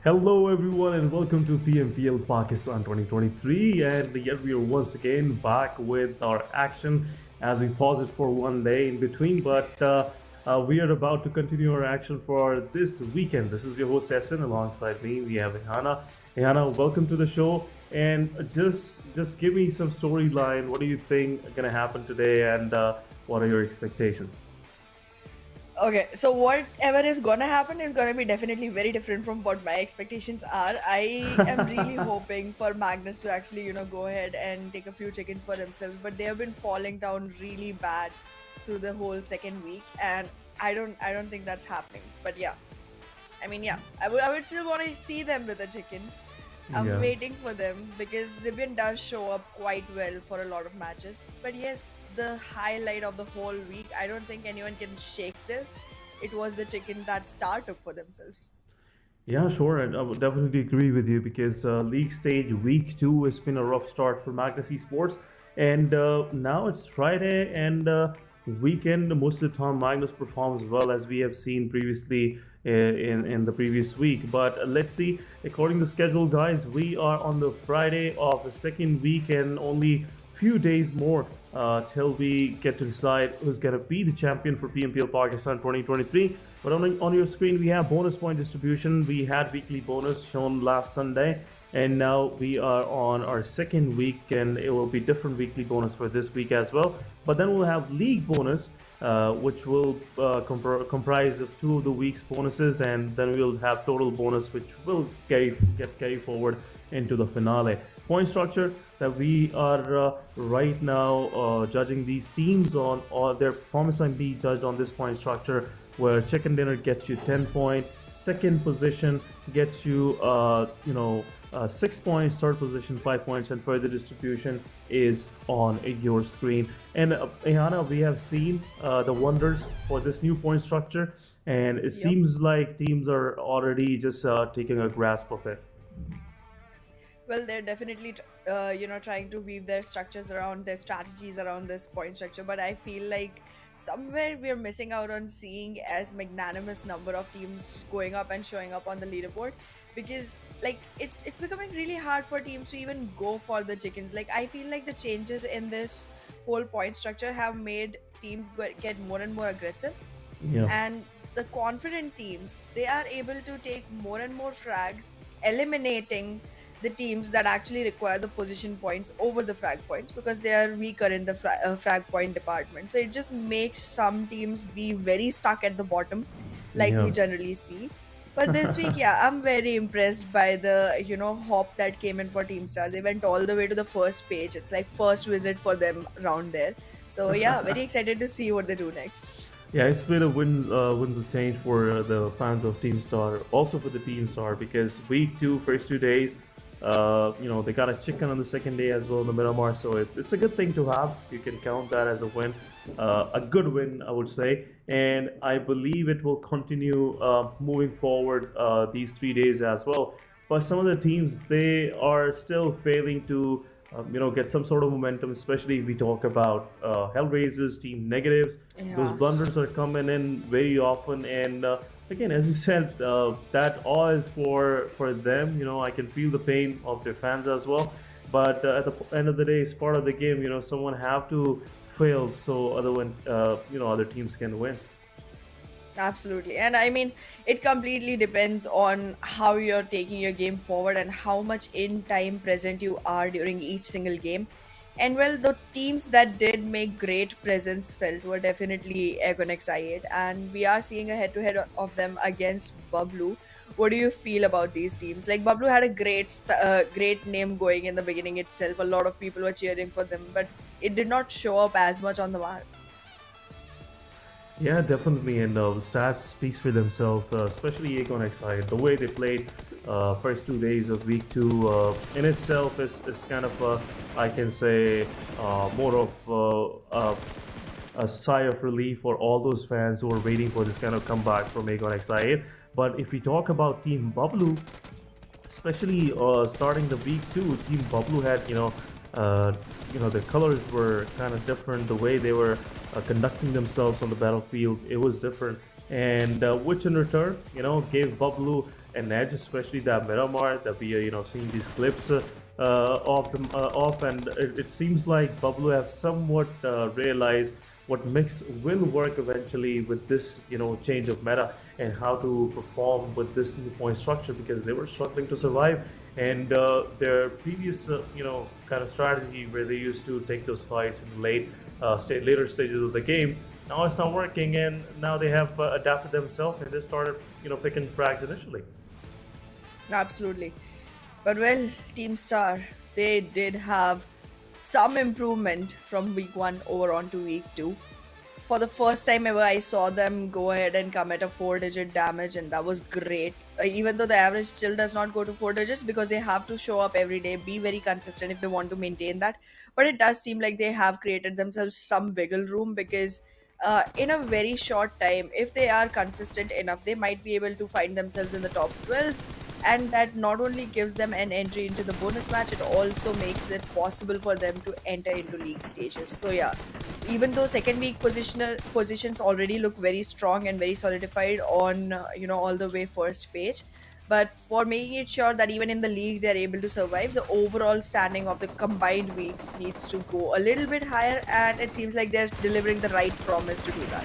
Hello everyone and welcome to PMPL Pakistan 2023, and yet we are once again back with our action as we pause it for one day in between, but we are about to continue our action for this weekend. This is your host Essen. Alongside me we have Ehana. Ehana, welcome to the show, and just give me some storyline. What do you think gonna happen today, and what are your expectations? Okay, so whatever is gonna happen is gonna be definitely very different from what my expectations are. I am really hoping for Magnus to actually, go ahead and take a few chickens for themselves, but they have been falling down really bad through the whole second week, and I don't think that's happening. But yeah, I mean, yeah, I would still want to see them with a chicken. I'm Yeah. waiting for them because Zibian does show up quite well for a lot of matches. But yes, the highlight of the whole week, I don't think anyone can shake this. It was the chicken that Star took for themselves. Yeah, sure. And I would definitely agree with you because league stage week two has been a rough start for Magnus Esports, and now it's Friday and weekend. Most of the time, Magnus performs well as we have seen previously in the previous week. But let's see. According to schedule, guys, we are on the Friday of the second week and only few days more till we get to decide who's going to be the champion for PMPL Pakistan 2023. But on your screen, we have bonus point distribution. We had weekly bonus shown last Sunday, and now we are on our second week, and it will be different weekly bonus for this week as well. But then we'll have league bonus, which will comprise of two of the week's bonuses, and then we'll have total bonus, which will get carry forward into the finale. Point structure that we are right now judging these teams on, or their performance can be judged on this point structure, where chicken dinner gets you 10 points, second position gets you 6 points, third position 5 points, and further distribution is on your screen. And Ayana, we have seen the wonders for this new point structure, and it Yep. seems like teams are already just taking a grasp of it. Well, they're definitely, trying to weave their structures around their strategies around this point structure. But I feel like somewhere we're missing out on seeing as magnanimous number of teams going up and showing up on the leaderboard, because like it's becoming really hard for teams to even go for the chickens. Like I feel like the changes in this whole point structure have made teams get more and more aggressive, Yeah. and the confident teams, they are able to take more and more frags, eliminating the teams that actually require the position points over the frag points because they are weaker in the frag point department. So it just makes some teams be very stuck at the bottom, like we Yeah. generally see. But this week, yeah, I'm very impressed by the hop that came in for Team Star. They went all the way to the first page. It's like first visit for them around there. So yeah, very excited to see what they do next. Yeah, it's been a wins of change for the fans of Team Star, also for the Team Star, because week two, first 2 days, they got a chicken on the second day as well in the Miramar, so it's a good thing to have. You can count that as a win, a good win, I would say, and I believe it will continue moving forward these 3 days as well. But some of the teams, they are still failing to get some sort of momentum, especially if we talk about HellRaisers, Team Negatives. Those Yeah. blunders are coming in very often, and again, as you said, that all is for them. I can feel the pain of their fans as well. But at the end of the day, it's part of the game. Someone have to fail so other teams can win. Absolutely. And I mean, it completely depends on how you're taking your game forward and how much in time present you are during each single game. And well, the teams that did make great presence felt were definitely Egonex I8, and we are seeing a head to head of them against BABLU. What do you feel about these teams? Like BABLU had a great name going in the beginning itself. A lot of people were cheering for them, but it did not show up as much on the map. Yeah, definitely, and the stats speaks for themselves, especially Aegon Exide. The way they played first 2 days of week two in itself is kind of, I can say, more of a sigh of relief for all those fans who are waiting for this kind of comeback from Aegon Exide. But if we talk about Team BABLU, especially starting the week two, Team BABLU had, the colors were kind of different. The way they were conducting themselves on the battlefield, it was different, and which in return, gave BABLU an edge, especially that Miramar that we seen these clips of them off, and it seems like BABLU have somewhat realized what mix will work eventually with this change of meta and how to perform with this new point structure, because they were struggling to survive, and their previous kind of strategy where they used to take those fights in later stages of the game, now it's not working, and now they have adapted themselves and they started picking frags initially. Absolutely. But well, Team Star, they did have some improvement from week 1 over on to week 2. For the first time ever, I saw them go ahead and come at a 4-digit damage, and that was great. Even though the average still does not go to 4 digits, because they have to show up every day, be very consistent if they want to maintain that. But it does seem like they have created themselves some wiggle room, because in a very short time, if they are consistent enough, they might be able to find themselves in the top 12, and that not only gives them an entry into the bonus match, it also makes it possible for them to enter into league stages. So yeah, even though second week positions already look very strong and very solidified on all the way first page, but for making it sure that even in the league they're able to survive, the overall standing of the combined weeks needs to go a little bit higher, and it seems like they're delivering the right promise to do that.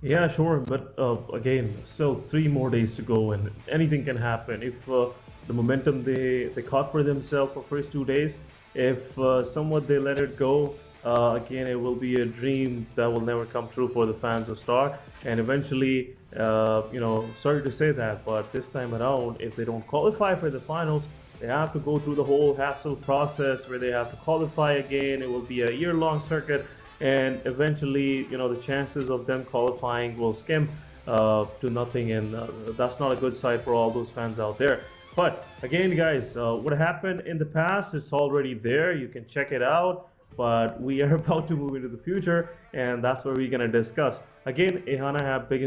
Yeah, sure, but again, still 3 more days to go, and anything can happen. If the momentum they caught for themselves for first 2 days, if somewhat they let it go, again, it will be a dream that will never come true for the fans of Star. And eventually, sorry to say that, but this time around, if they don't qualify for the finals, they have to go through the whole hassle process where they have to qualify again. It will be a year-long circuit, and eventually, the chances of them qualifying will skim to nothing, and that's not a good sight for all those fans out there. But again, guys, what happened in the past, it's already there. You can check it out. But we are about to move into the future, and that's what we're gonna discuss. Again, Ehana have big,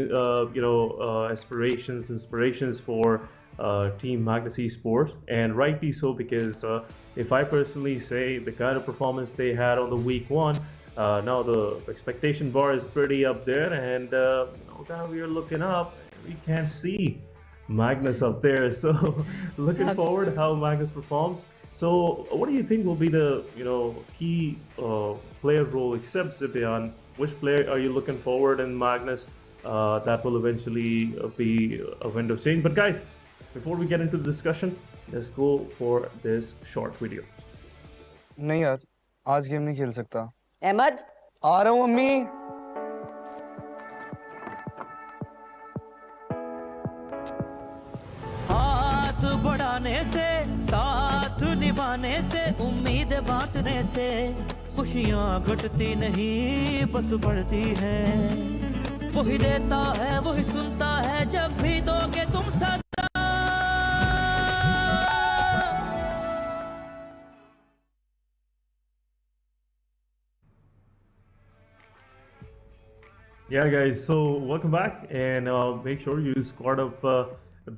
inspirations for Team Magnus Esports, and rightly so, because if I personally say the kind of performance they had on the week 1, now the expectation bar is pretty up there, and now we are looking up, we can't see Magnus up there. So looking forward how Magnus performs. So what do you think will be the key player role except Zibian? Which player are you looking forward in Magnus that will eventually be a window change? But guys, before we get into the discussion, let's go for this short video. नहीं यार, आज game नहीं खेल सकता। अहमद, आ रहा हूँ mummy. हाथ बढ़ाने से, साथ निभाने से, उम्मीद बांटने से खुशियाँ घटती नहीं बस बढ़ती है। वही देता है वही सुनता है जब भी दोगे तुम सदा। Yeah, guys, so welcome back, and make sure you squad up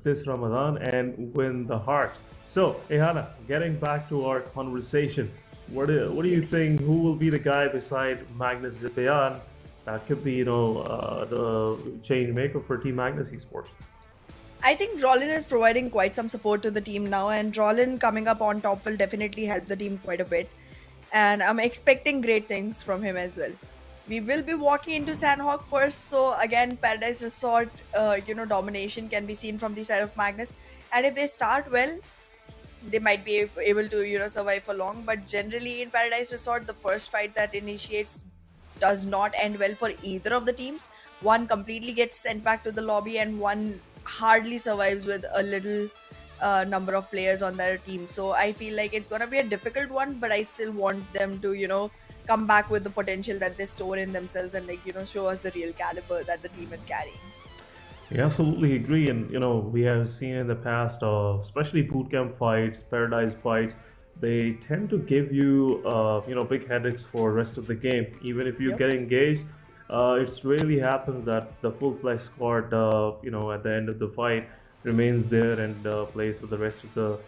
this Ramadan and win the hearts. So, Ehana, getting back to our conversation, what do you think? Who will be the guy beside Magnus Zibian that could be, the change maker for Team Magnus Esports? I think Rollin is providing quite some support to the team now, and Rollin coming up on top will definitely help the team quite a bit. And I'm expecting great things from him as well. We will be walking into Sanhok first, so again, Paradise Resort, domination can be seen from the side of Magnus. And if they start well, they might be able to, survive for long. But generally in Paradise Resort, the first fight that initiates does not end well for either of the teams. One completely gets sent back to the lobby, and one hardly survives with a little number of players on their team. So I feel like it's gonna be a difficult one, but I still want them to, come back with the potential that they store in themselves, and show us the real caliber that the team is carrying. Yeah, absolutely agree. And we have seen in the past, especially bootcamp fights, paradise fights, they tend to give you big headaches for rest of the game. Even if you get engaged, it's rarely happens that the full-fledged squad at the end of the fight remains there and plays for the rest of the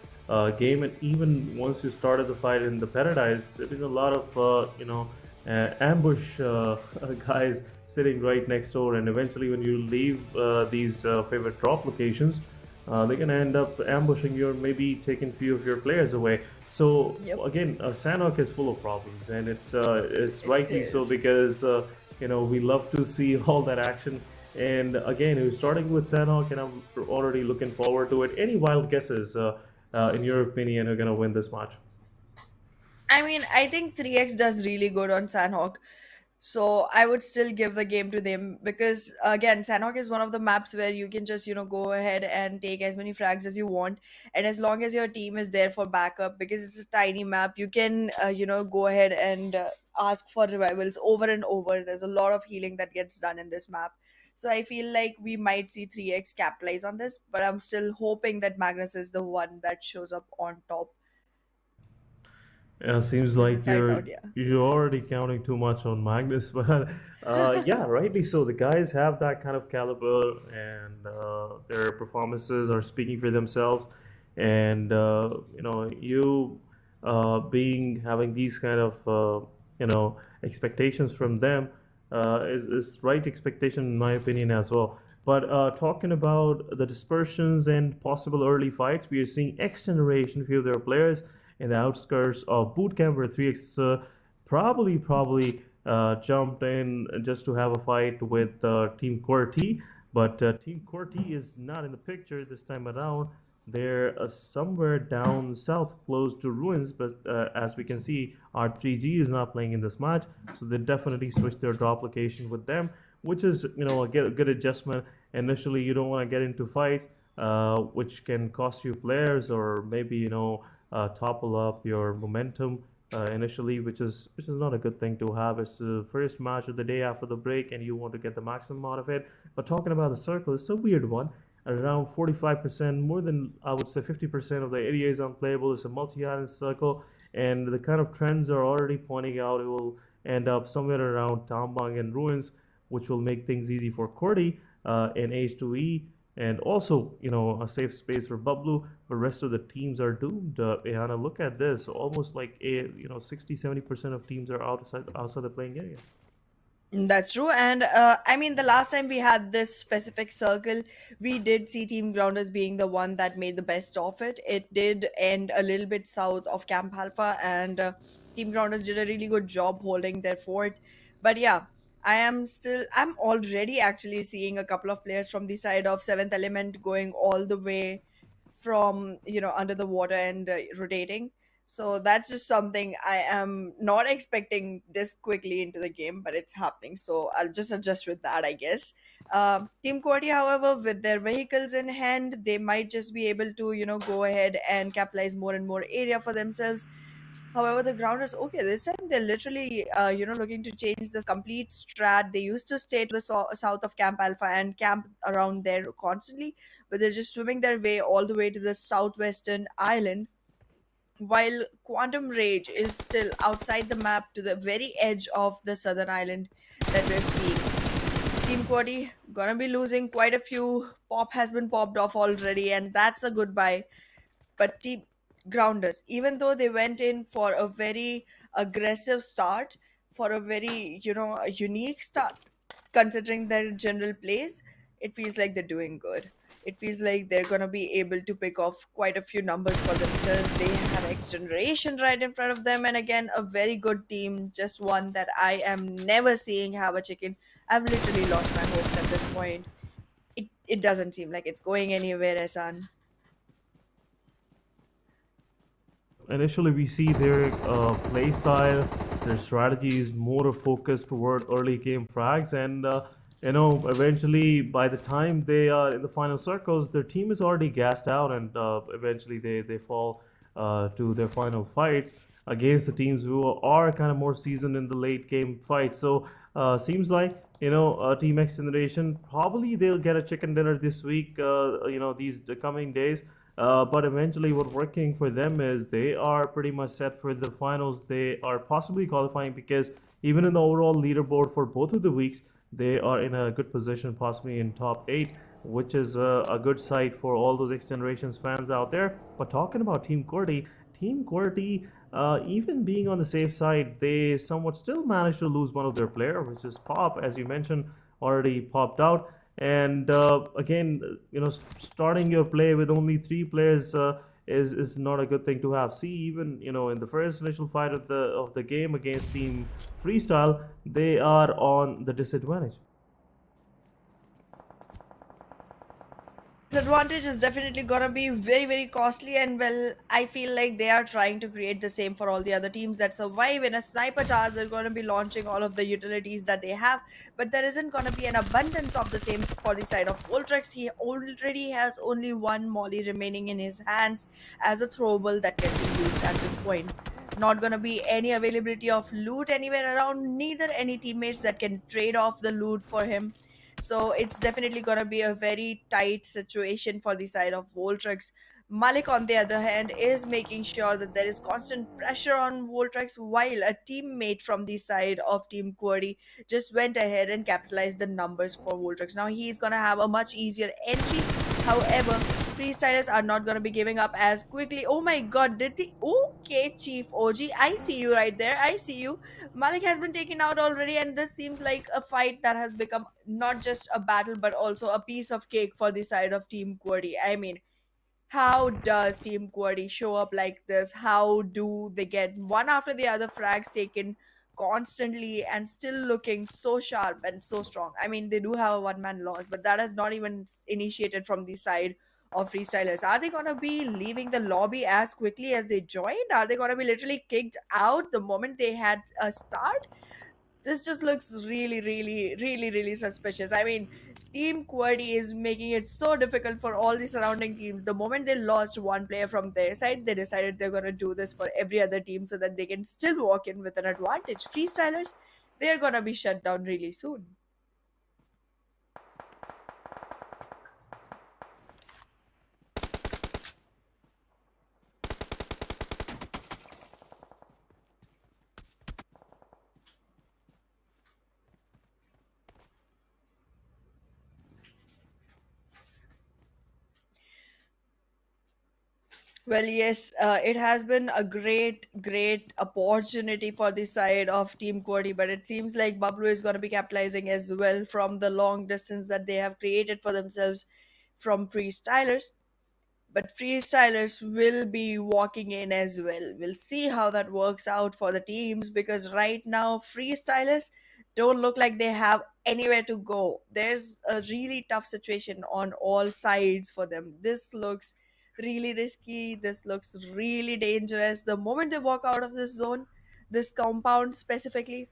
game. And even once you started the fight in the paradise, there is a lot of ambush guys sitting right next door, and eventually when you leave these favorite drop locations, they're gonna end up ambushing you or maybe taking few of your players away. So Yep, again, Sanhok is full of problems, and it's it rightly so is. because we love to see all that action. And again, we're starting with Sanhok, and I'm already looking forward to it. Any wild guesses, in your opinion, who are gonna win this match? I mean, I think 3x does really good on Sanhok. So I would still give the game to them because again, Sanhok is one of the maps where you can just, go ahead and take as many frags as you want. And as long as your team is there for backup, because it's a tiny map, you can, go ahead and ask for revivals over and over. There's a lot of healing that gets done in this map. So I feel like we might see 3x capitalize on this, but I'm still hoping that Magnus is the one that shows up on top. Seems We will like find you're out, yeah. you're already counting too much on Magnus, but yeah, rightly so. The guys have that kind of caliber, and their performances are speaking for themselves. And you being having these kind of expectations from them is right expectation in my opinion as well. But talking about the dispersions and possible early fights, we are seeing X Generation, few of their players in the outskirts of Bootcamp, where 3x probably jumped in just to have a fight with Team QWERTY. But Team QWERTY is not in the picture this time around. They're somewhere down south, close to ruins. But as we can see, R3G is not playing in this match, so they definitely switched their drop location with them, which is a good adjustment. Initially, you don't want to get into fights, which can cost you players or maybe topple up your momentum initially, which is not a good thing to have. It's the first match of the day after the break, and you want to get the maximum out of it. But talking about the circle, it's a weird one. Around 45%, more than I would say 50% of the area is unplayable. It's a multi-island circle, and the kind of trends are already pointing out it will end up somewhere around Tambang and ruins, which will make things easy for QWERTY and H2E, and also a safe space for BABLU. But rest of the teams are doomed. Anna, look at this, almost like 60-70% of teams are outside the playing area. That's true. And I mean, the last time we had this specific circle, we did see Team Grounders being the one that made the best of it. It did end a little bit south of Camp Alpha, and Team Grounders did a really good job holding their fort. But yeah, I'm already actually seeing a couple of players from the side of Seventh Element going all the way from under the water and rotating. So that's just something I am not expecting this quickly into the game, but it's happening, so I'll just adjust with that, I guess. Team QWERTY, however, with their vehicles in hand, they might just be able to go ahead and capitalize more and more area for themselves. However, the grounders, okay, this time they're literally, looking to change this complete strat. They used to stay to the south of Camp Alpha and camp around there constantly, but they're just swimming their way all the way to the southwestern island, while Quantum Rage is still outside the map to the very edge of the southern island that we're seeing. Team QWERTY gonna be losing quite a few. Pop has been popped off already, and that's a goodbye. But Team Grounders, even though they went in for a very aggressive start, for a very, a unique start, considering their general plays, it feels like they're doing good. It feels like they're going to be able to pick off quite a few numbers for themselves. They have X Generation right in front of them, and again, a very good team, just one that I am never seeing have a chicken. I've literally lost my hopes at this point. It doesn't seem like it's going anywhere, Esan. Initially, we see their play style, their strategy is more focused toward early game frags, and eventually by the time they are in the final circles, their team is already gassed out, and eventually they fall to their final fights against the teams who are kind of more seasoned in the late game fights. So seems like Team X Generation, probably they'll get a chicken dinner this week, these the coming days. But eventually, what working for them is they are pretty much set for the finals. They are possibly qualifying because even in the overall leaderboard for both of the weeks, they are in a good position, possibly in top 8, which is a good sight for all those X Generations fans out there. But talking about Team QWERTY, even being on the safe side, they somewhat still managed to lose one of their player, which is Pop, as you mentioned, already popped out. And again, starting your play with only 3 players is not a good thing to have. See, even in the first initial fight of the game against Team Freestyle, they are on the disadvantage. Disadvantage is definitely gonna be very, very costly, and well, I feel like they are trying to create the same for all the other teams that survive in a sniper tower. They're gonna be launching all of the utilities that they have, but there isn't gonna be an abundance of the same for the side of Voltrex. He already has only one molly remaining in his hands as a throwable that can be used at this point. Not gonna be any availability of loot anywhere around, neither any teammates that can trade off the loot for him. So it's definitely going to be a very tight situation for the side of Voltrex. Malik, on the other hand, is making sure that there is constant pressure on Voltrex, while a teammate from the side of Team QWERTY just went ahead and capitalized the numbers for Voltrex. Now he's going to have a much easier entry. However, freestylers are not going to be giving up as quickly. Oh my god, did the. Okay, Chief OG, I see you right there. I see you. Malik has been taken out already, and this seems like a fight that has become not just a battle but also a piece of cake for the side of Team QWERTY. I mean, how does Team QWERTY show up like this? How do they get one after the other frags taken constantly and still looking so sharp and so strong? I mean, they do have a one-man loss, but that has not even initiated from the side of freestylers. Are they gonna be leaving the lobby as quickly as they joined? Are they gonna be literally kicked out the moment they had a start? This just looks really, really, really, really suspicious. I mean, Team QWERTY is making it so difficult for all the surrounding teams. The moment they lost one player from their side, they decided they're going to do this for every other team so that they can still walk in with an advantage. Freestylers, they're going to be shut down really soon. Well, yes, it has been a great, great opportunity for the side of Team QWERTY, but it seems like BABLU is going to be capitalizing as well from the long distance that they have created for themselves from freestylers. But freestylers will be walking in as well. We'll see how that works out for the teams, because right now freestylers don't look like they have anywhere to go. There's a really tough situation on all sides for them. This looks really risky. This looks really dangerous. The moment they walk out of this zone, this compound specifically,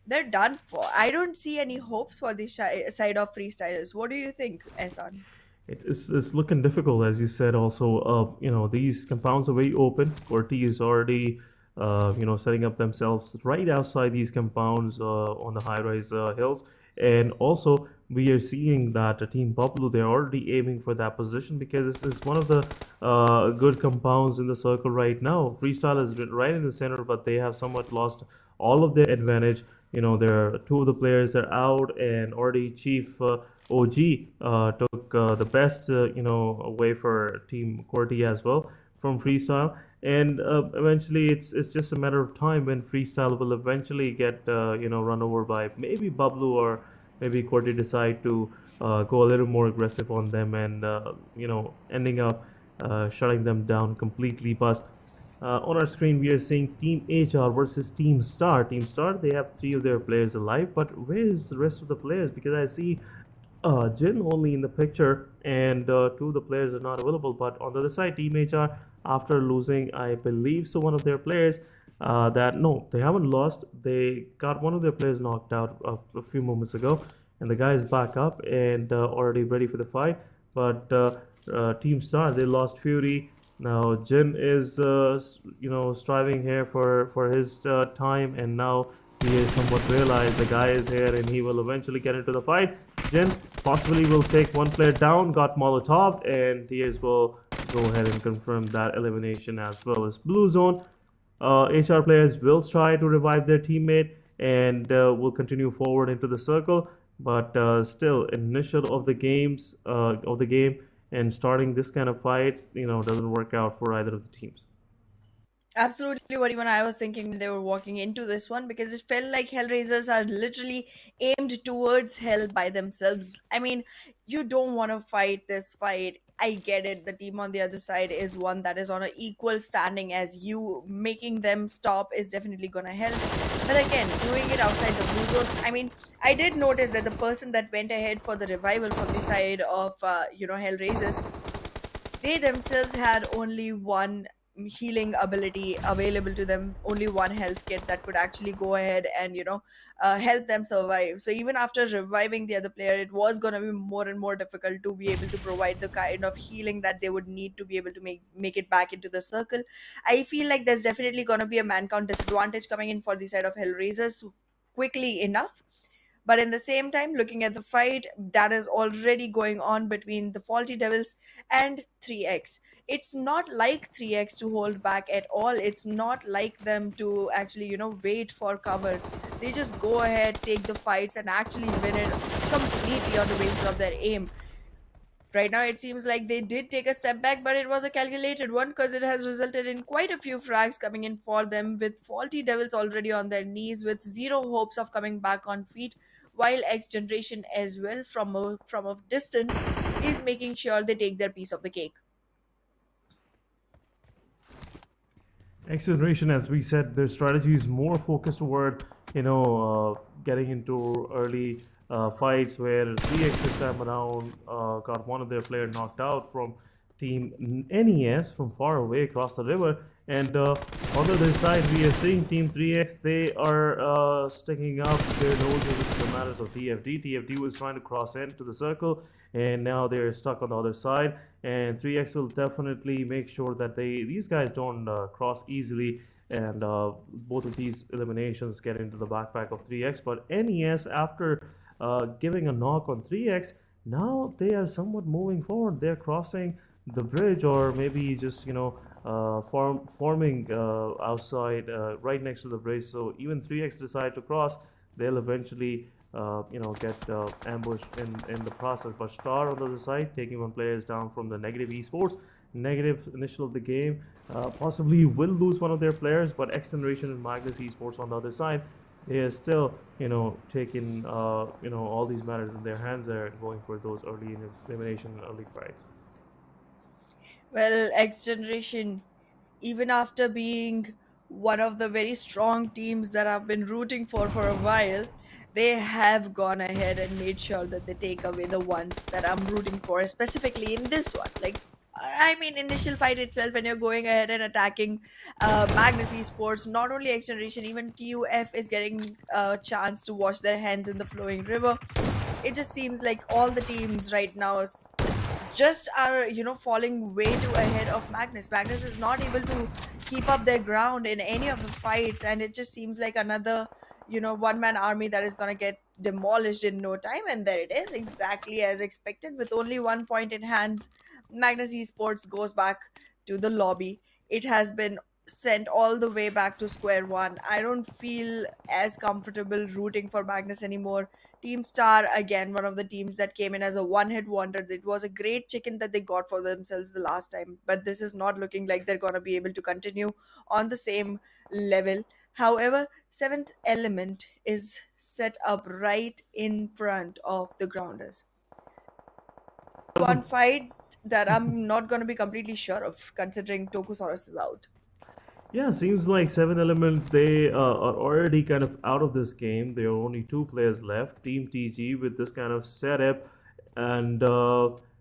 they're done for. I don't see any hopes for the side of freestylers. What do you think, Ehsan? It's looking difficult, as you said. Also, these compounds are very open. QWERTY is already, setting up themselves right outside these compounds on the high-rise hills. And also, we are seeing that Team BABLU, they're already aiming for that position because this is one of the good compounds in the circle right now. Freestyle is right in the center, but they have somewhat lost all of their advantage. There are two of the players are out, and already Chief OG took the best, away for Team QWERTY as well from freestyle. And eventually, it's just a matter of time when freestyle will eventually get run over by maybe BABLU, or maybe QWERTY decide to go a little more aggressive on them, and ending up shutting them down completely. But on our screen, we are seeing Team HR versus Team Star. Team Star, they have 3 of their players alive, but where is the rest of the players? Because I see Jin only in the picture, and 2 of the players are not available. But on the other side, Team HR, after losing, I believe so, one of their players, that no, they haven't lost. They got one of their players knocked out a few moments ago, and the guy is back up and already ready for the fight. But Team Star, they lost Fury. Now Jin is striving here for his time, and now he is somewhat realized the guy is here and he will eventually get into the fight. Jin possibly will take one player down, got Molotov, and Tears will go ahead and confirm that elimination as well as Blue Zone. HR players will try to revive their teammate and will continue forward into the circle, but still, initial of the game, and starting this kind of fight, doesn't work out for either of the teams. Absolutely what even I was thinking when they were walking into this one, because it felt like HellRaisers are literally aimed towards hell by themselves. I mean, you don't want to fight this fight. I get it. The team on the other side is one that is on an equal standing as you. Making them stop is definitely gonna help. But again, doing it outside the blue zone, I mean, I did notice that the person that went ahead for the revival from the side of HellRaisers, they themselves had only one healing ability available to them, only one health kit that could actually go ahead and help them survive. So even after reviving the other player, it was going to be more and more difficult to be able to provide the kind of healing that they would need to be able to make it back into the circle. I feel like there's definitely going to be a man count disadvantage coming in for the side of Hellraisers quickly enough. But in the same time, looking at the fight that is already going on between the Faulty Devils and 3x, it's not like 3x to hold back at all. It's not like them to actually, wait for cover. They just go ahead, take the fights, and actually win it completely on the basis of their aim. Right now, it seems like they did take a step back, but it was a calculated one because it has resulted in quite a few frags coming in for them, with Faulty Devils already on their knees with zero hopes of coming back on feet, while XGeneration as well, from a distance, is making sure they take their piece of the cake. XGeneration, as we said, their strategy is more focused toward getting into early fights, where 3x this time around got one of their player knocked out from team NES from far away across the river. And on the other side, we are seeing team 3x. They are sticking up their noses into the matters of TFD. TFD was trying to cross into the circle, and now they're stuck on the other side. And 3x will definitely make sure that these guys don't cross easily, and both of these eliminations get into the backpack of 3x. But NES, after giving a knock on 3x, now they are somewhat moving forward. They're crossing the bridge, or maybe just forming outside right next to the bridge. So even 3x decide to cross, they'll eventually get ambushed in the process. But Star on the other side, taking one players down from the Negative Esports. Negative initial of the game, possibly will lose one of their players, but XGeneration and Magnus Esports on the other side, they are still taking all these matters in their hands. They're going for those early elimination, early fights. Well, XGeneration, even after being one of the very strong teams that I've been rooting for a while, they have gone ahead and made sure that they take away the ones that I'm rooting for, specifically in this one. Like, I mean, initial fight itself, when you're going ahead and attacking Magnus Esports, not only XGeneration, even TUF is getting a chance to wash their hands in the flowing river. It just seems like all the teams right now just are falling way too ahead of Magnus is not able to keep up their ground in any of the fights, and it just seems like another one-man army that is going to get demolished in no time. And there it is, exactly as expected, with only 1 point in hands. Magnus Esports goes back to the lobby. It has been sent all the way back to square one. I don't feel as comfortable rooting for Magnus anymore. Team Star, again, one of the teams that came in as a one-hit wonder. It was a great chicken that they got for themselves the last time, but this is not looking like they're going to be able to continue on the same level. However, Seventh Element is set up right in front of the Grounders. One fight that I'm not going to be completely sure of, considering Tokusaurus is out. Yeah, seems like 7 Element, they are already kind of out of this game. There are only two players left. Team TG with this kind of setup, and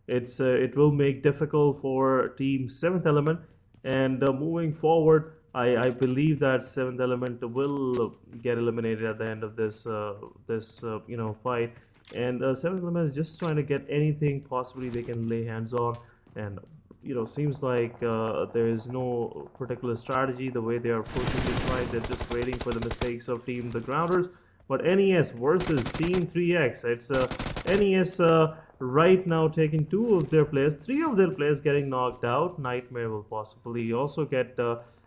it will make difficult for Team 7th Element. And moving forward, I believe that 7th Element will get eliminated at the end of this fight. And 7th Element is just trying to get anything possibly they can lay hands on, and seems like there is no particular strategy the way they are approaching this fight. They're just waiting for the mistakes of Team the Grounders. But NES versus Team 3x, it's NES right now taking three of their players getting knocked out. Nightmare will possibly also get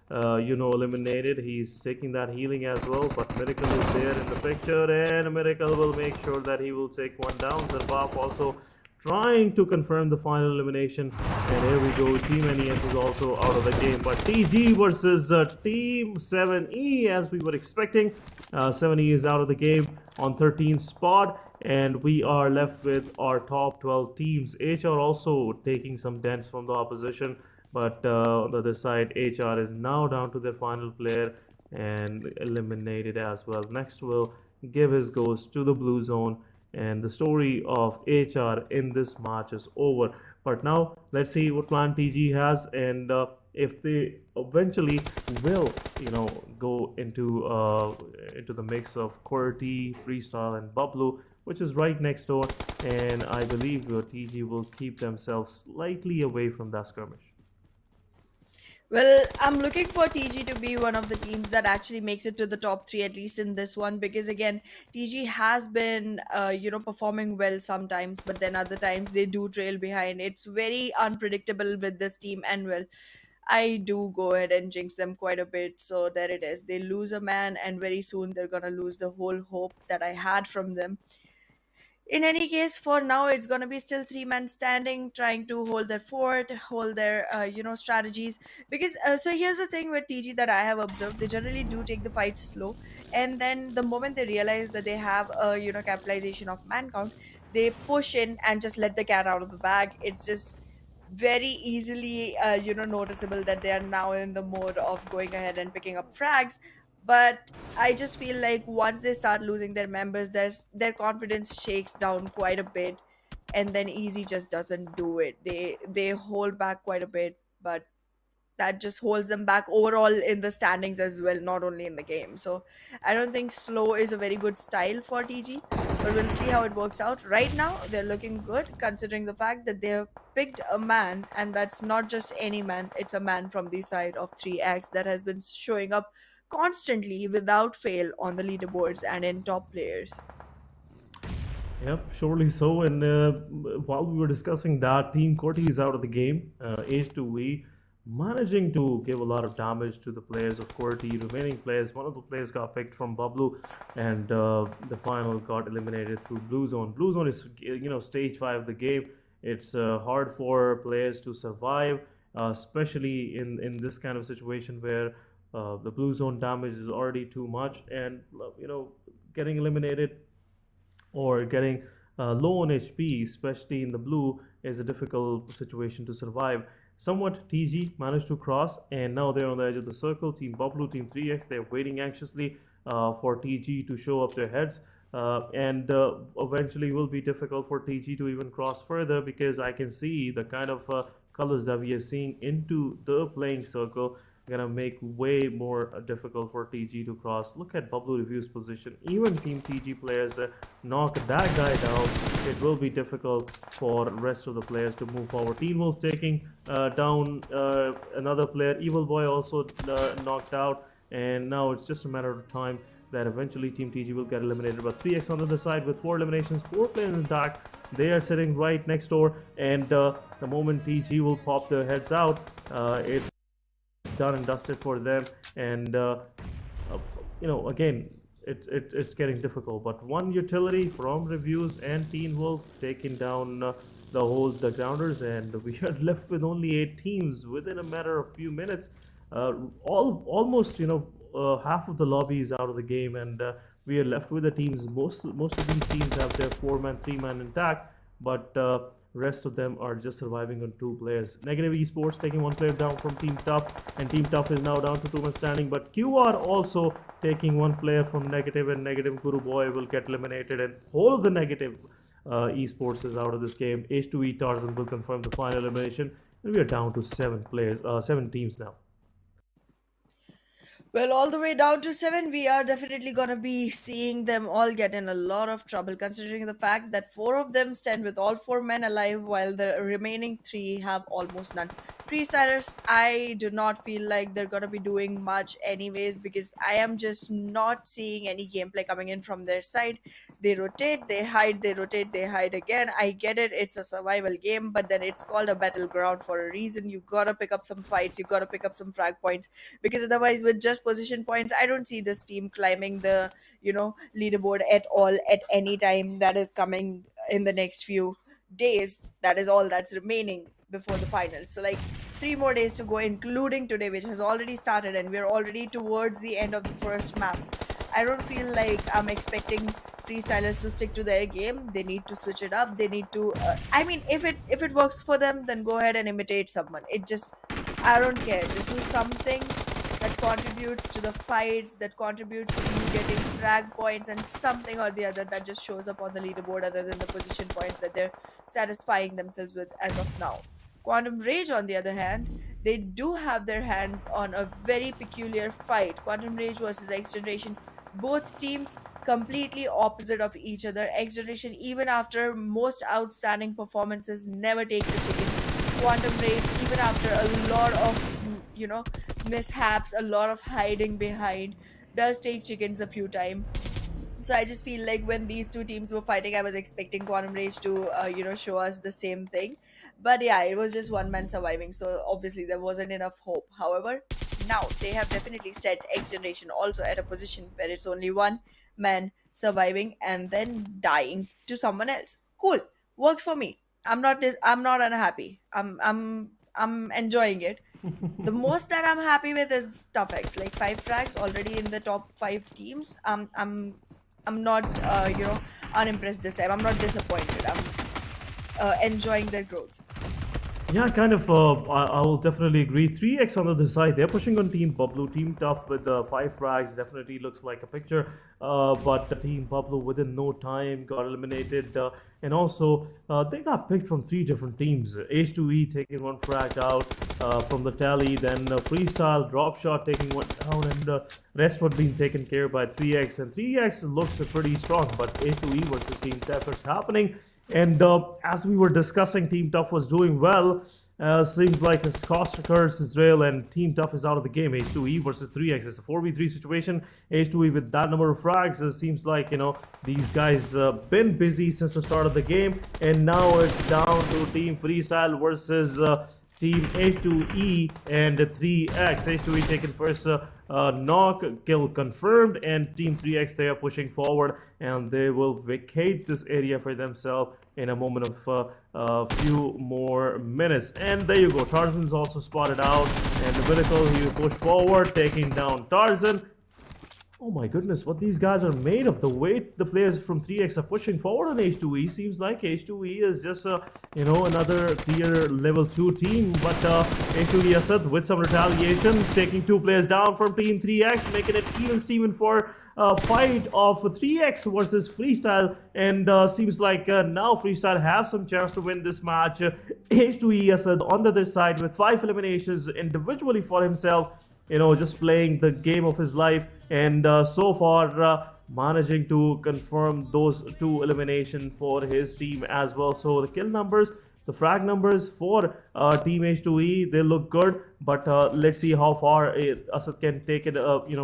eliminated. He's taking that healing as well, but Miracle is there in the picture, and Miracle will make sure that he will take one down. Zervap also trying to confirm the final elimination. And here we go, Team NES is also out of the game. But TG versus Team 7E, as we were expecting. 7E is out of the game on 13th spot. And we are left with our top 12 teams. HR also taking some dents from the opposition. But on the other side, HR is now down to their final player and eliminated as well. Next will give his ghost to the blue zone, and the story of HR in this match is over. But now let's see what plan TG has, and if they eventually will, go into the mix of QWERTY, freestyle, and BABLU, which is right next door, and I believe TG will keep themselves slightly away from that skirmish. Well, I'm looking for TG to be one of the teams that actually makes it to the top three, at least in this one, because again, TG has been, performing well sometimes, but then other times they do trail behind. It's very unpredictable with this team, and well, I do go ahead and jinx them quite a bit. So there it is. They lose a man, and very soon they're gonna lose the whole hope that I had from them. In any case, for now it's going to be still three men standing, trying to hold their fort, hold their strategies. Because so here's the thing with TG that I have observed: they generally do take the fight slow, and then the moment they realize that they have a capitalization of man count, they push in and just let the cat out of the bag. It's just very easily noticeable that they are now in the mode of going ahead and picking up frags. But I just feel like once they start losing their members, their confidence shakes down quite a bit, and then Easy just doesn't do it. They hold back quite a bit, but that just holds them back overall in the standings as well, not only in the game. So I don't think slow is a very good style for TG, but we'll see how it works out. Right now, they're looking good considering the fact that they have picked a man, and that's not just any man, it's a man from the side of 3X that has been showing up constantly without fail on the leaderboards and in top players. Yep, surely so. And while we were discussing that, Team Corti is out of the game. H2E managing to give a lot of damage to the players of Corti. Remaining players, one of the players got picked from BABLU, and the final got eliminated through Blue Zone. Blue Zone is, stage 5 of the game. It's hard for players to survive, especially in this kind of situation where the Blue Zone damage is already too much, and getting eliminated or getting low on HP, especially in the blue, is a difficult situation to survive. Somewhat TG managed to cross, and now they're on the edge of the circle. Team BABLU, Team 3X, they're waiting anxiously for TG to show up their heads. And eventually will be difficult for TG to even cross further, because I can see the kind of colors that we are seeing into the playing circle gonna make way more difficult for TG to cross. Look at BABLU Review's position. Even Team TG players knock that guy down. It will be difficult for rest of the players to move forward. Teen Wolf taking down another player. Evil Boy also knocked out, and now it's just a matter of time that eventually Team TG will get eliminated. But 3X on the other side with 4 eliminations, 4 players intact. They are sitting right next door, and the moment TG will pop their heads out, it's done and dusted for them. And again, it's getting difficult. But one utility from Reviews and Teen Wolf taking down the grounders, and we are left with only 8 teams within a matter of few minutes. Almost half of the lobby is out of the game, and we are left with the teams. Most of these teams have their 4-man, 3-man intact, but rest of them are just surviving on 2 players. Negative Esports taking 1 player down from Team Tough, and Team Tough is now down to 2 men standing. But QR also taking 1 player from Negative, and Negative Guru Boy will get eliminated, and whole of the Negative Esports is out of this game. H2E Tarzan will confirm the final elimination, and we are down to 7 teams now. Well, all the way down to 7, we are definitely going to be seeing them all get in a lot of trouble, considering the fact that 4 of them stand with all 4 men alive, while the remaining 3 have almost none. Freestylers, I do not feel like they're going to be doing much anyways, because I am just not seeing any gameplay coming in from their side. They rotate, they hide, they rotate, they hide again. I get it, it's a survival game, but then it's called a battleground for a reason. You got to pick up some fights, you got to pick up some frag points, because otherwise with just position points, I don't see this team climbing the leaderboard at all at any time that is coming in the next few days. That is all that's remaining before the finals. So like 3 more days to go, including today, which has already started, and we're already towards the end of the first map. I don't feel like I'm expecting freestylers to stick to their game. They need to switch it up. They need to. I mean, if it works for them, then go ahead and imitate someone. It just, I don't care. Just do something that contributes to the fights, that contributes to you getting frag points, and something or the other that just shows up on the leaderboard other than the position points that they're satisfying themselves with as of now. Quantum Rage, on the other hand, they do have their hands on a very peculiar fight. Quantum Rage versus XGeneration, both teams completely opposite of each other. XGeneration, even after most outstanding performances, never takes a chicken. Quantum Rage, even after a lot of, mishaps, a lot of hiding behind, does take chickens a few times. So I just feel like when these two teams were fighting, I was expecting Quantum Rage to, show us the same thing. But yeah, it was just one man surviving. So obviously there wasn't enough hope. However, now they have definitely set X Generation also at a position where it's only one man surviving and then dying to someone else. Cool, works for me. I'm not unhappy. I'm enjoying it. The most that I'm happy with is Tough X, like 5 frags already in the top 5 teams. I'm not unimpressed this time. I'm not disappointed. I'm enjoying their growth. Yeah, kind of. I will definitely agree. 3x on the other side. They're pushing on Team BABLU. Team Tough with 5 frags definitely looks like a picture. But the Team BABLU within no time got eliminated. And also, they got picked from 3 different teams. H2E taking 1 frag out from the tally. Then Freestyle, Drop Shot taking 1 down. And rest were being taken care of by 3x. And 3x looks pretty strong. But H2E versus Team Tough is happening. And as we were discussing, Team Tough was doing well. Seems like his cost occurs Israel and Team Tough is out of the game. H2E versus 3x. It's a 4v3 situation. H2E with that number of frags. It seems like, these guys been busy since the start of the game. And now it's down to Team Freestyle versus Team H2E and 3x. H2E taking first knock, kill confirmed, and Team 3x, they are pushing forward and they will vacate this area for themselves in a moment of a few more minutes. And there you go, Tarzan's also spotted out, and the Miracle, he will push forward, taking down Tarzan. Oh my goodness, what these guys are made of. The weight the players from 3x are pushing forward on H2E. Seems like H2E is just another tier level 2 team. But H2E Asad with some retaliation, taking 2 players down from Team 3x, making it even Steven for a fight of 3x versus Freestyle. And seems like now Freestyle have some chance to win this match. H2E Asad on the other side with 5 eliminations individually for himself. Just playing the game of his life, and so far managing to confirm those 2 eliminations for his team as well. So the kill numbers, the frag numbers for Team H2E, they look good, but let's see how far Asad can take it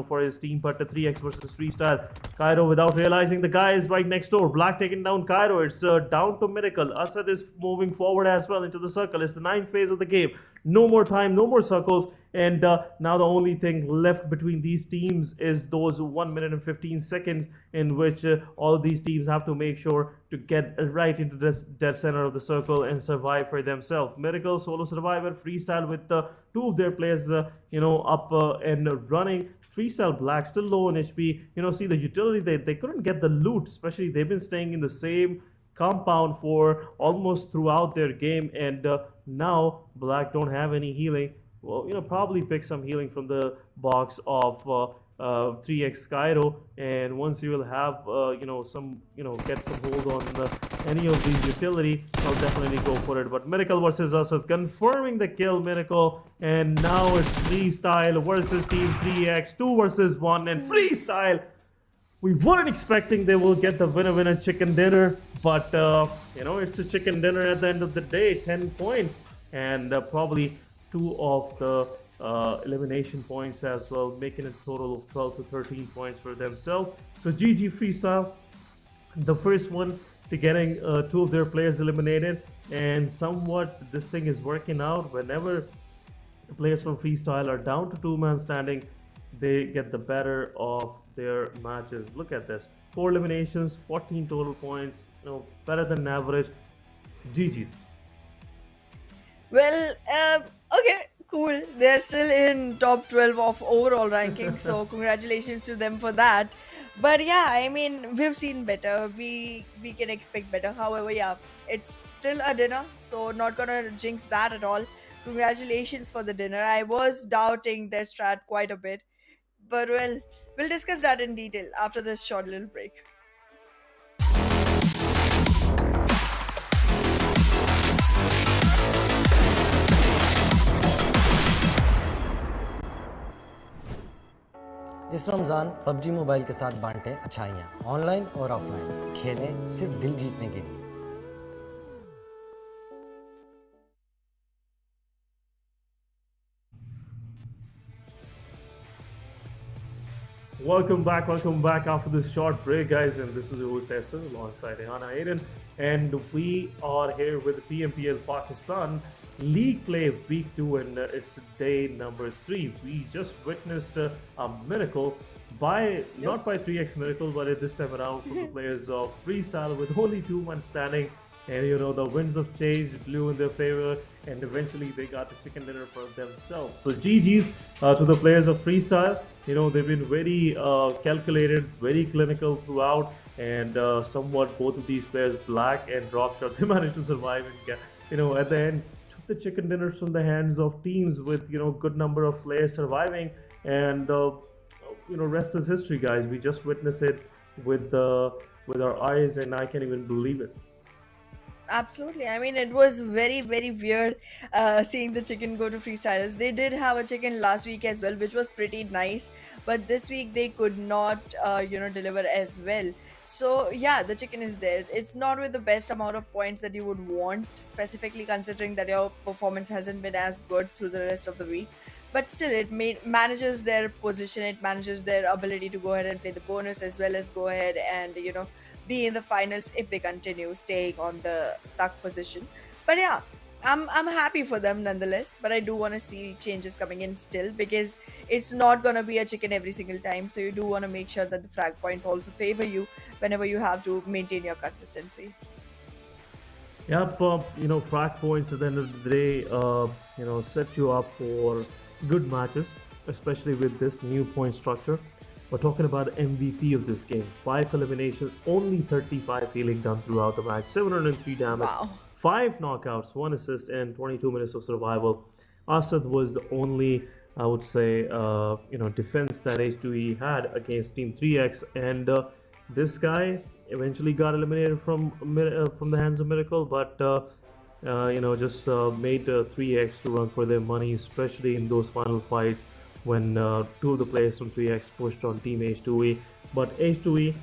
for his team. But the 3x versus Freestyle, Cairo, without realizing the guy is right next door. Black taking down Cairo. It's down to Miracle. Asad is moving forward as well into the circle. It's the 9th phase of the game. No more time, no more circles. And now the only thing left between these teams is those 1 minute and 15 seconds in which all of these teams have to make sure to get right into this dead center of the circle and survive for themselves. Miracle, Solo Survivor, Freestyle with 2 of their players up and running. Freestyle Black still low on HP. See the utility, they couldn't get the loot, especially they've been staying in the same compound for almost throughout their game, and now Black don't have any healing. Well, probably pick some healing from the box of 3x Cairo, and once you will have some get some hold on any of these utility, I'll definitely go for it. But Miracle versus Asad confirming the kill. Miracle, and now it's Freestyle versus Team 3x, 2 versus 1, and Freestyle, we weren't expecting they will get the winner chicken dinner, but it's a chicken dinner at the end of the day. 10 points, and probably 2 of the elimination points as well, making a total of 12 to 13 points for themselves. So GG Freestyle, the first one to getting 2 of their players eliminated, and somewhat this thing is working out. Whenever the players from Freestyle are down to 2-man standing, they get the better of their matches. Look at this, 4 eliminations, 14 total points, better than average. GG's. Well, okay, cool. They're still in top 12 of overall ranking, so congratulations to them for that. But yeah, I mean, we've seen better. We can expect better. However, yeah, it's still a dinner, so not gonna jinx that at all. Congratulations for the dinner. I was doubting their strat quite a bit, but well, we'll discuss that in detail after this short little break. इस Ramzan PUBG mobile के साथ बांटें अच्छाइयाँ online और offline खेलें सिर्फ दिल जीतने के लिए Welcome back after this short break, guys. And this is your host Esther alongside Hana Aiden. And we are here with the PMPL Pakistan League Play Week 2, and it's day number 3. We just witnessed a miracle not by 3x miracle, but at this time around from the players of Freestyle with only 2 months standing. And the winds of change blew in their favor, and eventually they got the chicken dinner for themselves. So GG's to the players of Freestyle. They've been very calculated, very clinical throughout, and somewhat both of these players, Black and Dropshot, they managed to survive and get, at the end, took the chicken dinners from the hands of teams with, good number of players surviving, and rest is history, guys. We just witnessed it with our eyes, and I can't even believe it. Absolutely. I mean, it was very, very weird seeing the chicken go to freestylers. They did have a chicken last week as well, which was pretty nice. But this week they could not, deliver as well. So yeah, the chicken is theirs. It's not with the best amount of points that you would want, specifically considering that your performance hasn't been as good through the rest of the week. But still, it manages their position. It manages their ability to go ahead and play the bonus as well as go ahead and be in the finals if they continue staying on the stuck position. But yeah, I'm happy for them nonetheless. But I do want to see changes coming in still, because it's not gonna be a chicken every single time. So you do want to make sure that the frag points also favor you whenever you have to maintain your consistency. Yep, frag points at the end of the day, set you up for good matches, especially with this new point structure. We're talking about MVP of this game. 5 eliminations, only 35 healing done throughout the match, 703 damage, Wow. 5 knockouts, 1 assist, and 22 minutes of survival. Asad was the only, I would say, defense that H2E had against Team 3X, and this guy eventually got eliminated from the hands of Miracle, but just made 3X to run for their money, especially in those final fights when 2 of the players from 3X pushed on Team H2E. But H2E,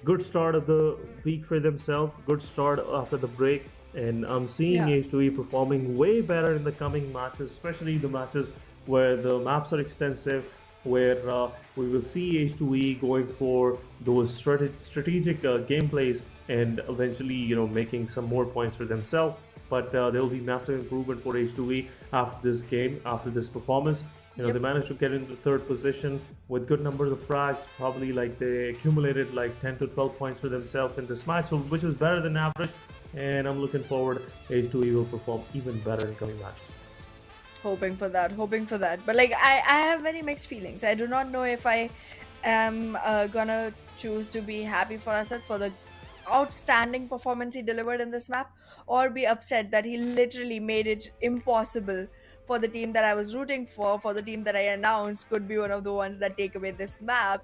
good start of the week for themselves, good start after the break, and I'm seeing H2E performing way better in the coming matches, especially the matches where the maps are extensive, where we will see H2E going for those strategic gameplays and eventually making some more points for themselves. But there will be massive improvement for H2E after this game, after this performance. They managed to get into 3rd position with good numbers of frags. Probably they accumulated 10 to 12 points for themselves in this match, which is better than average. And I'm looking forward H2E will perform even better in coming matches. Hoping for that. But I have very mixed feelings. I do not know if I am gonna choose to be happy for Asad for the outstanding performance he delivered in this map, or be upset that he literally made it impossible for the team that I was rooting for the team that I announced could be one of the ones that take away this map.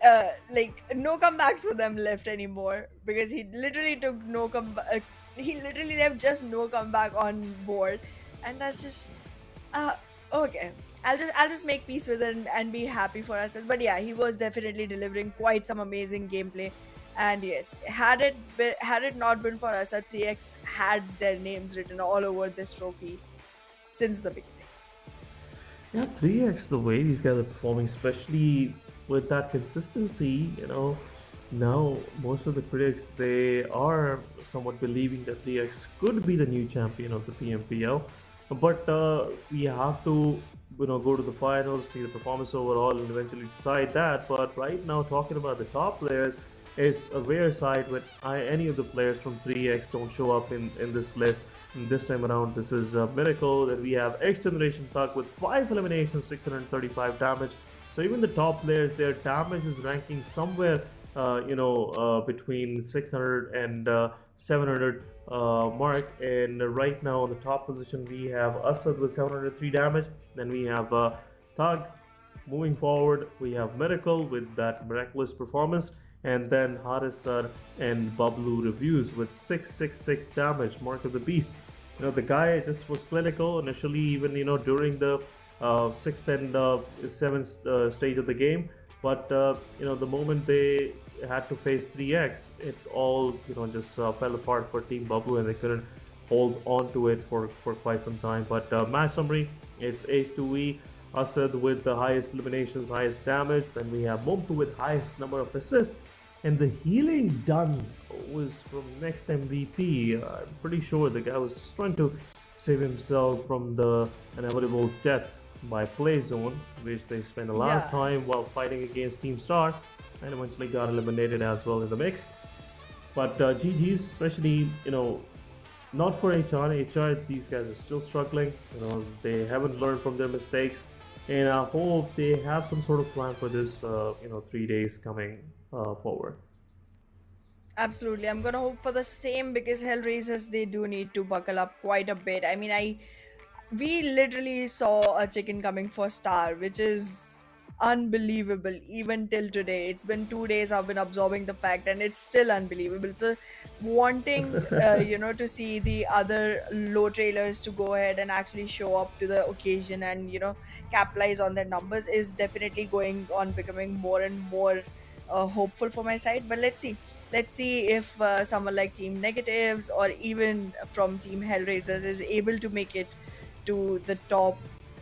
No comebacks for them left anymore, because he literally took no comeback. He literally left just no comeback on board, and that's just okay. I'll just make peace with it and be happy for us. But yeah, he was definitely delivering quite some amazing gameplay. And yes, had it not been for us, 3X had their names written all over this trophy since the beginning. Yeah, 3X, the way these guys are performing, especially with that consistency, now most of the critics, they are somewhat believing that 3X could be the new champion of the PMPL. But we have to go to the finals, see the performance overall, and eventually decide that. But right now, talking about the top players, it's a rare sight when any of the players from 3x don't show up in this list. And this time around, this is a miracle that we have XGeneration Thug with 5 eliminations, 635 damage. So even the top players, their damage is ranking somewhere, between 600 and 700 mark. And right now on the top position, we have Asad with 703 damage. Then we have Thug. Moving forward, we have Miracle with that miraculous performance, and then Harisar and BABLU reviews with 666 damage, mark of the beast. The guy just was clinical initially, even during the 6th and 7th stage of the game. But the moment they had to face 3x, it all just fell apart for Team BABLU, and they couldn't hold on to it for quite some time. But match summary, it's H2E. Asad with the highest eliminations, highest damage. Then we have Mumtu with highest number of assists. And the healing done was from next MVP. I'm pretty sure the guy was just trying to save himself from the inevitable death by play zone, which they spent a lot of time while fighting against Team Star, and eventually got eliminated as well in the mix. But GG's, especially, not for HR. These guys are still struggling. They haven't learned from their mistakes. And I hope they have some sort of plan for this, 3 days coming forward. Absolutely. I'm gonna hope for the same, because HellRaisers, they do need to buckle up quite a bit. I mean, we literally saw a chicken coming for Star, which is unbelievable even till today. It's been 2 days I've been absorbing the fact, and it's still unbelievable. So wanting to see the other low trailers to go ahead and actually show up to the occasion and capitalize on their numbers is definitely going on becoming more and more hopeful for my side. But let's see if someone like Team Negatives or even from Team HellRaisers is able to make it to the top,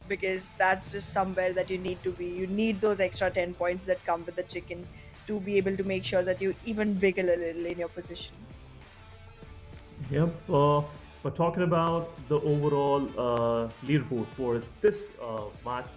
because that's just somewhere that you need to be. You need those extra 10 points that come with the chicken to be able to make sure that you even wiggle a little in your position. Yep. But talking about the overall leaderboard for this match,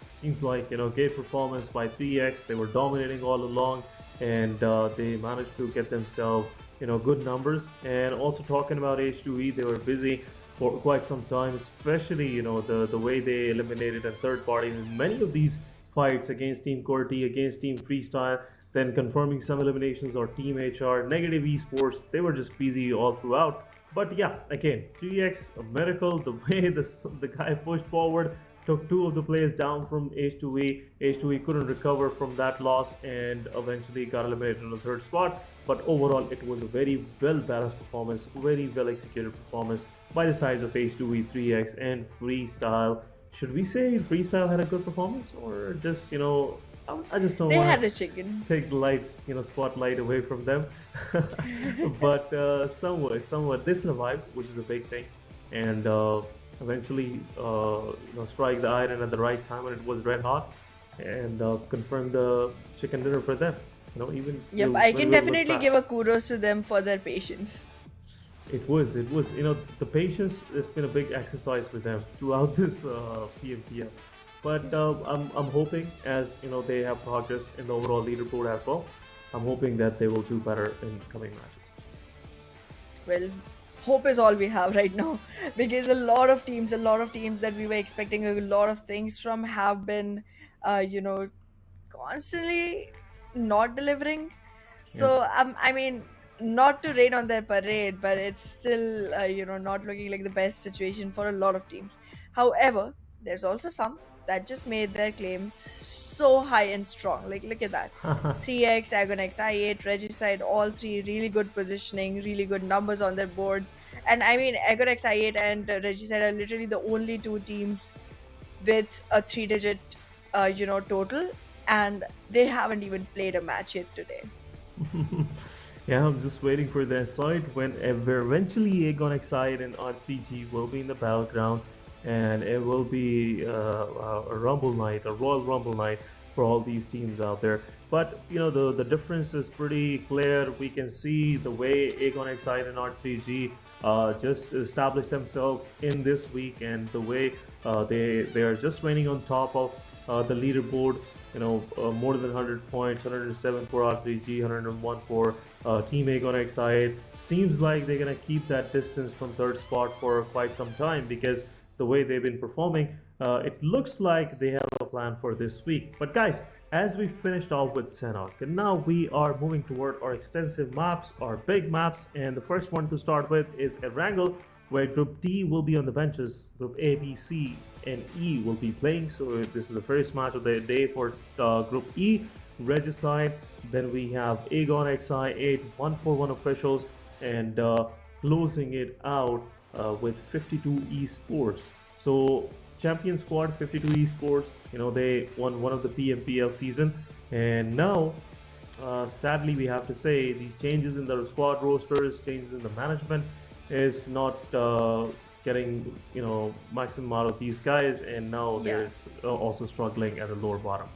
seems like great performance by 3x. They were dominating all along, and they managed to get themselves good numbers. And also talking about H2E, they were busy for quite some time, especially the way they eliminated a third party in many of these fights against Team QWERTY, against Team Freestyle, then confirming some eliminations or Team HR, Negative Esports. They were just busy all throughout. But yeah, again, 3x, a miracle. The way the guy pushed forward, took 2 of the players down from H2E. H2E couldn't recover from that loss and eventually got eliminated in the 3rd spot. But overall, it was a very well-balanced performance, very well-executed performance by the sides of H2E, 3x, and Freestyle. Should we say Freestyle had a good performance, or just, I just don't They want had a chicken. take the lights, spotlight away from them. But somewhat they survived, which is a big thing, and eventually strike the iron at the right time when it was red hot, and confirm the chicken dinner for them. I can definitely give a kudos to them for their patience. It was the patience has been a big exercise for them throughout this PMPL. But I'm hoping, as they have progress in the overall leaderboard as well, I'm hoping that they will do better in coming matches. Well, hope is all we have right now, because a lot of teams that we were expecting a lot of things from have been constantly not delivering. So I mean, not to rain on their parade, but it's still not looking like the best situation for a lot of teams. However, there's also some that just made their claims so high and strong. Like, look at that. 3x, Agonex, I8, Regicide, all 3 really good positioning, really good numbers on their boards. And I mean, Agonex, I8 and Regicide are literally the only 2 teams with a 3-digit total, and they haven't even played a match yet today. Yeah, I'm just waiting for their side whenever eventually Agon Excite and RPG will be in the battleground, and it will be a Rumble night, a Royal Rumble night for all these teams out there. But the difference is pretty clear. We can see the way Agon Excite and R3G just established themselves in this week, and the way they are just reigning on top of the leaderboard. More than 100 points, 107 for R3G, 101 for Team Aegon XI. Seems like they're gonna keep that distance from third spot for quite some time because the way they've been performing, it looks like they have a plan for this week. But guys, as we finished off with Sanhok, and now we are moving toward our extensive maps, our big maps, and the first one to start with is Erangel, where Group D will be on the benches. Group A, B, C, and E will be playing. So this is the first match of the day for Group E. Regicide. Then we have Aegon XI 8 141 officials, and closing it out with 52 Esports. So champion squad 52 Esports. They won one of the PMPL season, and now sadly we have to say these changes in the squad rosters, changes in the management is not getting maximum out of these guys, and now Yeah. there's also struggling at the lower bottom.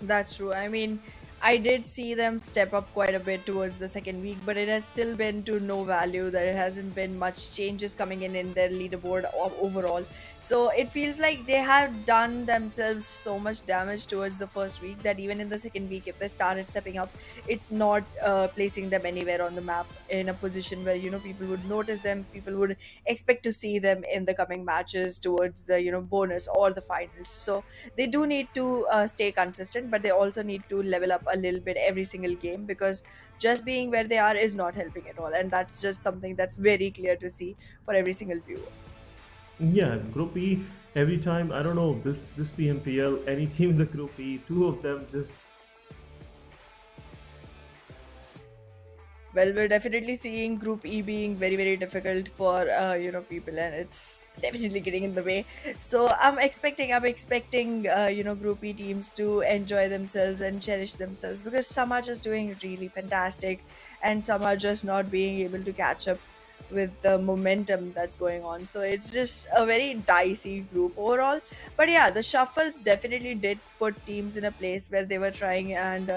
That's true. I mean, I did see them step up quite a bit towards the second week, but it has still been to no value. There hasn't been much changes coming in their leaderboard overall. So it feels like they have done themselves so much damage towards the first week that even in the second week, if they started stepping up, it's not placing them anywhere on the map in a position where people would notice them, people would expect to see them in the coming matches towards the bonus or the finals. So they do need to stay consistent, but they also need to level up a little bit every single game, because just being where they are is not helping at all, and that's just something that's very clear to see for every single viewer. Yeah, Group E. Every time, I don't know, this PMPL, any team in the Group E, two of them just. Well, we're definitely seeing Group E being very, very difficult for people, and it's definitely getting in the way. So I'm expecting Group E teams to enjoy themselves and cherish themselves, because some are just doing really fantastic, and some are just not being able to catch up with the momentum that's going on. So it's just a very dicey group overall. But yeah, the shuffles definitely did put teams in a place where they were trying and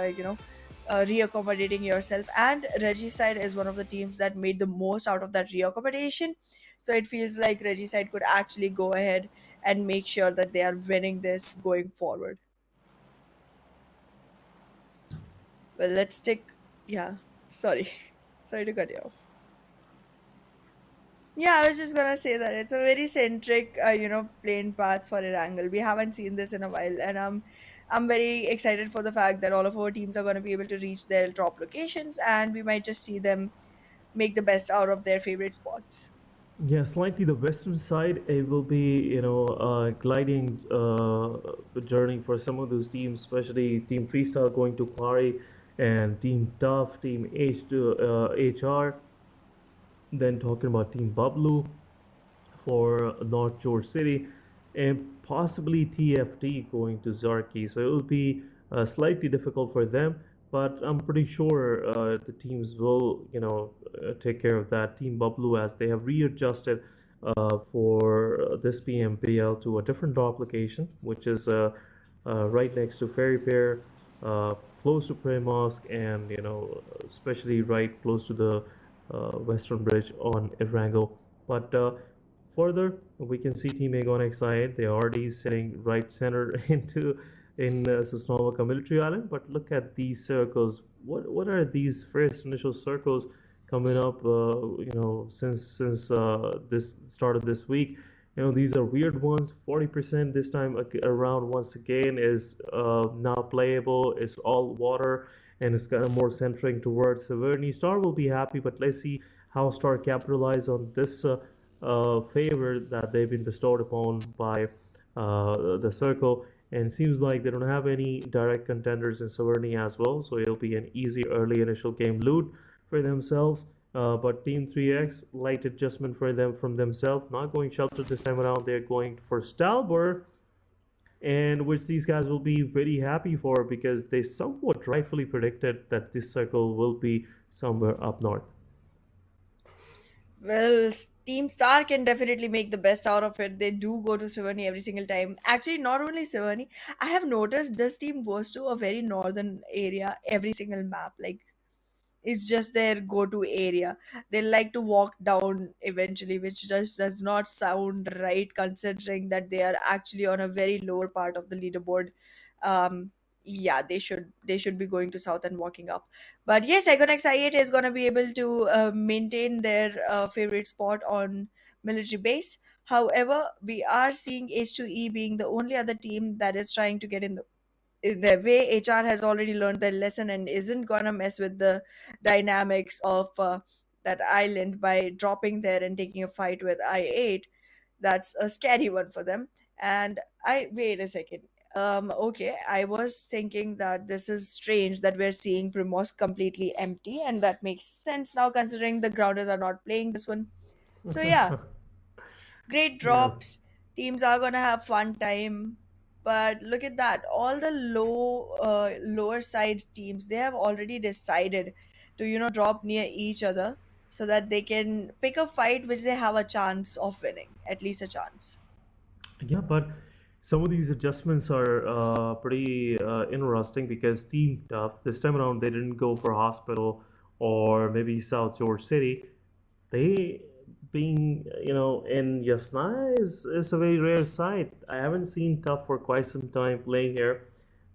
reaccommodating yourself. And Regicide is one of the teams that made the most out of that reaccommodation. So it feels like Regicide could actually go ahead and make sure that they are winning this going forward. Well, let's take. Yeah, sorry. Sorry to cut you off. Yeah, I was just gonna say that it's a very centric, plain path for Erangel. We haven't seen this in a while, and I'm very excited for the fact that all of our teams are gonna be able to reach their top locations, and we might just see them make the best out of their favorite spots. Yeah, slightly the western side, it will be, gliding journey for some of those teams, especially Team Freestyle going to Quarry, and Team Tough, Team H to HR. Then talking about Team BABLU for North George City, and possibly TFT going to Zarki. So it will be slightly difficult for them, but I'm pretty sure the teams will, take care of that. Team BABLU, as they have readjusted for this PMPL to a different drop location, which is right next to Ferry Pier, uh, close to Prey Mosque, and especially right close to the Western Bridge on Erangel. But further, we can see Team Aegon XI. They're already sitting right center in Sosnovka Military Island. But look at these circles. What are these first initial circles coming up? Since this started this week. These are weird ones. 40% this time around once again is now playable. It's all water, and it's kind of more centering towards Severny. Star will be happy, but let's see how Star capitalize on this favor that they've been bestowed upon by the circle. And it seems like they don't have any direct contenders in Severny as well, so it'll be an easy early initial game loot for themselves. But Team 3X, light adjustment for them from themselves. Not going shelter this time around. They're going for Stalber, and which these guys will be very happy for, because they somewhat rightfully predicted that this circle will be somewhere up north. Well, Team Star can definitely make the best out of it. They do go to Severny every single time. Actually, not only Severny, I have noticed this team goes to a very northern area every single map. Like, is just their go-to area. They like to walk down eventually, which just does not sound right considering that they are actually on a very lower part of the leaderboard. um yeah, they should be going to south and walking up. But yes, Egonex I8 is going to be able to maintain their favorite spot on military base. However, we are seeing H2E being the only other team that is trying to get in their way. HR has already learned their lesson and isn't gonna mess with the dynamics of that island by dropping there and taking a fight with I8. That's a scary one for them. And I wait a second. Okay, I was thinking that this is strange that we're seeing Primos completely empty, and that makes sense now considering the grounders are not playing this one. So yeah, great Yeah. drops. Teams are gonna have fun time. But look at that. All the lower side teams, they have already decided to, drop near each other so that they can pick a fight which they have a chance of winning. At least a chance. Yeah, but some of these adjustments are pretty interesting because Team Tough this time around they didn't go for Hospital or maybe South George City. They being in Yasna is a very rare sight. I haven't seen Tough for quite some time playing here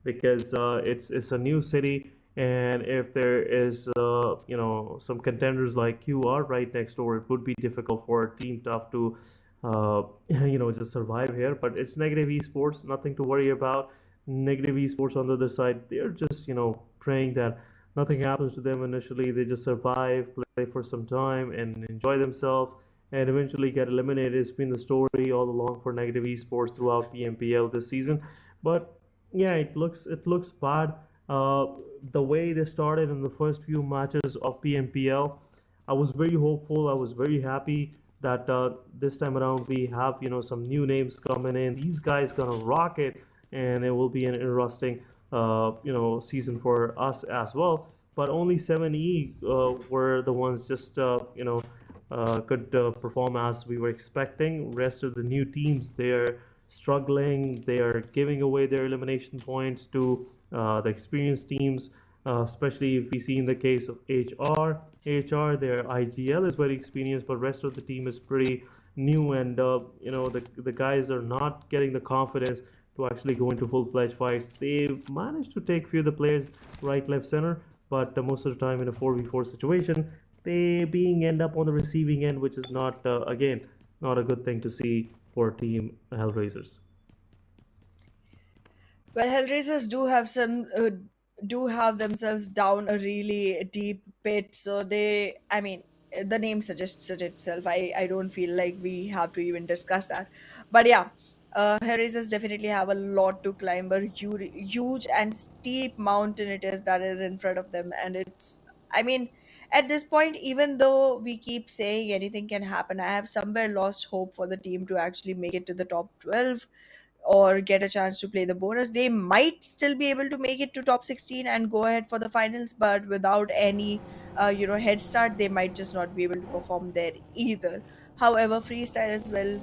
because it's a new city, and if there is some contenders like QR right next door, it would be difficult for Team Tough to just survive here. But it's Negative Esports, nothing to worry about. Negative Esports on the other side, they're just praying that nothing happens to them initially. They just survive, play for some time, and enjoy themselves, and eventually get eliminated. It's been the story all along for Negative Esports throughout PMPL this season. But yeah, it looks bad. The way they started in the first few matches of PMPL, I was very hopeful. I was very happy that this time around we have some new names coming in. These guys gonna rock it, and it will be an interesting season for us as well. But only 7E were the ones just could perform as we were expecting. Rest of the new teams, they're struggling. They are giving away their elimination points to the experienced teams, especially if we see in the case of HR. Their IGL is very experienced, but rest of the team is pretty new, and the guys are not getting the confidence to actually go into full-fledged fights. They've managed to take few of the players right, left, center, but most of the time in a 4v4 situation, they being end up on the receiving end, which is not again not a good thing to see for Team HellRaisers. Well, HellRaisers do have themselves down a really deep pit. So I mean, the name suggests it itself. I don't feel like we have to even discuss that. But yeah, HellRaisers definitely have a lot to climb. A huge and steep mountain it is that is in front of them, and I mean. At this point, even though we keep saying anything can happen, I have somewhere lost hope for the team to actually make it to the top 12 or get a chance to play the bonus. They might still be able to make it to top 16 and go ahead for the finals, but without any head start, they might just not be able to perform there either. However, freestyle as well.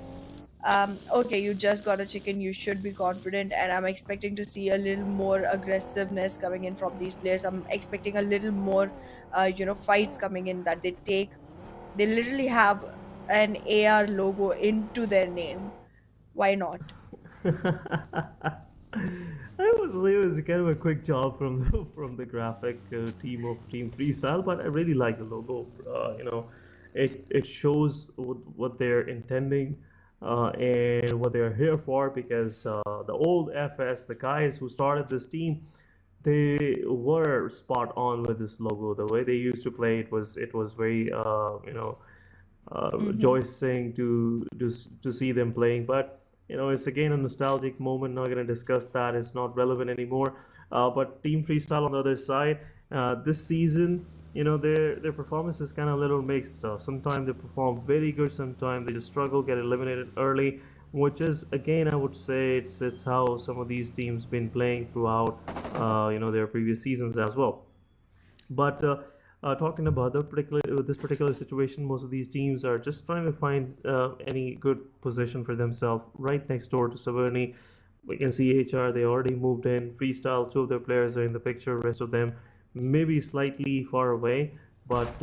Okay, you just got a chicken, you should be confident, and I'm expecting to see a little more aggressiveness coming in from these players. I'm expecting a little more fights coming in that they take. They literally have an AR logo into their name. Why not? It was kind of a quick job from from the graphic team of Team Freestyle, but I really like the logo. It shows what they're intending and what they're here for. Because the old FS, the guys who started this team, they were spot on with this logo. The way they used to play it was very rejoicing to see them playing. But it's again a nostalgic moment. Not gonna discuss that. It's not relevant anymore. But Team Freestyle on the other side, this season, their performance is kind of a little mixed stuff. Sometimes they perform very good. Sometimes they just struggle, get eliminated early. Which is again, I would say it's how some of these teams been playing throughout their previous seasons as well. But talking about this particular situation, most of these teams are just trying to find any good position for themselves right next door to Saverny. We can see HR, they already moved in. Freestyle, two of their players are in the picture. Rest of them maybe slightly far away. But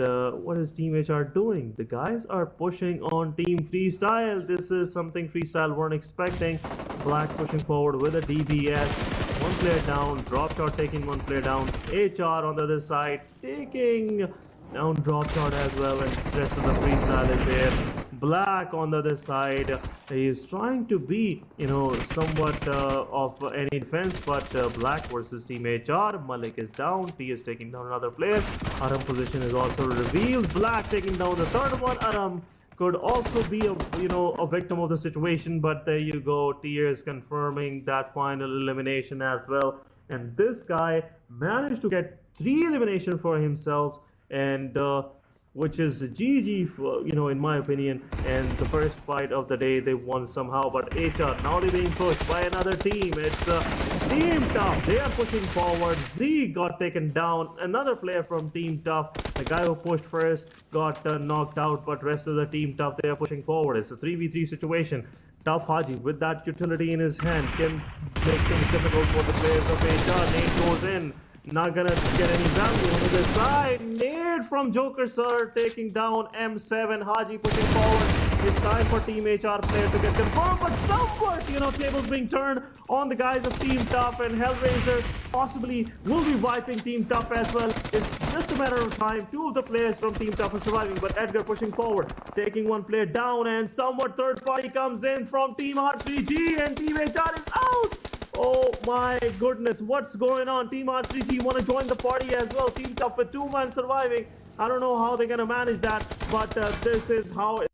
what is Team HR doing? The guys are pushing on Team Freestyle. This is something Freestyle weren't expecting. Black pushing forward with a DBS. One player down. Drop shot taking one player down. HR on the other side taking down drop shot as well, and the rest of the freestyle is there. Black on the other side, he is trying to be, somewhat of any defense, but Black versus Team HR. Malik is down. T is taking down another player. Aram position is also revealed. Black taking down the third one. Aram could also be a victim of the situation, but there you go. T is confirming that final elimination as well, and this guy managed to get 3 elimination for himself, and which is GG for, in my opinion. And the first fight of the day they won somehow. But HR, now they're being pushed by another team. It's Team Tough. They are pushing forward. Z got taken down. Another player from Team Tough, the guy who pushed first, got knocked out, but rest of the Team Tough, they are pushing forward. It's a 3v3 situation. Tough Haji with that utility in his hand can make things difficult for the players of HR. Nate goes in. Not gonna get any value on the side. Nade from Joker Sir taking down M7. Haji pushing forward. It's time for Team HR player to get confirmed, but somewhat, tables being turned on the guys of Team Tough, and HellRaisers possibly will be wiping Team Tough as well. It's just a matter of time. 2 of the players from Team Tough are surviving, but Edgar pushing forward, taking one player down, and somewhat third party comes in from Team R3G, and Team HR is out. Oh my goodness, what's going on? Team R3G want to join the party as well. Team Tough with 2 men surviving. I don't know how they're going to manage that, but this is how it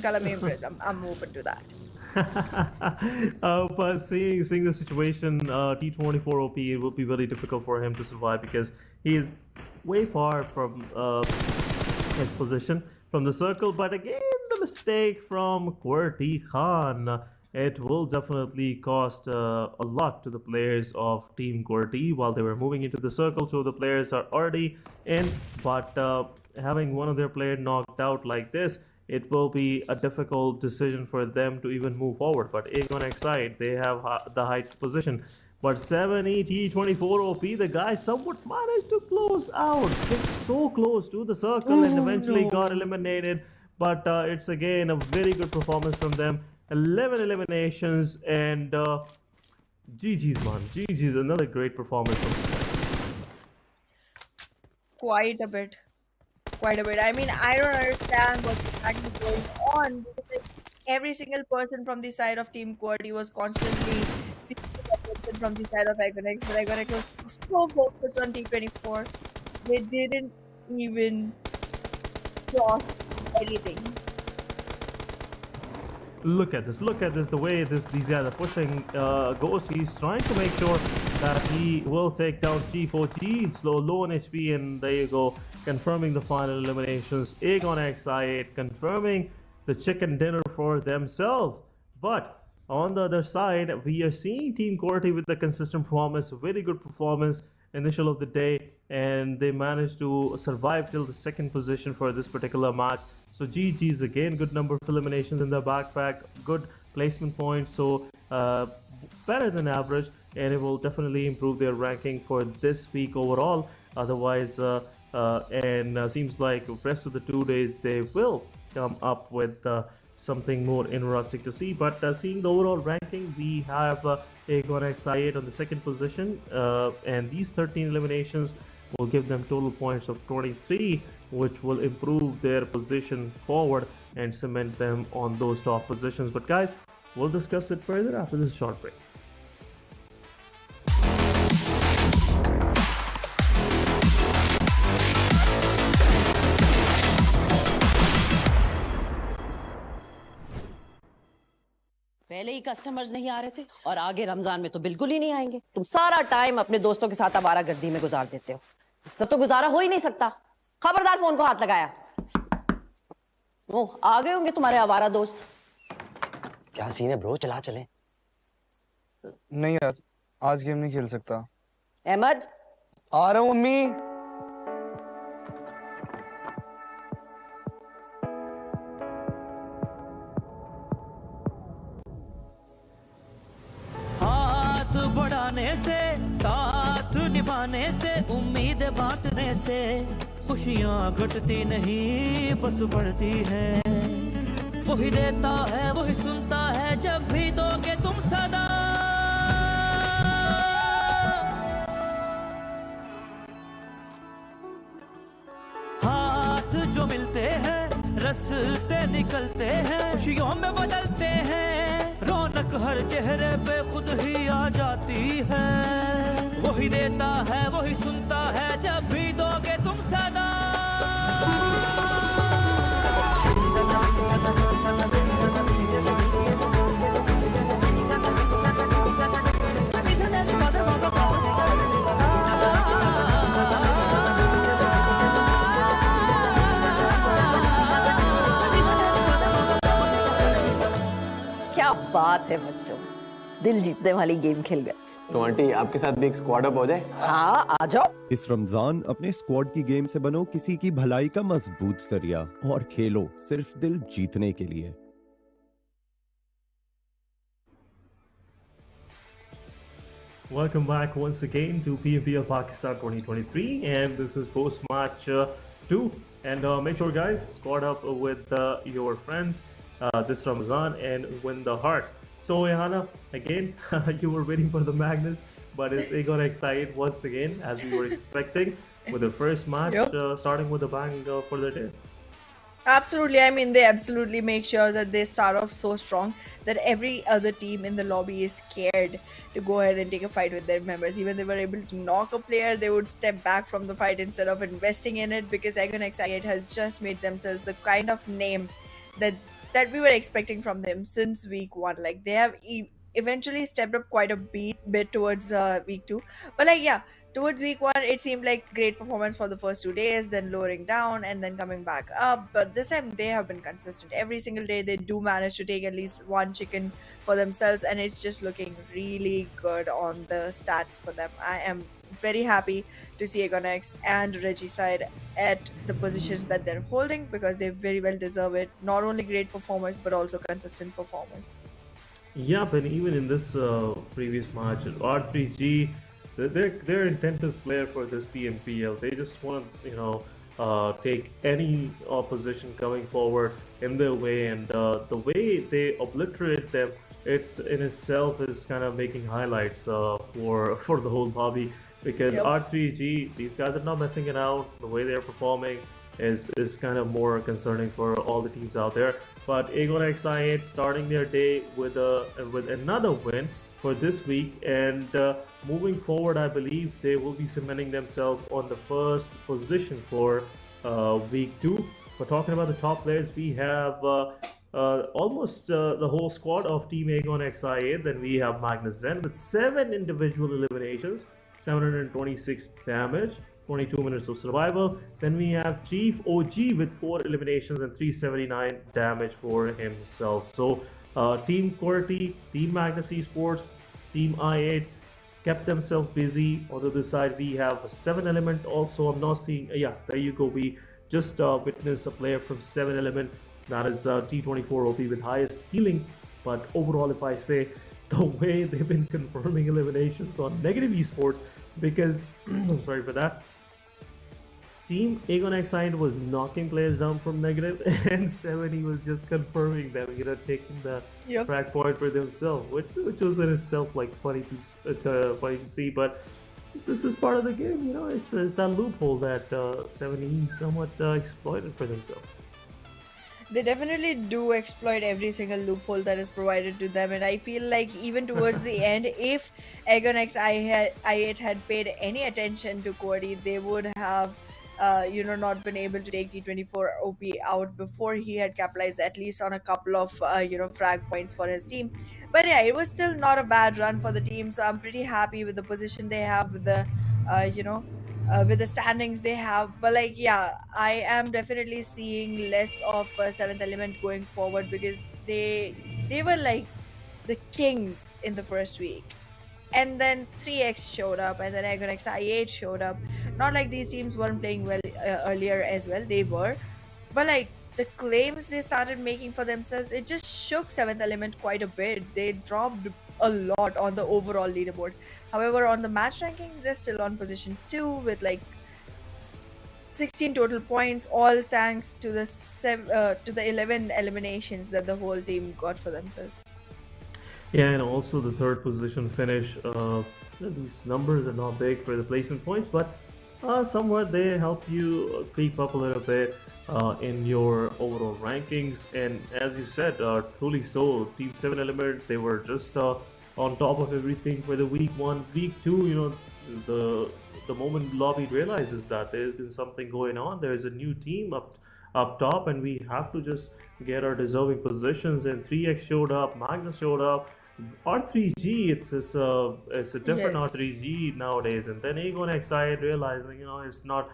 color me impress. I'm open to that. But seeing the situation, T24 OP, it will be very difficult for him to survive because he is way far from his position from the circle. But again, the mistake from QWERTY Khan, it will definitely cost a lot to the players of Team QWERTY while they were moving into the circle. So the players are already in, but having one of their players knocked out like this, it will be a difficult decision for them to even move forward. But Aegon Excite, they have the height position. But 7ET24 OP, the guy somewhat managed to close out. So close to the circle and eventually got eliminated. But it's again a very good performance from them. 11 eliminations and GG's, man. GG's, another great performance from this guy. Quite a bit. I mean, I don't understand what's exactly going on because every single person from the side of Team QWERTY was constantly seeing attention from the side of Egonex, but Egonex was so focused on T24, they didn't even cross anything. Look at this, the way these guys are pushing Ghost. He's trying to make sure that he will take down G4G, low on HP, and there you go, confirming the final eliminations. Aegon X8 confirming the chicken dinner for themselves. But on the other side, we are seeing Team QWERTY with a consistent performance, very good performance initial of the day, and they managed to survive till the second position for this particular match. So GG's again, good number of eliminations in their backpack, good placement points, so better than average, and it will definitely improve their ranking for this week overall. Otherwise, seems like the rest of the 2 days they will come up with something more interesting to see. But seeing the overall ranking, we have Aegon X8 on the second position, and these 13 eliminations will give them total points of 23, which will improve their position forward and cement them on those top positions. But guys, we'll discuss it further after this short break. पहले ही customers नहीं आ रहे थे और आगे रमजान में तो बिल्कुल ही नहीं आएंगे। तुम सारा टाइम अपने दोस्तों के साथ आवारागर्दी में गुजार देते हो। इस तरह तो गुजारा हो ही नहीं सकता। खबरदार फोन को हाथ लगाया। ओह, आ गए होंगे तुम्हारे आवारा दोस्त। क्या सीन है ब्रो, चला चलें? नहीं यार, आज गेम नहीं खेल सकता। अहमद, आ रहा हूँ मम्मी। बढ़ाने से, साथ निभाने से, उम्मीद बांटने से खुशियाँ घटती नहीं बस बढ़ती है। वही देता है वही सुनता है जब भी दोगे तुम सदा। हाथ जो मिलते हैं रास्ते निकलते हैं, खुशियों में बदलते हैं, रौनक हर चेहरे पे खुद ही आ जाती है। वही देता है वही सुनता है जब भी दोगे तुम सदा। क्या बात है बच्चों, दिल जीतने वाली गेम खेल गए। तो आंटी आपके साथ भी एक स्क्वाड अप हो जाए? हाँ, आ जाओ। इस रमजान अपने स्क्वाड की गेम से बनो किसी की भलाई का मजबूत जरिया और खेलो सिर्फ दिल जीतने के लिए। Welcome back once again to PMPL Pakistan 2023, and this is post match 2. And make sure guys, squad up with your friends this Ramadan and win the hearts. So Ehana, again, you were waiting for the Magnus, but it's Aegon excited once again as we were expecting with the first match. Yep. Starting with a bang for the day. Absolutely. I mean, they absolutely make sure that they start off so strong that every other team in the lobby is scared to go ahead and take a fight with their members. Even they were able to knock a player, they would step back from the fight instead of investing in it, because Aegon X8 has just made themselves the kind of name that that we were expecting from them since week one. Like they have eventually stepped up quite a bit towards week two, but like yeah, towards week one it seemed like great performance for the first 2 days, then lowering down and then coming back up. But this time they have been consistent. Every single day they do manage to take at least one chicken for themselves, and it's just looking really good on the stats for them. I am very happy to see Agonex and Regicide at the positions that they're holding, because they very well deserve it. Not only great performers but also consistent performers. Yeah, but even in this previous match, R3G, their intent is clear for this PMPL. They just want to, take any opposition coming forward in their way, and the way they obliterate them, it's in itself is kind of making highlights for the whole hobby. Because Yep. R3G, these guys are not messing it out. The way they're performing is kind of more concerning for all the teams out there. But Aegon X8 starting their day with another win for this week, and moving forward, I believe they will be cementing themselves on the first position for week two. We're talking about the top players. We have almost the whole squad of Team Aegon XIA. Then we have Magnus Zen with 7 individual eliminations, 726 damage, 22 minutes of survival. Then we have Chief OG with 4 eliminations and 379 damage for himself. So Team QWERTY, Team Magnus Esports, Team I8 kept themselves busy. On the other side, we have a 7 element also. I'm not seeing, yeah, there you go. We just witnessed a player from 7 element, that is T24 OP with highest healing. But overall, if I say, the way they've been confirming eliminations on negative esports, because I'm sorry for that, Team Aegon X was knocking players down from negative, and 70 was just confirming them, taking the Yep. track point for themselves, which was in itself like funny to see. But this is part of the game, it's that loophole that 70 somewhat exploited for themselves. They definitely do exploit every single loophole that is provided to them, and I feel like even towards the end, if Aegon X I8 had paid any attention to QWERTY, they would have not been able to take T24 OP out before he had capitalized at least on a couple of frag points for his team. But yeah, it was still not a bad run for the team, so I'm pretty happy with the position they have, with the with the standings they have. But like yeah, I am definitely seeing less of 7th element going forward, because they were like the kings in the first week, and then 3x showed up, and then Aegon X I8 showed up. Not like these teams weren't playing well earlier as well, they were, but like the claims they started making for themselves, it just shook 7th element quite a bit. They dropped a lot on the overall leaderboard. However, on the match rankings, they're still on position 2 with like 16 total points, all thanks to the 11 eliminations that the whole team got for themselves. Yeah, and also the third position finish. These numbers are not big for the placement points, but somewhat they help you creep up a little bit in your overall rankings. And as you said, truly so, Team 7 Element, they were just on top of everything for the week 1. Week 2, the moment lobby realizes that there is something going on, there is a new team up top, and we have to just get our deserving positions. And 3x showed up, Magnus showed up, R3G, it's a different Yes. R3G nowadays. And then Aegon XI realizing, it's not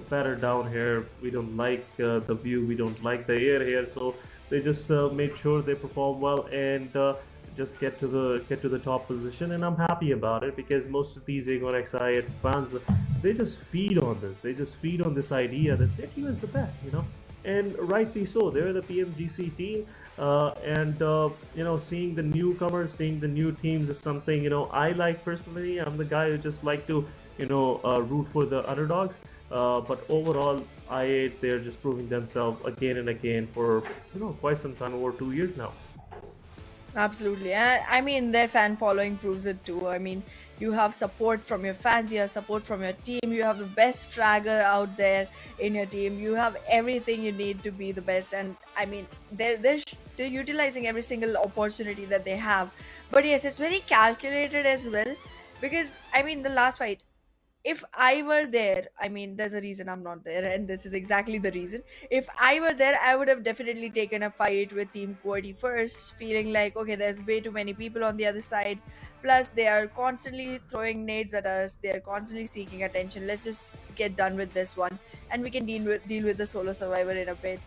better down here. We don't like the view, we don't like the air here, so they just made sure they perform well and just get to the top position. And I'm happy about it, because most of these Aegon XI fans, they just feed on this. They just feed on this idea that their team is the best, and rightly so. They're the PMGC team, and seeing the newcomers, seeing the new teams is something I like personally. I'm the guy who just like to root for the underdogs. But overall, I8, they're just proving themselves again and again for quite some time, over 2 years now. Absolutely. And I mean, their fan following proves it too. I mean, you have support from your fans, you have support from your team, you have the best fragger out there in your team, you have everything you need to be the best. And I mean, they're utilizing every single opportunity that they have. But yes, it's very calculated as well, because I mean, the last fight, if I were there, I mean, there's a reason I'm not there, and this is exactly the reason. If I were there, I would have definitely taken a fight with Team QWERTY first, feeling like, okay, there's way too many people on the other side. Plus, they are constantly throwing nades at us. They are constantly seeking attention. Let's just get done with this one, and we can deal with the solo survivor in a bit.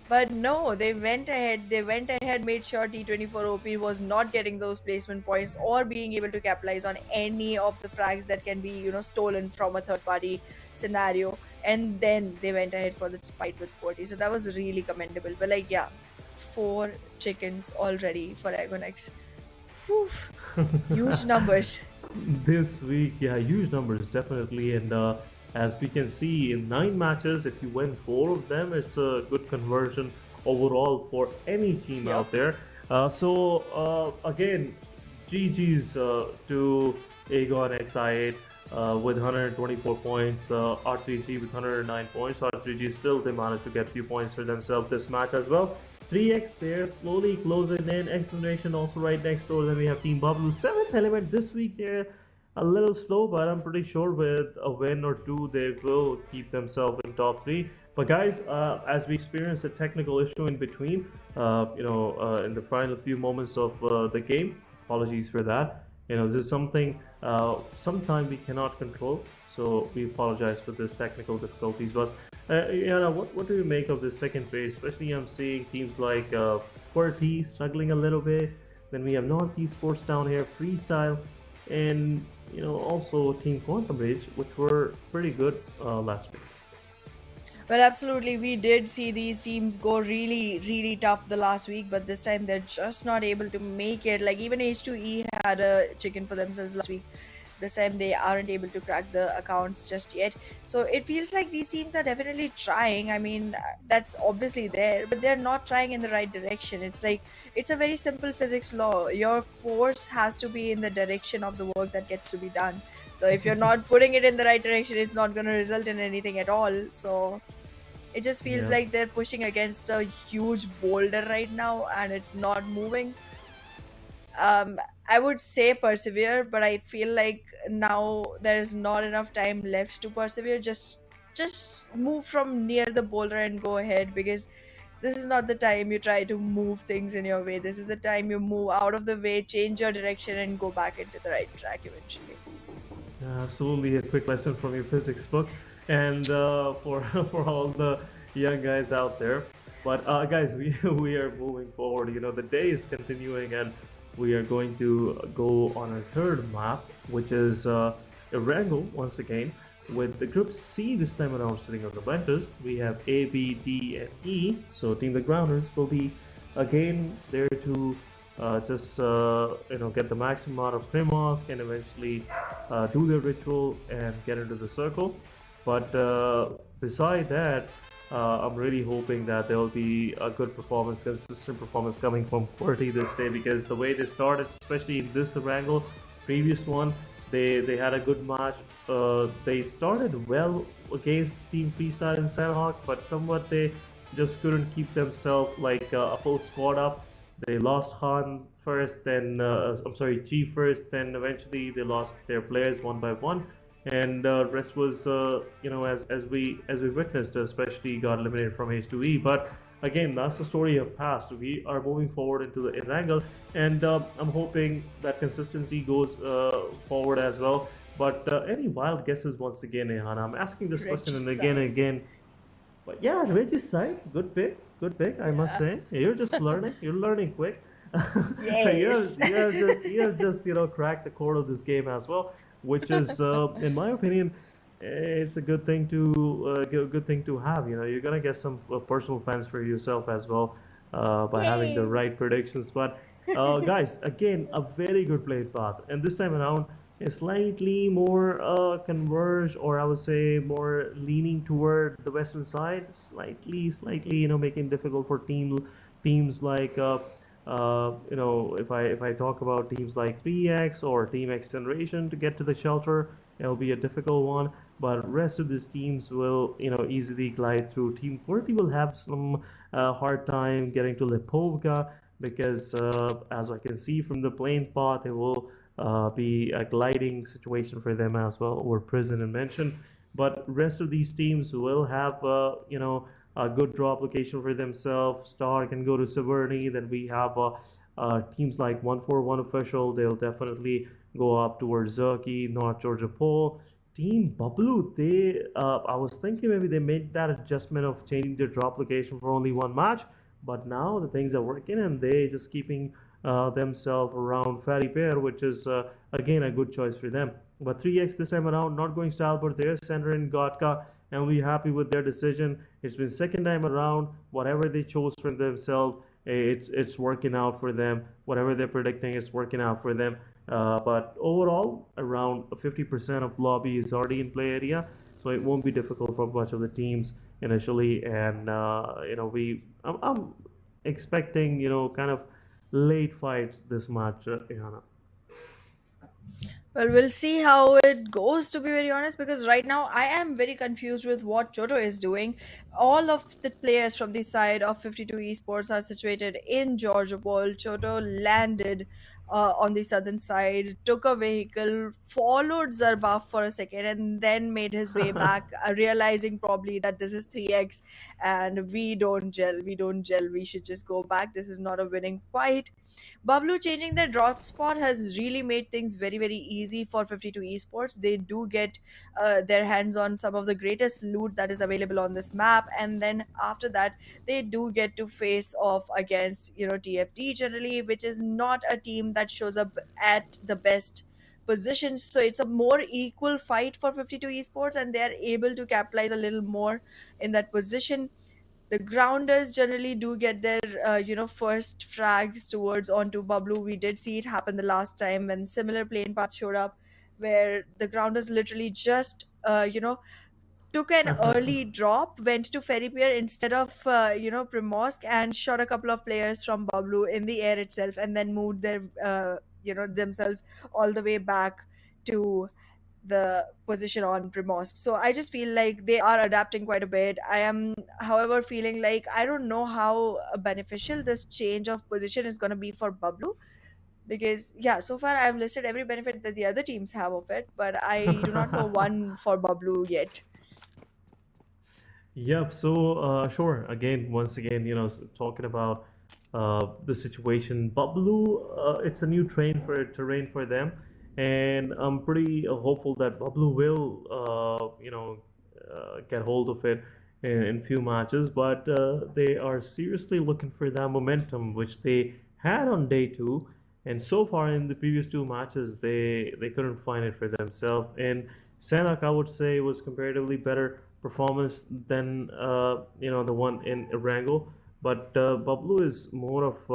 But no, they went ahead. They went ahead, made sure T24 OP was not getting those placement points or being able to capitalize on any of the frags that can be, stolen from a third party scenario. And then they went ahead for the fight with QWERTY. So that was really commendable. But like, yeah, 4 chickens already for Agonex. Whew, huge numbers. This week, yeah, huge numbers definitely, and as we can see in 9 matches, if you win 4 of them, it's a good conversion overall for any team out there. Again, GG's to Aegon XI8 with 124 points, R3G with 109 points. R3G still they managed to get a few points for themselves this match as well. 3x there, slowly closing in. XGeneration also right next door. Then we have Team BABLU. 7th element this week there. A little slow, but I'm pretty sure with a win or two, they will keep themselves in top 3. But guys, as we experience a technical issue in between, in the final few moments of the game, apologies for that. This is something sometimes we cannot control, so we apologize for this technical difficulties. But what do you make of this second phase? Especially I'm seeing teams like QWERTY struggling a little bit. Then we have Magnus Esports down here, Freestyle, and also Team Quantum Rage, which were pretty good last week. Well, absolutely. We did see these teams go really, really tough the last week, but this time they're just not able to make it. Like, even H2E had a chicken for themselves last week. This time they aren't able to crack the accounts just yet. So it feels like these teams are definitely trying. I mean, that's obviously there, but they're not trying in the right direction. It's like, it's a very simple physics law. Your force has to be in the direction of the work that gets to be done. So if you're not putting it in the right direction, it's not going to result in anything at all. So it just feels like they're pushing against a huge boulder right now and it's not moving. I would say persevere, but I feel like now there's not enough time left to persevere. Just move from near the boulder and go ahead, because this is not the time you try to move things in your way. This is the time you move out of the way, change your direction, and go back into the right track eventually. Absolutely, a quick lesson from your physics book, and for all the young guys out there. But guys, we are moving forward. The day is continuing, and we are going to go on our third map, which is Erangel once again, with the group C this time around sitting on the benches. We have A, B, D, and E. So Team The Grounders will be again there to just get the maximum amount of Primos, and eventually do their ritual and get into the circle. But beside that, I'm really hoping that there will be a good performance, consistent performance coming from QWERTY this day, because the way they started, especially in this Erangel, previous one, they had a good match. They started well against Team Freestyle and Sanhok, but somewhat they just couldn't keep themselves like a full squad up. They lost Han first, then G first, then eventually they lost their players one by one. And rest was as we witnessed, especially got eliminated from H2E. But again, that's the story of past. We are moving forward into the Erangel, and I'm hoping that consistency goes forward as well. But any wild guesses once again, Ehana? I'm asking this question and again. But yeah, Reggie's side, good pick, I must say. You're just learning. You're learning quick. Yes. you have just cracked the core of this game as well, which is, in my opinion, it's a good thing to have. You're gonna get some personal fans for yourself as well by having the right predictions. But guys, again, a very good played path, and this time around, is slightly more converged, or I would say more leaning toward the western side, slightly, making it difficult for teams like. If I talk about teams like 3x or Team XGeneration to get to the shelter, it'll be a difficult one. But rest of these teams will, easily glide through. Team QWERTY will have some hard time getting to Lipovka, because as I can see from the playing path, it will be a gliding situation for them as well over prison and mention. But rest of these teams will have a good draw application for themselves. Star can go to Severny. Then we have teams like 141 official. They'll definitely go up towards Zerky, North Georgia Pole. Team BABLU, they I was thinking maybe they made that adjustment of changing their draw application for only one match, but now the things are working and they just keeping themselves around Ferry Pair, which is again a good choice for them. But 3x this time around, not going style, but their center in Gotka, and we're happy with their decision. It's been second time around. Whatever they chose for themselves, it's working out for them. Whatever they're predicting, it's working out for them. But overall, around 50% of lobby is already in play area, so it won't be difficult for much of the teams initially. And I'm expecting kind of late fights this match, Ihana. Well, we'll see how it goes, to be very honest, because right now I am very confused with what Choto is doing. All of the players from the side of 52 Esports are situated in Georgiopol. Choto landed on the southern side, took a vehicle, followed Zarbaf for a second, and then made his way back, realizing probably that this is 3x and we don't gel. We don't gel. We should just go back. This is not a winning fight. BABLU changing their drop spot has really made things very, very easy for 52 Esports. They do get their hands on some of the greatest loot that is available on this map, and then after that, they do get to face off against TFD generally, which is not a team that shows up at the best positions. So it's a more equal fight for 52 Esports, and they are able to capitalize a little more in that position. The grounders generally do get their first frags towards onto BABLU. We did see it happen the last time when similar plane path showed up, where the grounders literally just took an early drop, went to Ferry Pier instead of Primosk, and shot a couple of players from BABLU in the air itself, and then moved their themselves all the way back to the position on Primosk. So I just feel like they are adapting quite a bit. I am, however, feeling like I don't know how beneficial this change of position is going to be for BABLU, because yeah, so far I've listed every benefit that the other teams have of it, but I do not know one for BABLU yet. Yep. So, sure. Again, once again, talking about the situation, BABLU, it's a new terrain for them, and I'm pretty hopeful that BABLU will, get hold of it in few matches. But they are seriously looking for that momentum which they had on day two, and so far in the previous two matches, they couldn't find it for themselves. And Sanhok, I would say, was comparatively better performance than the one in Erangel, but BABLU is more of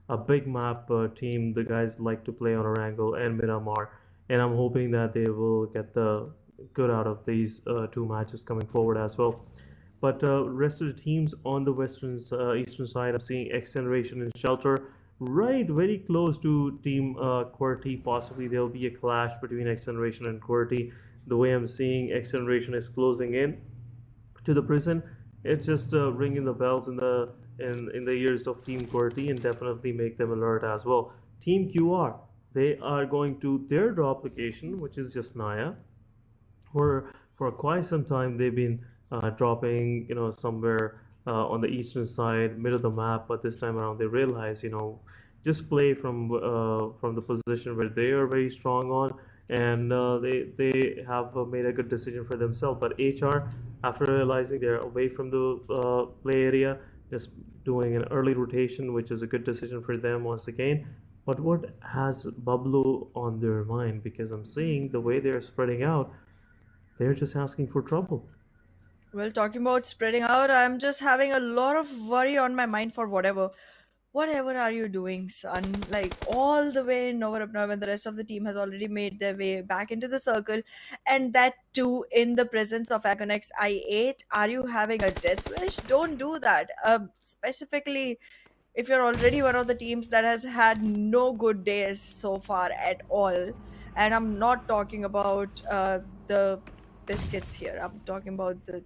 a big map team. The guys like to play on Erangel and Miramar, and I'm hoping that they will get the good out of these two matches coming forward as well. But rest of the teams on the eastern side, I'm seeing XGeneration and Shelter right very close to team QWERTY. Possibly there'll be a clash between XGeneration and QWERTY. The way I'm seeing XGeneration is closing in to the prison, it's just ringing the bells in the ears of Team QWERTY, and definitely make them alert as well. Team QR, they are going to their draw application, which is just Naya. For quite some time, they've been dropping, somewhere on the eastern side, middle of the map. But this time around, they realize, just play from the position where they are very strong on, and they have made a good decision for themselves. But HR, after realizing they're away from the play area, just doing an early rotation, which is a good decision for them once again. But what has BABLU on their mind? Because I'm seeing the way they're spreading out, they're just asking for trouble. Well, talking about spreading out, I'm just having a lot of worry on my mind for whatever are you doing, son? Like, all the way in Nova Upna when the rest of the team has already made their way back into the circle, and that too in the presence of Agonex I8. Are you having a death wish? Don't do that. Specifically, if you're already one of the teams that has had no good days so far at all, and I'm not talking about the biscuits here. I'm talking about the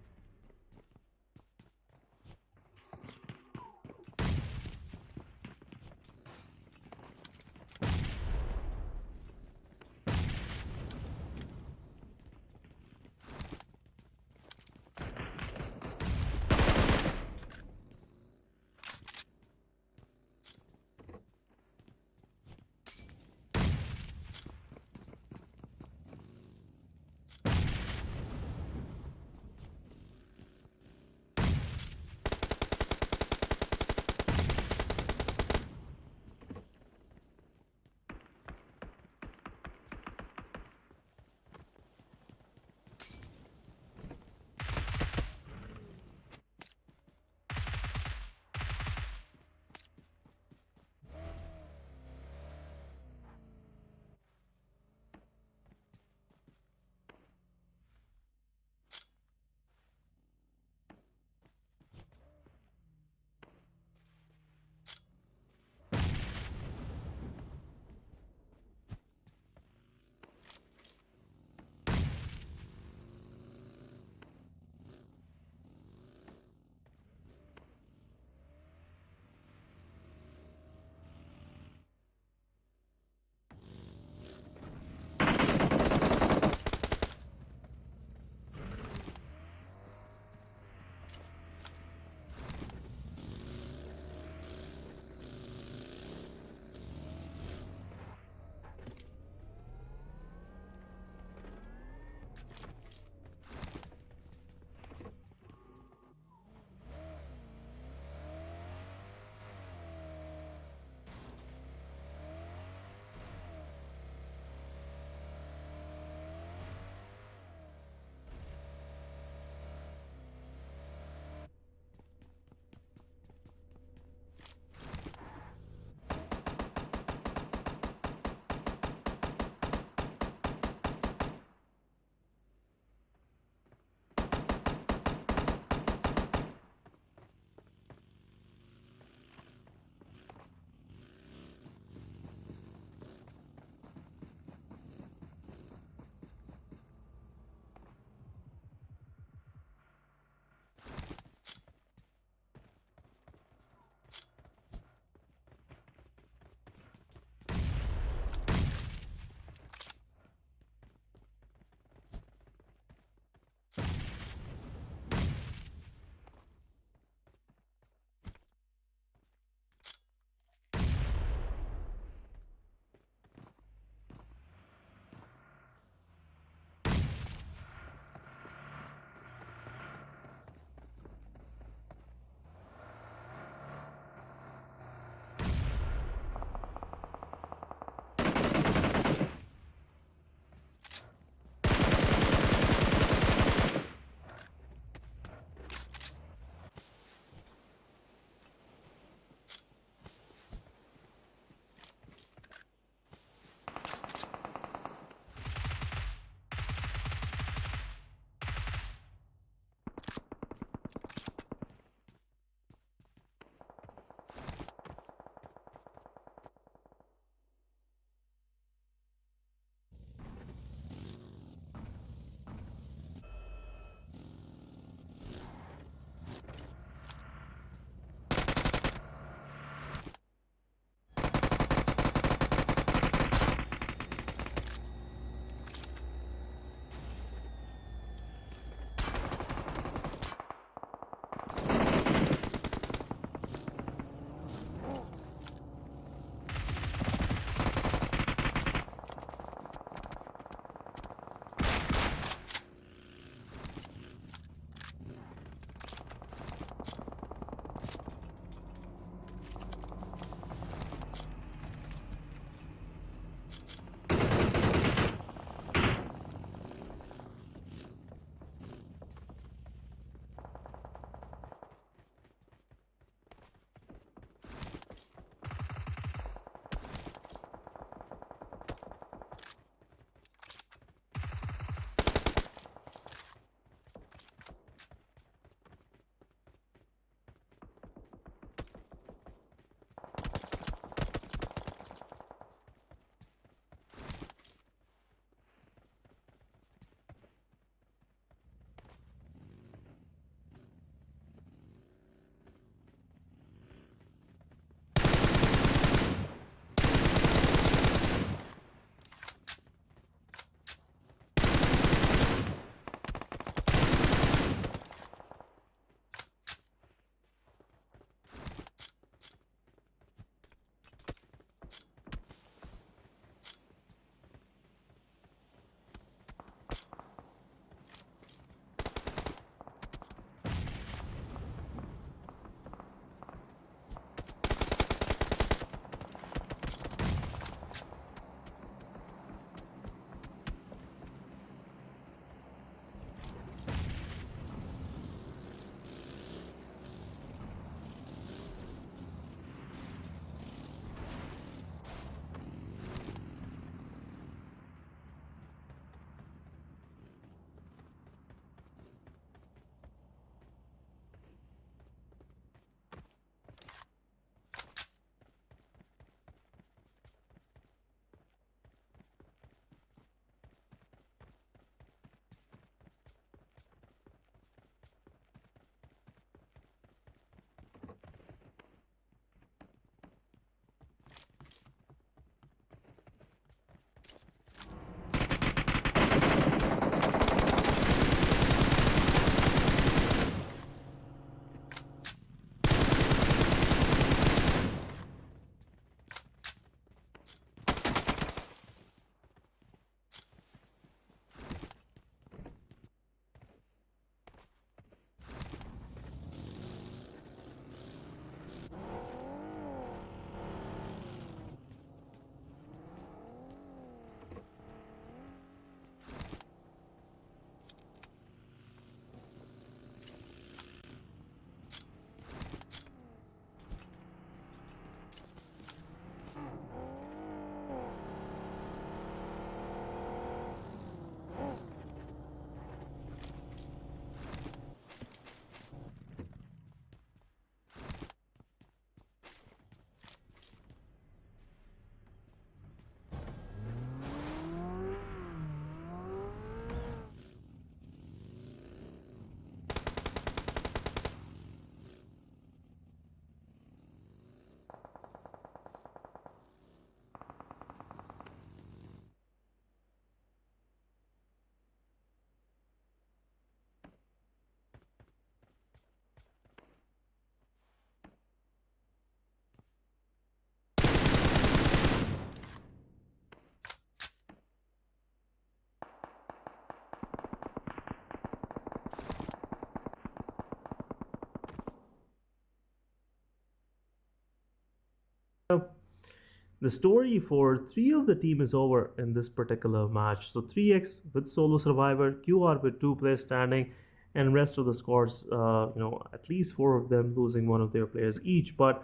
The story for 3 of the team is over in this particular match. So 3x with solo survivor, QR with 2 players standing, and rest of the squads, at least 4 of them losing one of their players each. But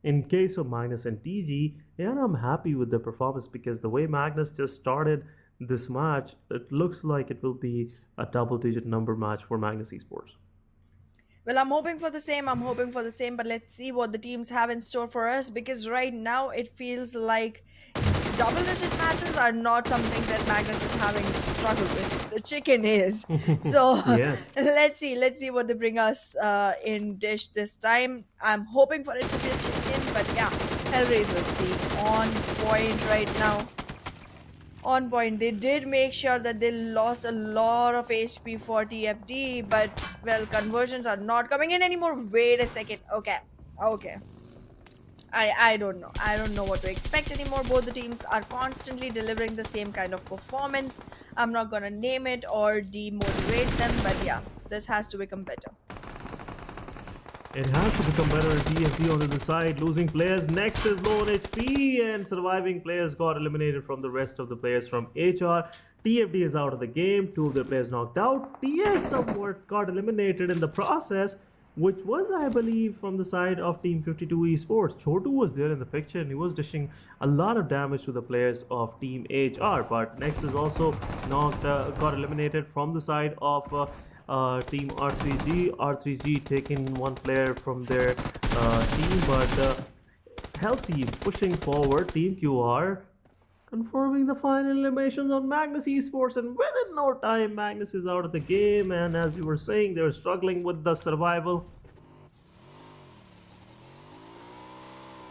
in case of Magnus and TG, yeah, I'm happy with their performance because the way Magnus just started this match, it looks like it will be a double-digit number match for Magnus Esports. Well, I'm hoping for the same. I'm hoping for the same, but let's see what the teams have in store for us because right now it feels like double-digit matches are not something that Magnus is having struggle with. The chicken is. So Yes. let's see what they bring us in dish this time. I'm hoping for it to be a chicken, but yeah, HellRaisers being on point right now. On point. They did make sure that they lost a lot of HP for TFD, but well, conversions are not coming in anymore. Wait a second. Okay. I don't know. I don't know what to expect anymore. Both the teams are constantly delivering the same kind of performance. I'm not gonna name it or demotivate them, but yeah, this has to become better. It has to become better. TFD on the side, losing players. Next is low on HP, and surviving players got eliminated from the rest of the players from HR. TFD is out of the game. 2 of their players knocked out. TS somewhat got eliminated in the process, which was, I believe, from the side of Team 52 Esports. Chotu was there in the picture, and he was dishing a lot of damage to the players of Team HR. But next is also got eliminated from the side of Team R3G. R3G taking 1 player from their team, but Halsey pushing forward. Team QR confirming the final eliminations on Magnus Esports, and within no time Magnus is out of the game. And as you were saying, they're struggling with the survival.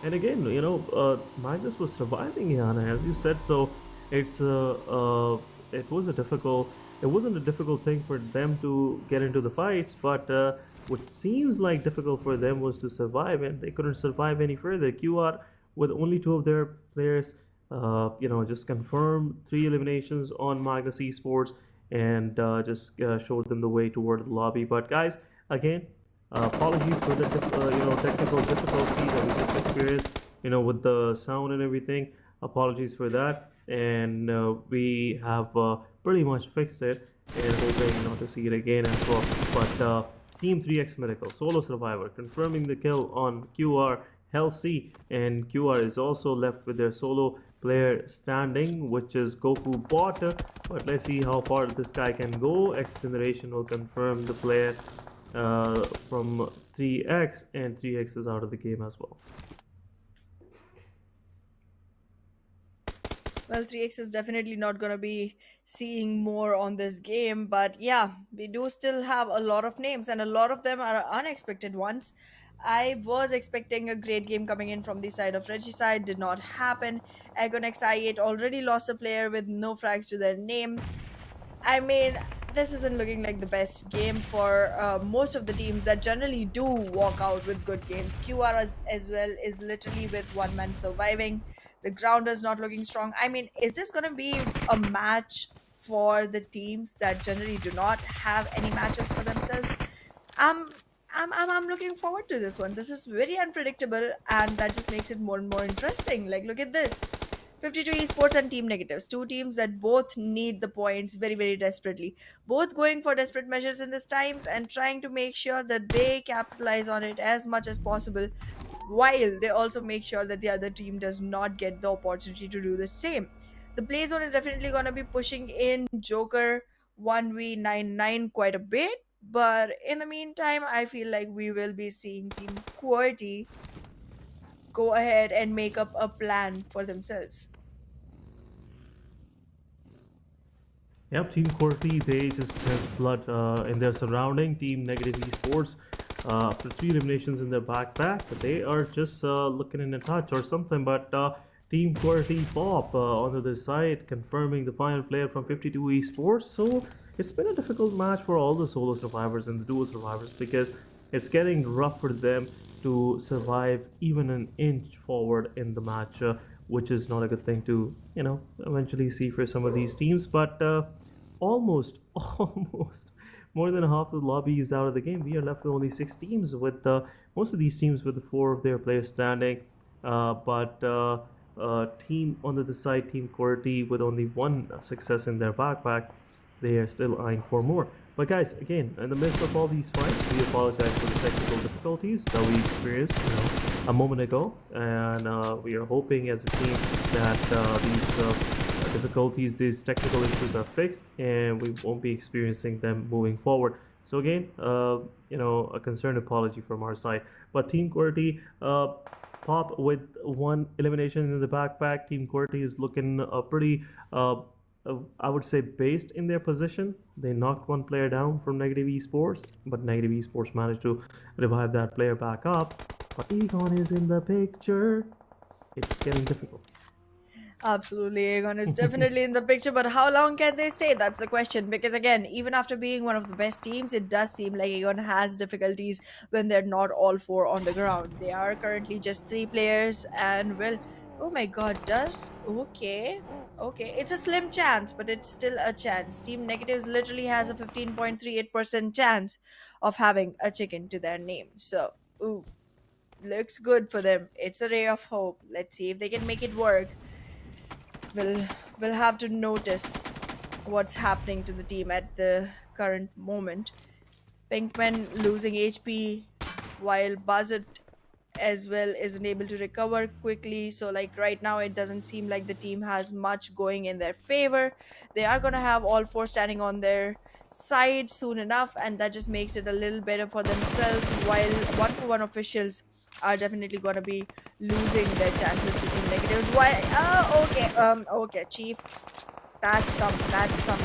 And again, Magnus was surviving, Yana, as you said. So it wasn't a difficult thing for them to get into the fights, but what seems like difficult for them was to survive, and they couldn't survive any further. QR, with only 2 of their players, just confirmed 3 eliminations on Magnus Esports, and just showed them the way toward the lobby. But guys, again, apologies for the technical difficulty that we just experienced, with the sound and everything. Apologies for that, and we have pretty much fixed it, and hoping not to see it again as well. But Team 3x Miracle solo survivor confirming the kill on QR Halsey, and QR is also left with their solo player standing, which is Goku Bot. But let's see how far this guy can go. XGeneration will confirm the player from 3x, and 3x is out of the game as well. Well, 3x is definitely not going to be seeing more on this game, but yeah, we do still have a lot of names, and a lot of them are unexpected ones. I was expecting a great game coming in from the side of Regicide, did not happen. Agon XI8 already lost a player with no frags to their name. I mean, this isn't looking like the best game for most of the teams that generally do walk out with good games. QR as well is literally with 1 man surviving. The grounders not looking strong. I mean, is this going to be a match for the teams that generally do not have any matches for themselves? I'm looking forward to this one. This is very unpredictable, and that just makes it more and more interesting. Like, look at this. 52 Esports and Team Negatives, 2 teams that both need the points very, very desperately. Both going for desperate measures in this times and trying to make sure that they capitalize on it as much as possible, while they also make sure that the other team does not get the opportunity to do the same. The play zone is definitely going to be pushing in Joker 1v99 quite a bit, but in the meantime, I feel like we will be seeing Team QWERTY go ahead and make up a plan for themselves. Yep, Team QWERTY, they just has blood in their surrounding. Team Negative Esports, after 3 eliminations in their backpack, they are just looking in a touch or something. But Team QWERTY Pop on the other side, confirming the final player from 52 Esports. So it's been a difficult match for all the solo survivors and the duo survivors, because it's getting rough for them to survive even an inch forward in the match, which is not a good thing to, eventually see for some of these teams. But almost more than half of the lobby is out of the game. We are left with only 6 teams, with most of these teams with 4 of their players standing. But team on the other side, Team QWERTY, with only one success in their backpack, they are still eyeing for more. But guys, again, in the midst of all these fights, we apologize for the technical difficulties that we experienced, a moment ago, and we are hoping as a team that these difficulties, these technical issues are fixed, and we won't be experiencing them moving forward. So again, a concerned apology from our side. But Team QWERTY, pop with one elimination in the backpack. Team QWERTY is looking pretty, I would say, based in their position. They knocked one player down from Negative Esports, but Negative Esports managed to revive that player back up. But Egon is in the picture. It's getting difficult. Absolutely, Aegon is definitely in the picture, but how long can they stay? That's the question. Because again, even after being one of the best teams, it does seem like Aegon has difficulties when they're not all four on the ground. They are currently just 3 players, and well, oh my god, okay, it's a slim chance, but it's still a chance. Team Negatives literally has a 15.38% chance of having a chicken to their name. So, ooh, looks good for them. It's a ray of hope. Let's see if they can make it work. We'll have to notice what's happening to the team at the current moment. Pinkman losing HP, while Buzzet as well isn't able to recover quickly. So like right now, it doesn't seem like the team has much going in their favor. They are gonna have all 4 standing on their side soon enough, and that just makes it a little better for themselves, while 1-for-1 officials are definitely gonna be losing their chances to Team Negatives. Why? Okay, Chief. That's some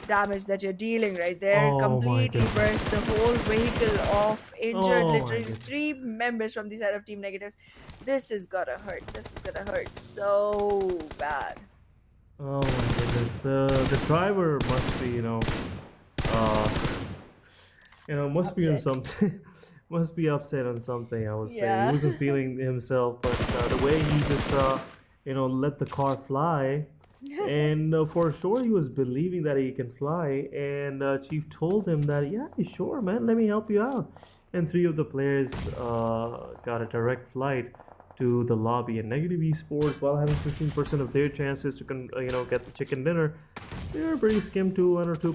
damage that you're dealing right there. Oh my Completely goodness. burst the whole vehicle off, injured Oh my literally goodness. 3 members from the side of Team Negatives. This is gonna hurt. This is gonna hurt so bad. Oh my goodness. The driver must be, must be on Upset. something. Must be upset on something, I would say. Yeah. He wasn't feeling himself, but the way he just, let the car fly, and for sure he was believing that he can fly, and Chief told him that, yeah, sure, man, let me help you out. And 3 of the players got a direct flight to the lobby, and Negative Esports, while having 15% of their chances to get the chicken dinner, they're pretty skimmed to 1 or 2%,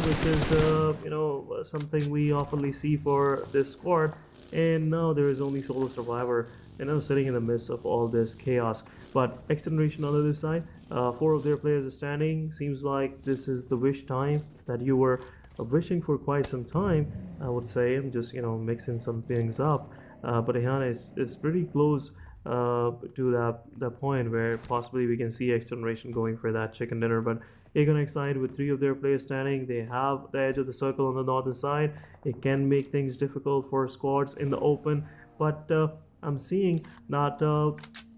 which is something we oftenly see for this squad. And now there is only solo survivor, sitting in the midst of all this chaos. But XGeneration on the other side, 4 of their players are standing. Seems like this is the wish time that you were wishing for quite some time, I would say. I'm just mixing some things up, but Ihana is pretty close to that point where possibly we can see XGeneration going for that chicken dinner. But Aegon side, with 3 of their players standing, they have the edge of the circle on the northern side. It can make things difficult for squads in the open, but I'm seeing that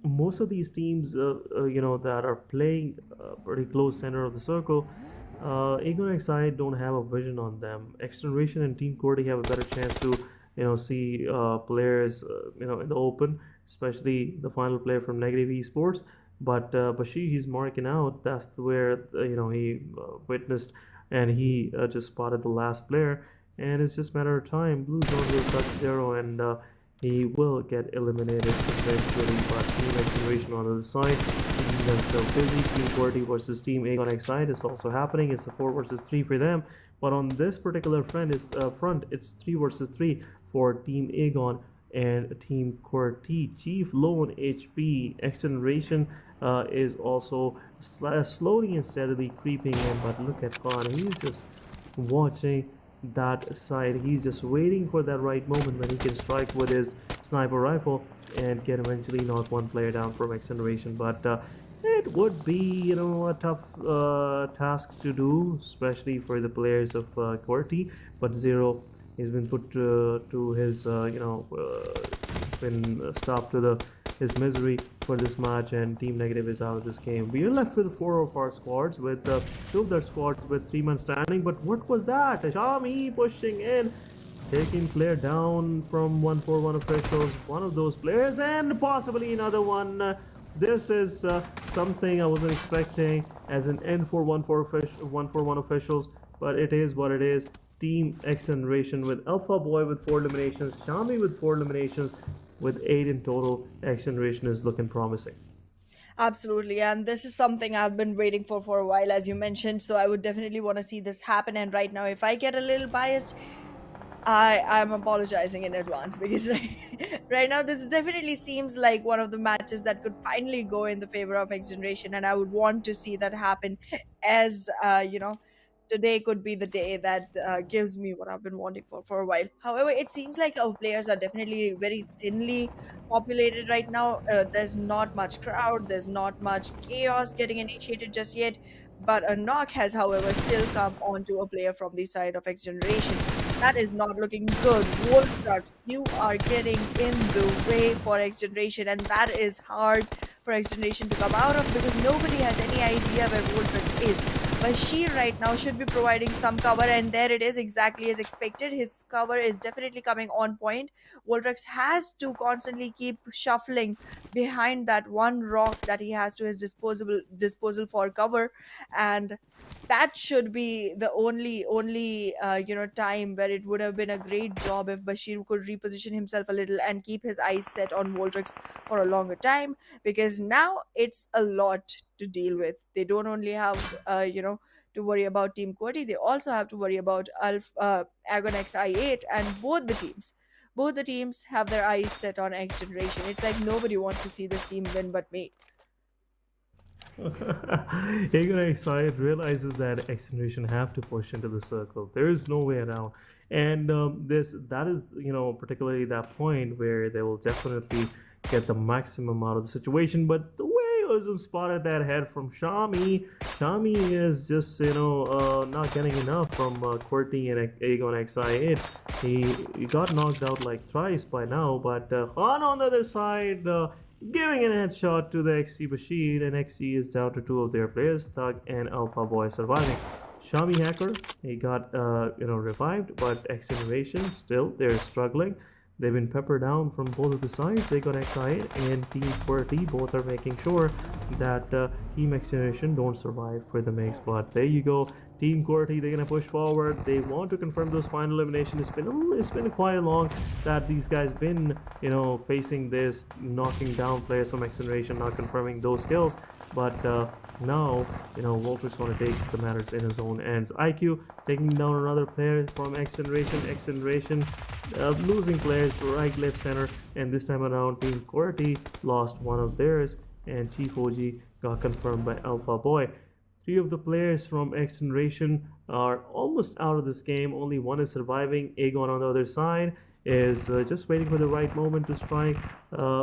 most of these teams that are playing pretty close center of the circle, Aegon side don't have a vision on them. XGeneration and Team QWERTY have a better chance to see players in the open, especially the final player from Negative Esports. But he's marking out. That's where he witnessed, and he just spotted the last player, and it's just a matter of time. Blue zone will touch 0, and he will get eliminated eventually. But Team XGeneration on the other side, keeping themselves busy. Team QWERTY versus Team Aegon side is also happening. It's a 4 versus 3 for them. But on this particular front, it's 3 versus 3 for Team Aegon and Team QWERTY. Chief low on HP. XGeneration is also slowly and steadily creeping in, but look at Khan. He's just watching that side. He's just waiting for that right moment when he can strike with his sniper rifle and can eventually knock one player down from XGeneration. But it would be a tough task to do, especially for the players of QWERTY. But 0 has been put to his it's been stopped to his misery for this match, and Team Negative is out of this game. We are left with 4 of our squads, with 2 of their squads with 3 men standing. But what was that? Shami pushing in, taking player down from 1-4-1 officials, one of those players, and possibly another one. This is something I wasn't expecting as an end for 1-4-1 officials, but it is what it is. Team XGeneration with Alpha Boy with 4 eliminations, Shami with 4 eliminations, with 8 in total. XGeneration is looking promising. Absolutely, and this is something I've been waiting for a while, as you mentioned. So I would definitely want to see this happen. And right now, if I get a little biased, I'm apologizing in advance because right now this definitely seems like one of the matches that could finally go in the favor of X Generation, and I would want to see that happen. As today could be the day that gives me what I've been wanting for a while. However, it seems like our players are definitely very thinly populated right now. There's not much crowd. There's not much chaos getting initiated just yet. But a knock has, however, still come onto a player from the side of X Generation. That is not looking good. Wolf Trucks, you are getting in the way for X Generation, and that is hard for X Generation to come out of because nobody has any idea where Wolf Trucks is. Bashir right now should be providing some cover, and there it is, exactly as expected. His cover is definitely coming on point. Voltrex has to constantly keep shuffling behind that one rock that he has to his disposal for cover, and that should be the only time where it would have been a great job if Bashir could reposition himself a little and keep his eyes set on Voltrex for a longer time, because now it's a lot to deal with. They don't only have to worry about Team QWERTY, they also have to worry about Agon XI8, and both the teams have their eyes set on X Generation. It's like nobody wants to see this team win but me. Aegon Excited realizes that X Generation have to push into the circle. There is no way around, and that is particularly that point where they will definitely get the maximum out of the situation. But the way Uzum spotted that head from Shami is just not getting enough from QWERTY and Aegon XI8. He got knocked out like thrice by now, but Khan on the other side. Giving a headshot to the XC Bashir, and XC is down to two of their players, Thug and Alpha Boy, surviving. Shami Hacker, he got revived, but X Generation still they're struggling. They've been peppered down from both of the sides. They got XI and Team QWERTY. Both are making sure that Team X Generation don't survive for the mix. But there you go. Team QWERTY, they're gonna push forward. They want to confirm those final eliminations. It's been quite long that these guys been facing this, knocking down players from X Generation, not confirming those kills. But now Walter's going to take the matters in his own hands. IQ taking down another player from X Generation losing players right, left, center, and this time around Team QWERTY lost one of theirs, and Chief OG got confirmed by Alpha Boy. Three of the players from X Generation are almost out of this game. Only one is surviving. Aegon on the other side is just waiting for the right moment to strike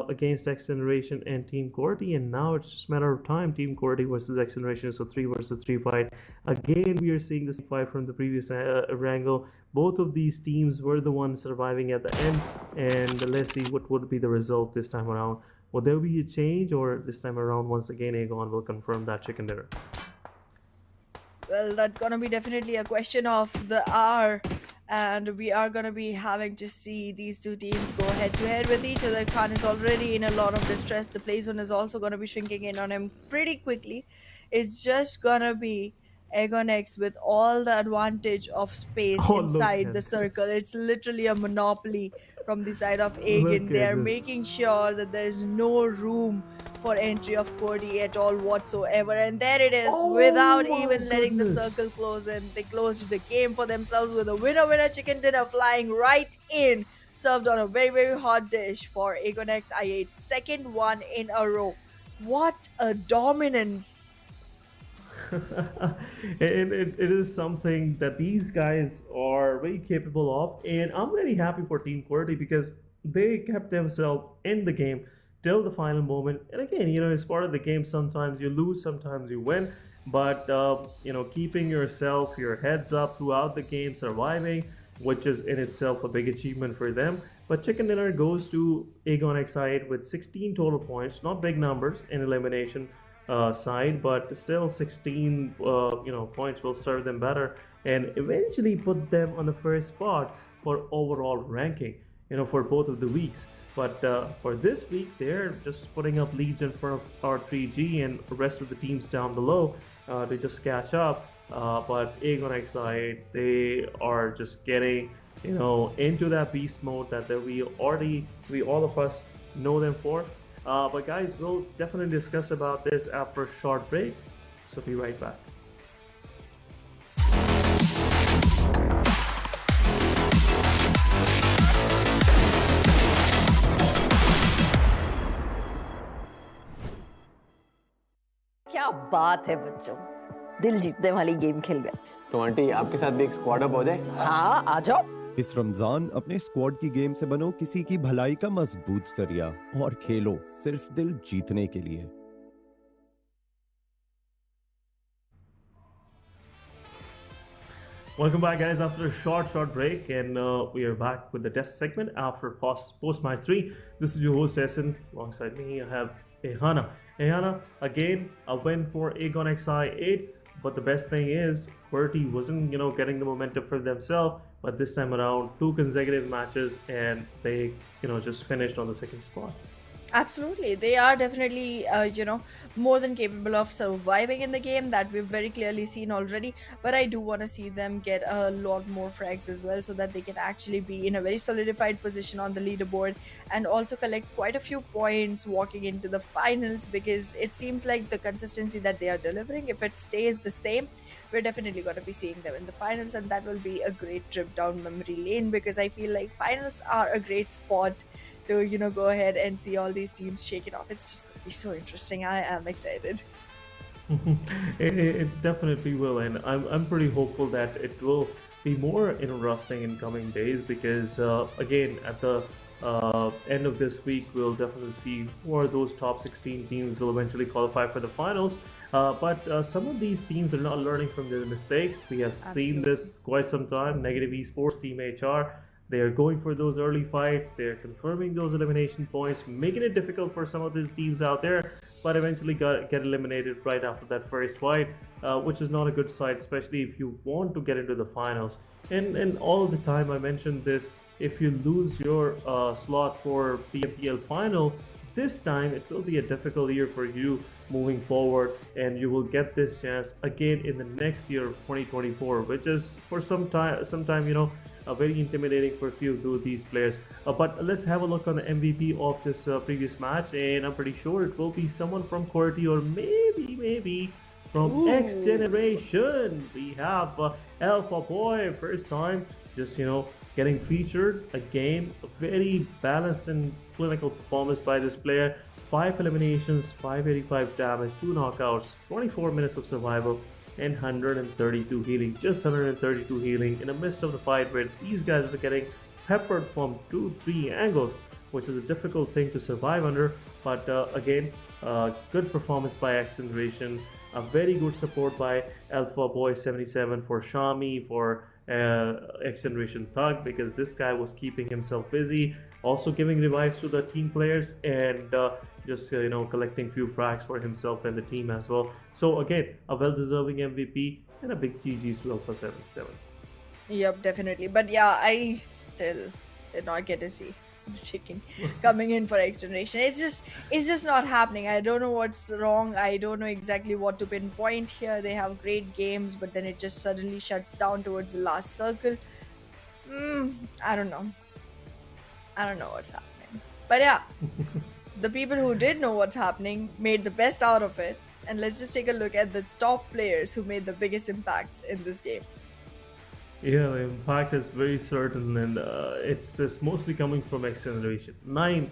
against X Generation and Team QWERTY, and now it's just a matter of time. Team QWERTY versus X Generation, so 3 versus 3 fight. Again, we are seeing this fight from the previous Erangel. Both of these teams were the ones surviving at the end, and let's see what would be the result this time around. Will there be a change, or this time around once again Aegon will confirm that chicken dinner? Well, that's gonna be definitely a question of the hour, and we are gonna be having to see these two teams go head to head with each other. Khan is already in a lot of distress. The play zone is also gonna be shrinking in on him pretty quickly. It's just gonna be Aegon X with all the advantage of space inside the circle. It's literally a monopoly from the side of Aegon. They're making sure that there's no room for entry of QWERTY at all whatsoever, and there it is, without even letting the circle close in. They closed the game for themselves with a winner chicken dinner flying right in, served on a very, very hot dish for Aegon X I8, second one in a row. What a dominance! And it is something that these guys are very capable of, and I'm very happy for Team QWERTY because they kept themselves in the game till the final moment. And again, it's part of the game. Sometimes you lose, sometimes you win, but keeping your heads up throughout the game, surviving, which is in itself a big achievement for them. But chicken dinner goes to Aegon XI with 16 total points. Not big numbers in elimination side, but still 16 points will serve them better and eventually put them on the first spot for overall ranking for both of the weeks. But for this week, they're just putting up leads in front of R3G and the rest of the teams down below to just catch up. But Aegon XI, they are just getting into that beast mode that we all of us know them for. But guys, we'll definitely discuss about this after a short break. So be right back. क्या बात है बच्चों, दिल जीतने वाली game खेल गए। तो आंटी आपके साथ भी एक स्क्वाड अप हो जाए? हाँ आ जाओ। इस रमजान अपने स्क्वाड की गेम से बनो किसी की भलाई का मजबूत जरिया और खेलो सिर्फ दिल जीतने के लिए। Welcome back, guys, after a short break, and we are back with the test segment after post match 3. This is your host Essen. Alongside me, I have Ehana. Ehana, again a win for Aegon XI8, but the best thing is QWERTY wasn't getting the momentum for themselves, but this time around 2 consecutive matches and they just finished on the second spot. Absolutely, they are definitely more than capable of surviving in the game, that we've very clearly seen already. But I do want to see them get a lot more frags as well, so that they can actually be in a very solidified position on the leaderboard and also collect quite a few points walking into the finals, because it seems like the consistency that they are delivering, if it stays the same, we're definitely going to be seeing them in the finals, and that will be a great trip down memory lane, because I feel like finals are a great spot to go ahead and see all these teams shake it off. It's just going to be so interesting. I am excited. It definitely will, and I'm pretty hopeful that it will be more interesting in coming days, because again, at the end of this week, we'll definitely see who are those top 16 teams will eventually qualify for the finals. But some of these teams are not learning from their mistakes. We have seen this quite some time. Negative Esports, Team HR, they are going for those early fights. They're confirming those elimination points, making it difficult for some of these teams out there, but eventually get eliminated right after that first fight, which is not a good sight, especially if you want to get into the finals. And all the time I mentioned this, if you lose your slot for PMPL final, this time it will be a difficult year for you moving forward, and you will get this chance again in the next year of 2024, which is for some time very intimidating for a few of these players. But let's have a look on the MVP of this previous match, and I'm pretty sure it will be someone from QWERTY, or maybe from XGeneration. We have Alpha Boy, first time just getting featured again. A very balanced and clinical performance by this player. 5 eliminations, 585 damage, 2 knockouts, 24 minutes of survival, and 132 healing. Just 132 healing in the midst of the fight, where these guys are getting peppered from 2-3 angles, which is a difficult thing to survive under. But again, good performance by XGeneration. A very good support by Alpha Boy 77 for Shami, for XGeneration Thug, because this guy was keeping himself busy, also giving revives to the team players, and just collecting few frags for himself and the team as well. So again, a well-deserving MVP, and a big GG's to Alpha 77. Yep, definitely. But yeah, I still did not get to see the chicken coming in for XGeneration. It's just not happening. I don't know what's wrong. I don't know exactly what to pinpoint here. They have great games, but then it just suddenly shuts down towards the last circle. I don't know what's happening. But yeah, the people who did know what's happening made the best out of it. And let's just take a look at the top players who made the biggest impacts in this game. Yeah, the impact is very certain, and it's mostly coming from XGeneration. 9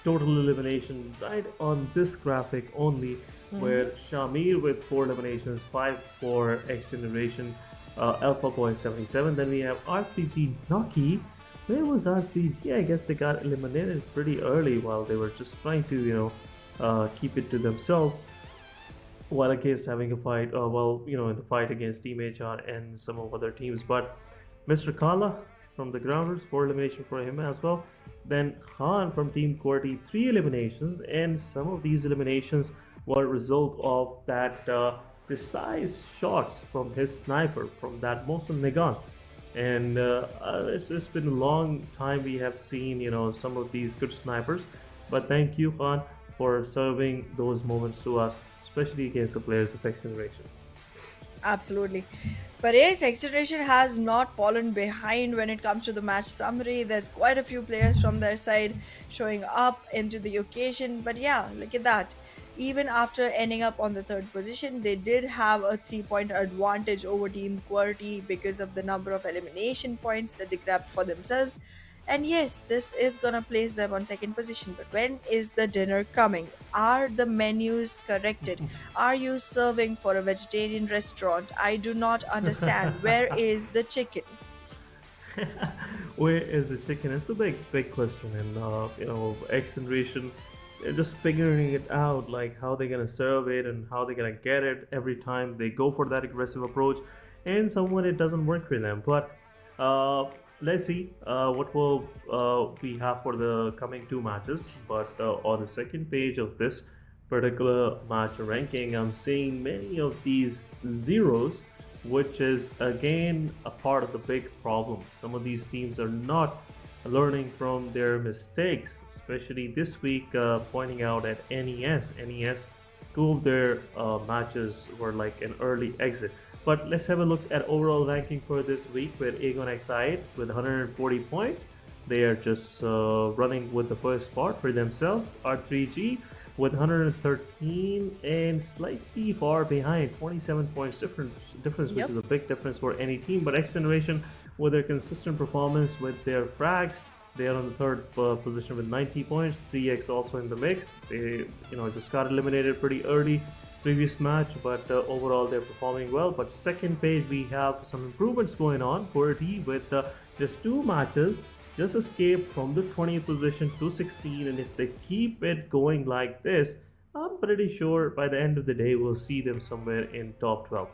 total elimination right on this graphic only, where Shamir with 4 eliminations, 5 for XGeneration, Alpha Boy 77. Then we have R3G Naki. Where was R3G? I guess they got eliminated pretty early while they were just trying to keep it to themselves, while against having a fight, in the fight against Team HR and some of other teams. But Mr. Kala from the Grounders, 4 elimination for him as well. Then Khan from Team QWERTY, 3 eliminations, and some of these eliminations were a result of that precise shots from his sniper, from that Mohsen Negan. And it's been a long time we have seen some of these good snipers, but thank you, Khan, for serving those moments to us, especially against the players of XGeneration. Absolutely. But yes, XGeneration has not fallen behind when it comes to the match summary. There's quite a few players from their side showing up into the occasion. But yeah, look at that. Even after ending up on the third position, they did have a 3 point advantage over Team QWERTY because of the number of elimination points that they grabbed for themselves. And yes, this is gonna place them on second position. But when is the dinner coming? Are the menus corrected? Are you serving for a vegetarian restaurant? I do not understand. Where is the chicken? Where is the chicken? It's a big question, and X generation, they're just figuring it out, like how they're gonna serve it and how they're gonna get it every time they go for that aggressive approach, and somewhat it doesn't work for them. But let's see what will we have for the coming two matches. But on the second page of this particular match ranking, I'm seeing many of these zeros, which is again a part of the big problem. Some of these teams are not learning from their mistakes, especially this week, pointing out at NES, two of their matches were like an early exit. But let's have a look at overall ranking for this week with Aegon XI with 140 points. They are just running with the first spot for themselves. R3G with 113 and slightly far behind, 27 points difference, which is a big difference for any team. But X Generation, with their consistent performance with their frags, they are on the third position with 90 points. 3X also in the mix. They just got eliminated pretty early previous match, but overall they're performing well. But second page, we have some improvements going on. QWERTY with just two matches just escaped from the 20th position to 16, and if they keep it going like this, I'm pretty sure by the end of the day we'll see them somewhere in top 12.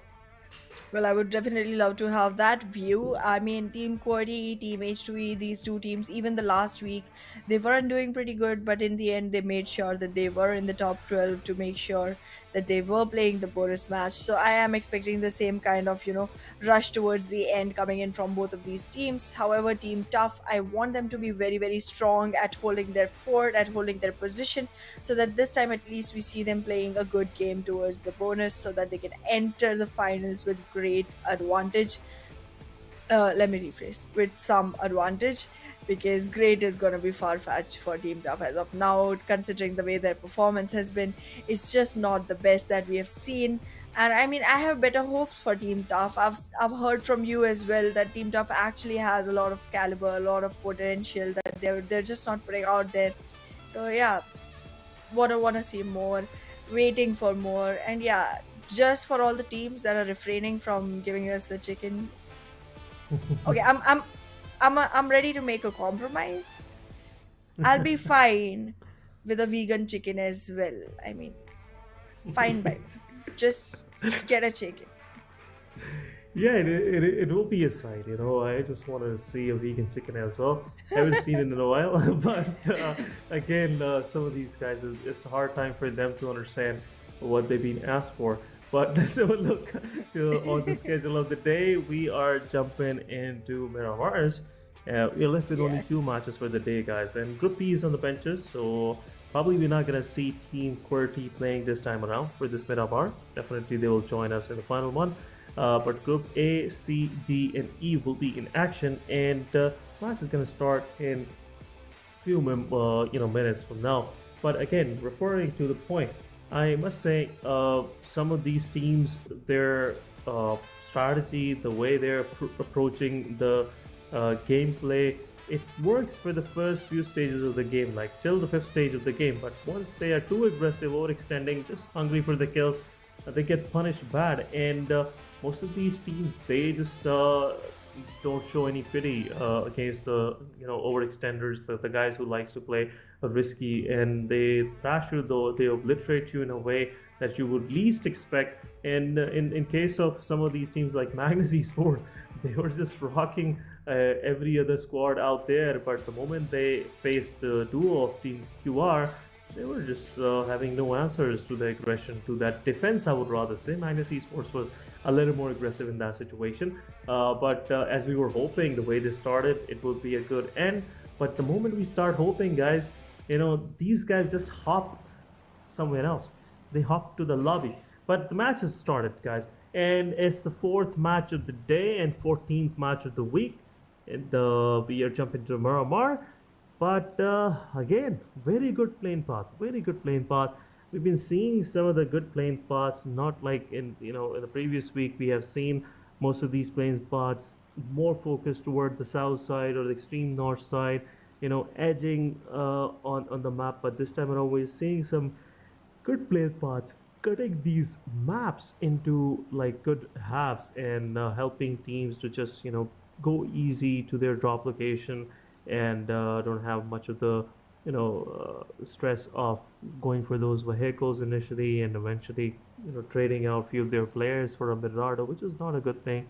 Well, I would definitely love to have that view. I mean, Team QWERTY, Team H2E, these two teams, even the last week, they weren't doing pretty good, but in the end, they made sure that they were in the top 12 to make sure that they were playing the bonus match. So I am expecting the same kind of, rush towards the end coming in from both of these teams. However, Team Tough, I want them to be very, very strong at holding their fort, at holding their position, so that this time at least we see them playing a good game towards the bonus so that they can enter the finals with great advantage. Let me rephrase, with some advantage, because great is going to be far-fetched for Team Tough as of now, considering the way their performance has been. It's just not the best that we have seen. And I mean, I have better hopes for Team Tough. I've heard from you as well that Team Tough actually has a lot of caliber, a lot of potential that they're just not putting out there. So yeah, want to see more, waiting for more. And yeah, just for all the teams that are refraining from giving us the chicken. Okay, I'm ready to make a compromise. I'll be fine with a vegan chicken as well. I mean, fine by me. Just get a chicken. Yeah, it will be a sight, I just want to see a vegan chicken as well. Haven't seen it in a while, but again, some of these guys, it's a hard time for them to understand what they've been asked for. But let's have a look on the schedule of the day. We are jumping into Miramars. We're left with only two matches for the day, guys. And Group B is on the benches, so probably we're not going to see Team QWERTY playing this time around for this Miramar. Definitely they will join us in the final one. But Group A, C, D, and E will be in action. And match is going to start in a few minutes from now. But again, referring to the point, I must say, some of these teams, their strategy, the way they're approaching the gameplay, it works for the first few stages of the game, like till the 5th stage of the game. But once they are too aggressive, overextending, just hungry for the kills, they get punished bad. And most of these teams, they just don't show any pity against the overextenders, the guys who likes to play risky, and they thrash you, though they obliterate you in a way that you would least expect. And in case of some of these teams like Magnus Esports, they were just rocking every other squad out there, but the moment they faced the duo of Team QR, they were just having no answers to the aggression, to that defense, I would rather say. Magnus Esports was a little more aggressive in that situation. But as we were hoping, the way they started, it would be a good end. But the moment we start hoping, guys, these guys just hop somewhere else. They hop to the lobby. But the match has started, guys. and it's the fourth match of the day and 14th match of the week. And we are jumping to Miramar. But again, very good playing path. Very good playing path. We've been seeing some of the good playing paths. Not like in in the previous week we have seen most of these playing paths more focused toward the south side or the extreme north side. Edging on the map. But this time around we're seeing some good player paths cutting these maps into like good halves and helping teams to just go easy to their drop location and don't have much of the stress of going for those vehicles initially and eventually trading out a few of their players for a Mirado, which is not a good thing.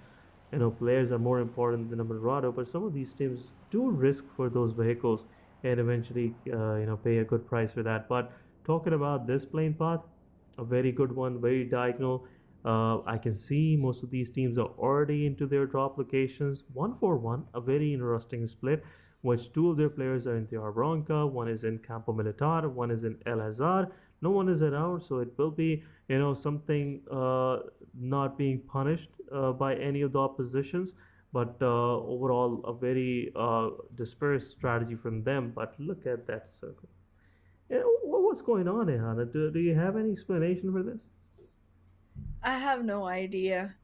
Players are more important than a Mirado, but some of these teams do risk for those vehicles and eventually pay a good price for that. But talking about this playing path, a very good one, very diagonal. I can see most of these teams are already into their drop locations. 1-4-1, a very interesting split, which two of their players are in the Bronca, one is in Campo Militar, one is in El Azar. No one is around, so it will be something not being punished by any of the oppositions. But overall, a very dispersed strategy from them. But look at that circle. What's going on, Ehana? Do you have any explanation for this? I have no idea.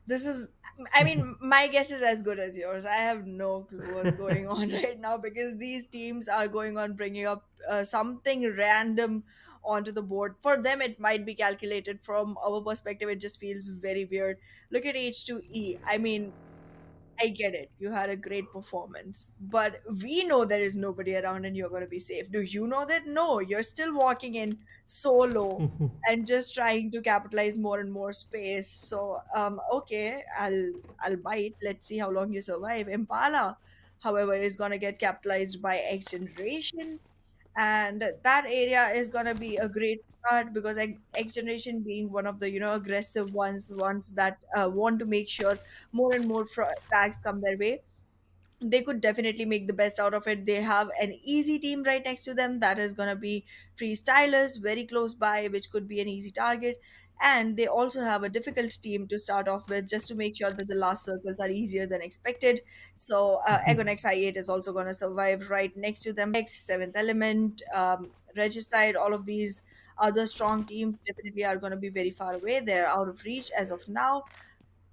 This is, I mean, my guess is as good as yours. I have no clue what's going on right now because these teams are going on bringing up something random onto the board. For them, it might be calculated. From our perspective, it just feels very weird. Look at H2E. I mean, I get it. You had a great performance, but we know there is nobody around and you're going to be safe. Do you know that? No, you're still walking in solo and just trying to capitalize more and more space. So, okay, I'll bite. Let's see how long you survive. Impala, however, is going to get capitalized by X Generation, and that area is going to be a great start because X Generation being one of the aggressive ones that want to make sure more and more tags come their way, they could definitely make the best out of it. They have an easy team right next to them that is going to be freestylers very close by, which could be an easy target. And they also have a difficult team to start off with just to make sure that the last circles are easier than expected. So Egon XI8 is also going to survive right next to them. X, Seventh Element, Regicide, all of these other strong teams definitely are going to be very far away. They're out of reach as of now,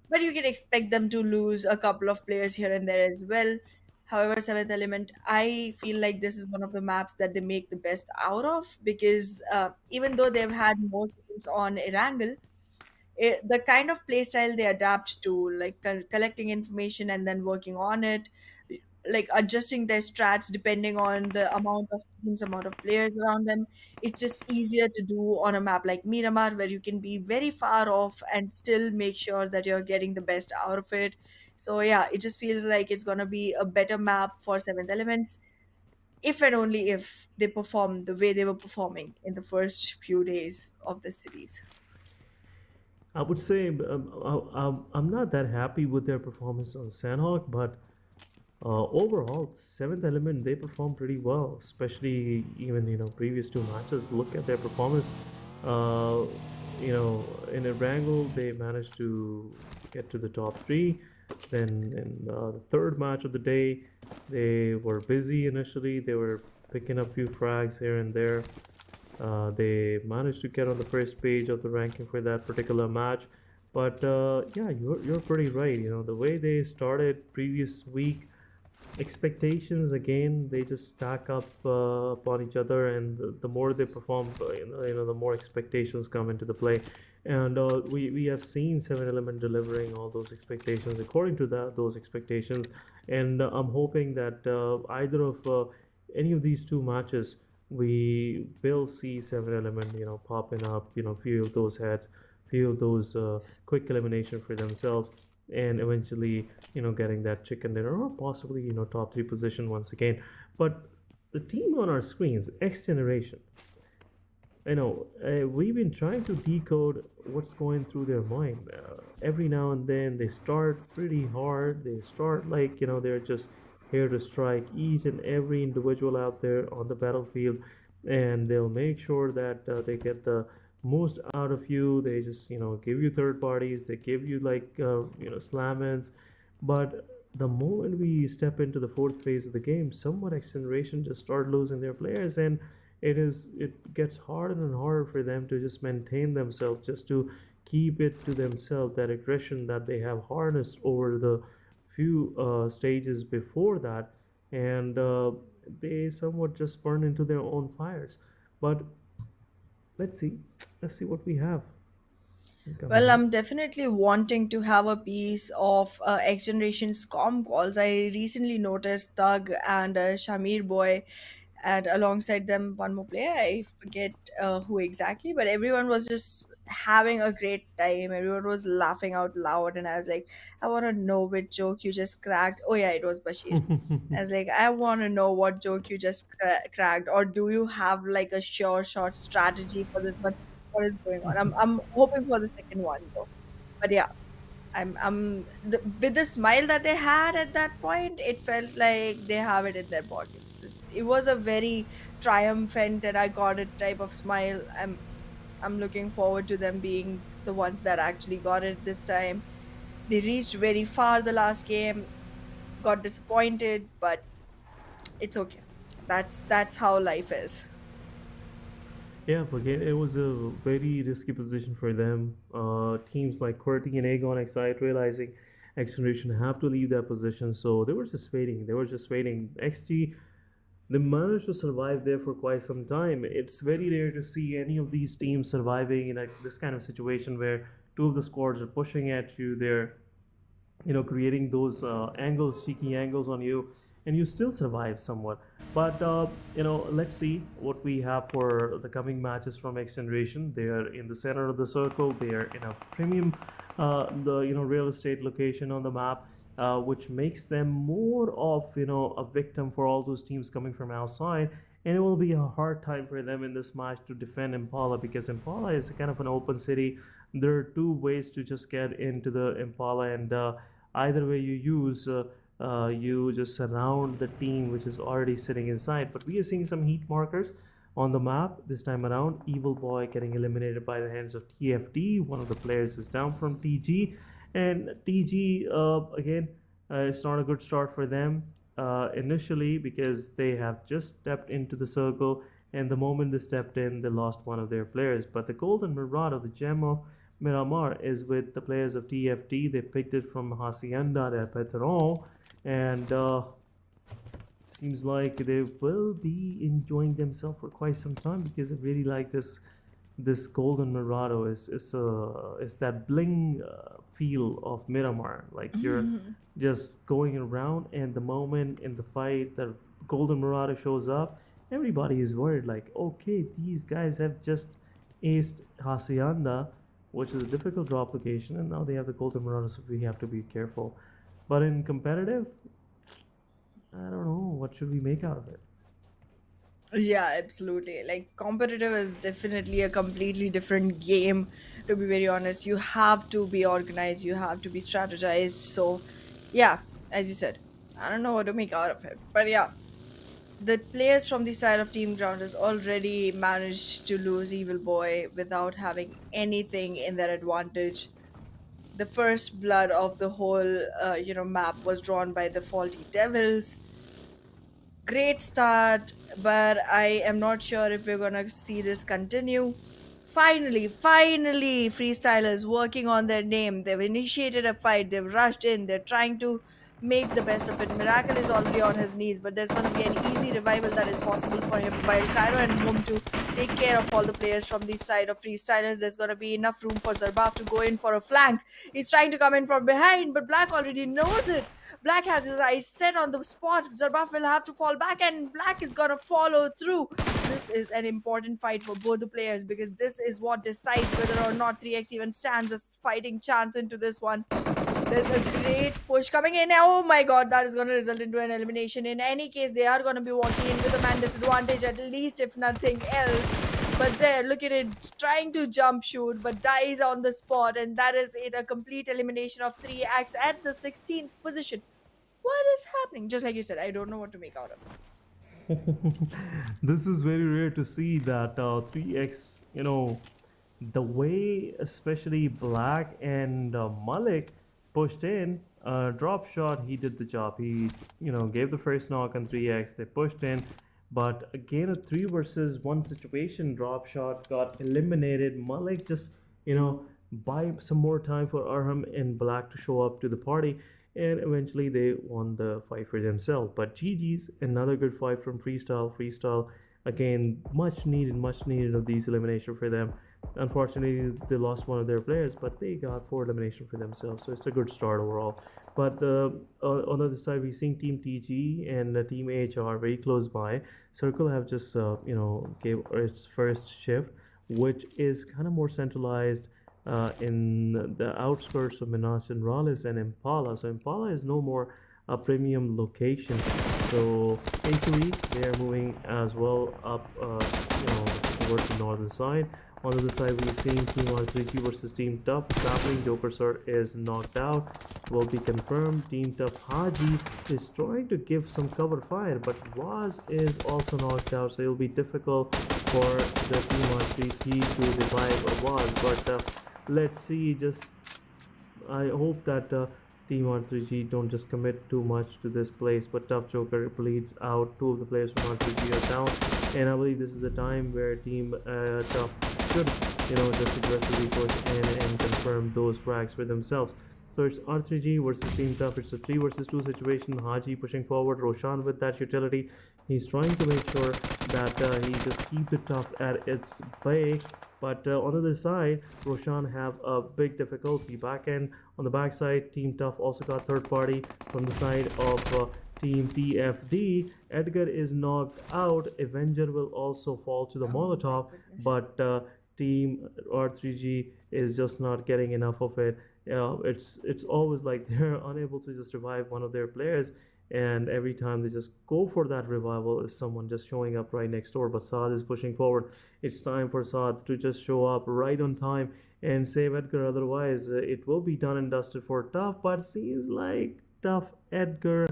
but you can expect them to lose a couple of players here and there as well. However, Seventh Element, I feel like this is one of the maps that they make the best out of because even though they've had more teams on Erangel, the kind of playstyle they adapt to, like collecting information and then working on it, like adjusting their strats depending on the amount of teams, amount of players around them. It's just easier to do on a map like Miramar, where you can be very far off and still make sure that you're getting the best out of it. So yeah, it just feels like it's gonna be a better map for Seventh Elements, if and only if they perform the way they were performing in the first few days of the series. I would say I'm not that happy with their performance on Sanhok, but overall, Seventh Element they performed pretty well, especially even previous two matches. Look at their performance. Uh, in Erangel they managed to get to the top three. Then in the third match of the day, they were busy initially. They were picking up few frags here and there. They managed to get on the first page of the ranking for that particular match. But yeah, you're pretty right. The way they started previous week, expectations again they just stack up upon each other, and the more they perform, the more expectations come into the play. And we have seen Seven Element delivering all those expectations according to those expectations. And I'm hoping that either of any of these two matches we will see Seven Element popping up, few of those heads, few of those quick elimination for themselves, and eventually getting that chicken dinner or possibly top three position once again. But the team on our screens, X Generation, we've been trying to decode what's going through their mind. Every now and then they start pretty hard. They start like they're just here to strike each and every individual out there on the battlefield, and they'll make sure that they get the most out of you. They just give you third parties. They give you like slam-ins, but the moment we step into the fourth phase of the game, someone XGeneration just start losing their players, and it gets harder and harder for them to just maintain themselves, just to keep it to themselves, that aggression that they have harnessed over the few stages before that, and they somewhat just burn into their own fires. But let's see, let's see what we have in coming Well, I'm months. definitely wanting to have a piece of X Generation's com calls. I recently noticed Thug and Shamir Boy, and alongside them, one more player. I forget who exactly, but everyone was just having a great time. Everyone was laughing out loud, and I was like, I want to know which joke you just cracked. Oh, yeah, it was Bashir. I was like, I want to know what joke you just cracked, or do you have like a sure shot strategy for this one? What is going on? I'm hoping for the second one though. But yeah, with the smile that they had at that point, it felt like they have it in their pockets. It was a very triumphant and I got it type of smile. I'm looking forward to them being the ones that actually got it this time. They reached very far the last game, got disappointed, but it's okay. That's how life is. Yeah, but again, it was a very risky position for them. Teams like QWERTY and Aegon Excite realizing X Generation have to leave that position, so they were just waiting. They were just waiting. XG, they managed to survive there for quite some time. It's very rare to see any of these teams surviving in this kind of situation where two of the squads are pushing at you. They're creating those angles, cheeky angles on you, and you still survive somewhat. But let's see what we have for the coming matches from X Generation. They are in the center of the circle. They are in a premium the real estate location on the map, which makes them more of a victim for all those teams coming from outside. And it will be a hard time for them in this match to defend Impala, because Impala is kind of an open city. There are two ways to just get into the Impala, and either way you use, you just surround the team which is already sitting inside. But we are seeing some heat markers on the map this time around. Evil Boy getting eliminated by the hands of TFT. One of the players is down from TG, and TG again, it's not a good start for them initially, because they have just stepped into the circle, and the moment they stepped in, they lost one of their players. But the golden Mirado, the gem of Miramar, is with the players of TFT. They picked it from Hacienda de Petron, and seems like they will be enjoying themselves for quite some time, because I really like this golden Mirado. Is that bling feel of Miramar, like you're just going around, and the moment in the fight the golden Mirado shows up, everybody is worried, like, okay, these guys have just aced Hacienda, which is a difficult drop location, and now they have the golden Mirado, so we have to be careful. But in competitive, I don't know, what should we make out of it? Yeah, absolutely. Like, competitive is definitely a completely different game, to be very honest. You have to be organized, you have to be strategized. So, yeah, as you said, I don't know what to make out of it. But yeah, the players from the side of Team Grounders already managed to lose Evil Boy without having anything in their advantage. The first blood of the whole, map was drawn by the Faulty Devils. Great start, but I am not sure if we're gonna see this continue. Finally, freestylers working on their name. They've initiated a fight, they've rushed in, they're trying to make the best of it. Miracle is already on his knees, but there's gonna be an easy revival that is possible for him while Cairo and Home to take care of all the players from the side of freestylers. There's gonna be enough room for Zarbaf to go in for a flank. He's trying to come in from behind, but Black already knows it. Black has his eyes set on the spot. Zarbaf will have to fall back, and Black is gonna follow through. This is an important fight for both the players, because this is what decides whether or not 3x even stands a fighting chance into this one. There's a great push coming in. Oh my god, that is going to result into an elimination. In any case, they are going to be walking in with a man disadvantage, at least, if nothing else. But there, look at it, trying to jump shoot, but dies on the spot. And that is it, a complete elimination of 3x at the 16th position. What is happening? Just like you said, I don't know what to make out of it. This is very rare to see that 3x, the way especially Black and Malik pushed in, drop shot, he did the job. He, gave the first knock on 3x, they pushed in, but again, a 3 versus 1 situation, drop shot got eliminated. Malik just, buy some more time for Arham and Black to show up to the party, and eventually they won the fight for themselves. But GG's, another good fight from Freestyle. Again, much needed of these elimination for them. Unfortunately, they lost one of their players, but they got 4 elimination for themselves, so it's a good start overall. But on the other side, we're seeing Team TG and Team AHR very close by. Circle have just gave its first shift, which is kind of more centralized in the outskirts of Minas and Raleigh and Impala. So Impala is no more a premium location. So A2E, they are moving as well up, towards the northern side. On the other side, we're seeing Team R3G versus Team Tough. Grappling Joker Sir is knocked out, will be confirmed. Team Tough Haji is trying to give some cover fire, but Waz is also knocked out, so it'll be difficult for the Team R3G to revive Waz. But let's see, I hope that Team R3G don't just commit too much to this place, but Tough Joker bleeds out. 2 of the players from R3G are down, and I believe this is the time where Team Tough should, just aggressively push in and confirm those frags for themselves. So it's R3G versus Team Tough. It's a 3 versus 2 situation. Haji pushing forward, Roshan with that utility. He's trying to make sure that he just keep the Tough at its bay. But on the other side, Roshan have a big difficulty. Back end on the backside, Team Tough also got third party from the side of Team TFD. Edgar is knocked out. Avenger will also fall to the Molotov, but Team R3G is just not getting enough of it. It's always like they're unable to just revive one of their players, and every time they just go for that revival is someone just showing up right next door. But Saad is pushing forward. It's time for Saad to just show up right on time and save Edgar. Otherwise, it will be done and dusted for Tough. But it seems like Tough Edgar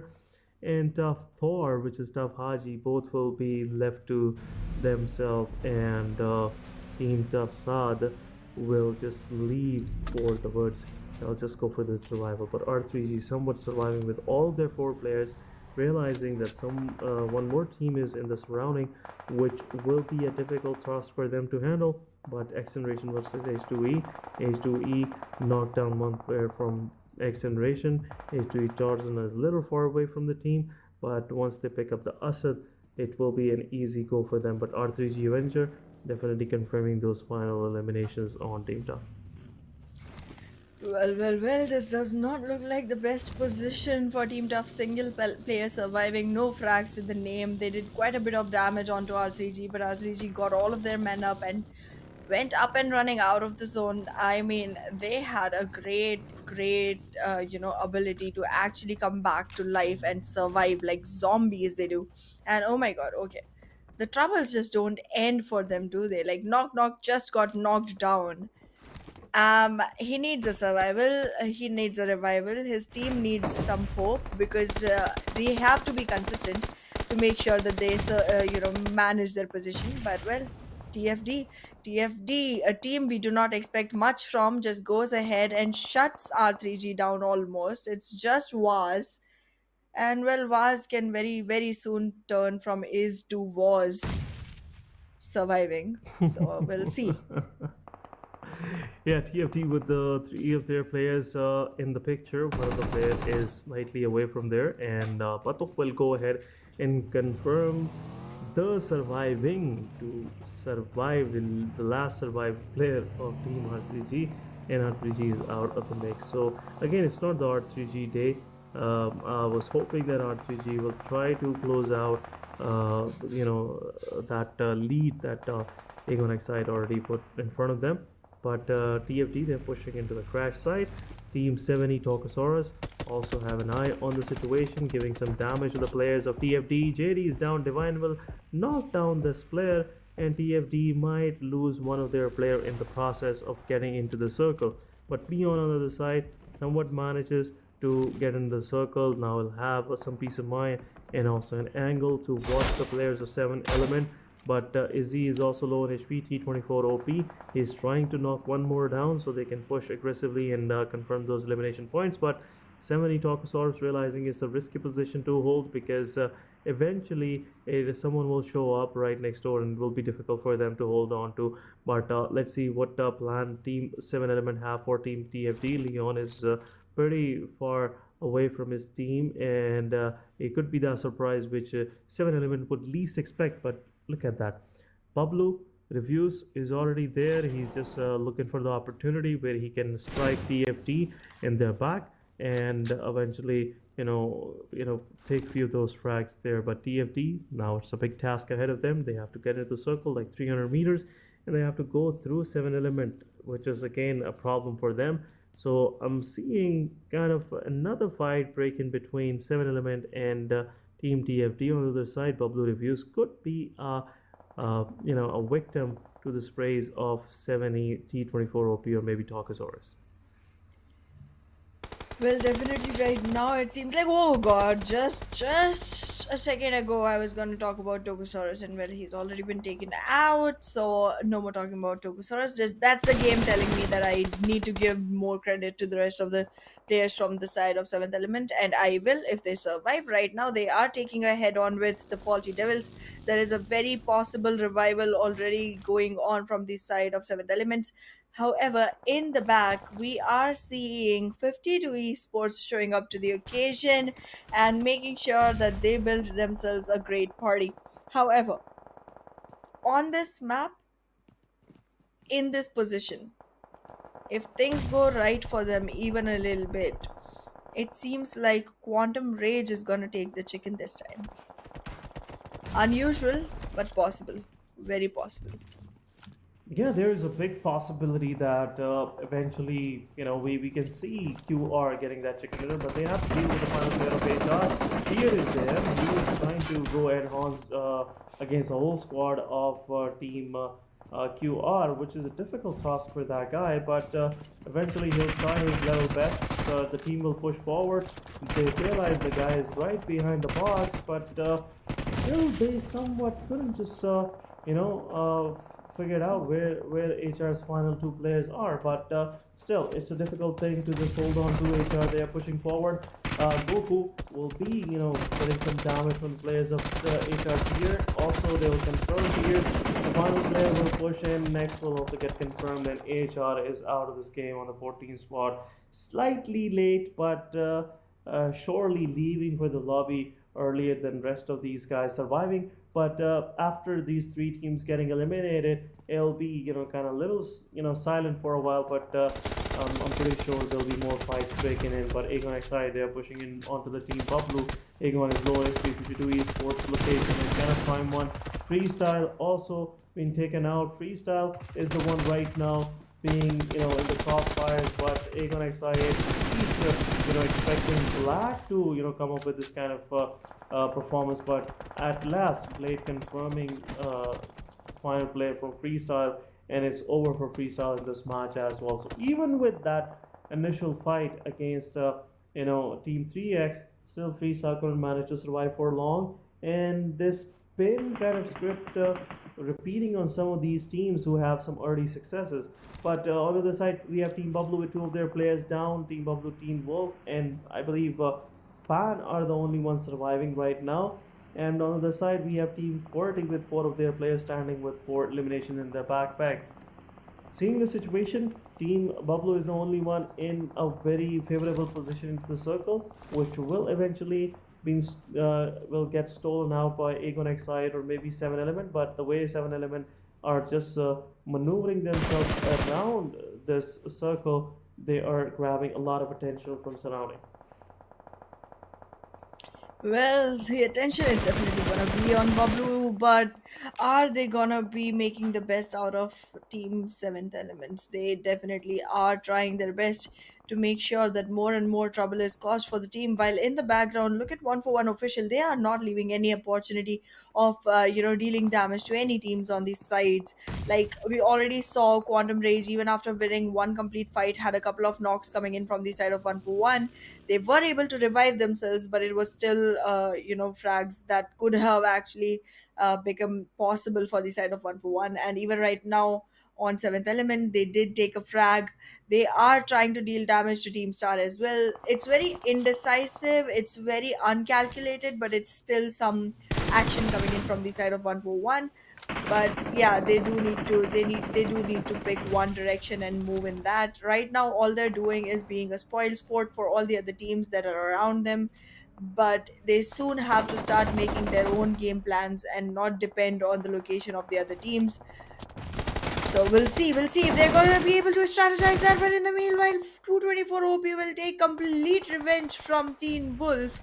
and Tough Thor, which is Tough Haji, both will be left to themselves, and Team Tough Saad will just leave for the woods. They'll just go for the survival. But R3G somewhat surviving with all their 4 players, realizing that one more team is in the surrounding, which will be a difficult task for them to handle. But XGeneration versus H2E. H2E knocked down one player from XGeneration. H2E Tarzan is a little far away from the team, but once they pick up the Asad, it will be an easy go for them. But R3G Avenger definitely confirming those final eliminations on Team Tough. Well, this does not look like the best position for Team Tough. Single player surviving, no frags in the name. They did quite a bit of damage onto R3G, but R3G got all of their men up and went up and running out of the zone. I mean, they had a great ability to actually come back to life and survive like zombies they do. And oh my god, okay, the troubles just don't end for them, do they? Like Knock just got knocked down. He needs a survival, he needs a revival, his team needs some hope, because they have to be consistent to make sure that they manage their position. But well, TFD, a team we do not expect much from, just goes ahead and shuts R3G down almost. It's just Waz, and well, Waz can very, very soon turn from is to was surviving. So we'll see. Yeah, TFT with the 3 of their players in the picture. One of the players is slightly away from there, and Patok will go ahead and confirm the surviving to survive the last survived player of Team R3G, and R3G is out of the mix. So again, it's not the R3G day. I was hoping that R3G will try to close out that lead that Aegon Excite already put in front of them. But TFT, they're pushing into the crash site. Team 70 Tokosaurus also have an eye on the situation, giving some damage to the players of TFD. JD is down. Divine will knock down this player, and TFD might lose one of their player in the process of getting into the circle. But Leon on the other side somewhat manages to get in the circle. Now he'll have some peace of mind and also an angle to watch the players of 7 Element but Izzy is also low on HP. T24 OP. He's trying to knock one more down so they can push aggressively and confirm those elimination points. But 70 Tokosaurus realizing it's a risky position to hold because eventually someone will show up right next door and it will be difficult for them to hold on to. But let's see what plan Team 7 Element have for Team TFD. Leon is pretty far away from his team, and it could be the surprise which 7 Element would least expect. But look at that. BABLU Reviews is already there. He's just looking for the opportunity where he can strike TFD in their back and eventually take few of those frags there. But TFD, now it's a big task ahead of them. They have to get into the circle like 300 meters and they have to go through 7 Element, which is again a problem for them. So I'm seeing kind of another fight break in between 7 Element and Team TFD. On the other side, BABLU Reviews could be a victim to the sprays of 70 T24 OP or maybe Tokosaurus. Well, definitely right now it seems like, oh god, just a second ago I was going to talk about Tokosaurus, and well, he's already been taken out, so no more talking about Tokosaurus. That's the game telling me that I need to give more credit to the rest of the players from the side of 7th Element, and I will if they survive. Right now they are taking a head on with the Faulty Devils. There is a very possible revival already going on from the side of 7th Elements. However, in the back, we are seeing 52 Esports showing up to the occasion and making sure that they build themselves a great party. However, on this map, in this position, if things go right for them even a little bit, it seems like Quantum Rage is gonna take the chicken this time. Unusual, but possible. Very possible. Yeah, there is a big possibility that eventually, we can see QR getting that chicken dinner, but they have to deal with the final player of HR. Here is there. He is trying to go head-on against a whole squad of Team QR, which is a difficult task for that guy, but eventually he'll try his level best. The team will push forward. They realize the guy is right behind the box, but still they somewhat couldn't just, figured out where HR's final two players are, but still it's a difficult thing to just hold on to HR. They are pushing forward. Goku will be getting some damage from players of the HR's here. Also they will confirm here. The final player will push in. Next will also get confirmed, and HR is out of this game on the 14th spot. Slightly late, but surely leaving for the lobby earlier than rest of these guys surviving. But after these three teams getting eliminated, it'll be kind of little silent for a while, but I'm pretty sure there'll be more fights breaking in. But Aegon XI, they're pushing in onto the team BABLU. Aegon is low HP, 52 Esports location and cannot find one. Freestyle also being taken out. Freestyle is the one right now being in the crossfires, but Aegon XI is expecting Black to come up with this kind of performance, but at last Blade confirming final player from Freestyle, and it's over for Freestyle in this match as well. So even with that initial fight against Team 3X, still Freestyle couldn't manage to survive for long, and this pin kind of script repeating on some of these teams who have some early successes. But on the other side, we have Team BABLU with two of their players down. Team BABLU, Team Wolf, and I believe Pan are the only ones surviving right now. And on the other side, we have Team QWERTY with four of their players standing with 4 eliminations in their backpack. Seeing the situation, Team BABLU is the only one in a very favorable position into the circle, which will eventually will get stolen out by Aegon XI or maybe 7 Element. But the way 7 Element are just maneuvering themselves around this circle, they are grabbing a lot of attention from surrounding. Well, the attention is definitely gonna be on BABLU, but are they gonna be making the best out of Team 7th Elements? They definitely are trying their best to make sure that more and more trouble is caused for the team. While in the background, look at 1 for 1 official. They are not leaving any opportunity of dealing damage to any teams on these sides. Like we already saw Quantum Rage, even after winning one complete fight, had a couple of knocks coming in from the side of 1 for 1. They were able to revive themselves, but it was still frags that could have actually become possible for the side of 1 for 1. And even right now on Seventh Element, they did take a frag. They are trying to deal damage to Team Star as well. It's very indecisive, it's very uncalculated, but it's still some action coming in from the side of 1 for 1. But yeah, they do need to pick one direction and move in that. Right now all they're doing is being a spoil sport for all the other teams that are around them, but they soon have to start making their own game plans and not depend on the location of the other teams. So we'll see. We'll see if they're going to be able to strategize that. But in the meanwhile, 224 OP will take complete revenge from Teen Wolf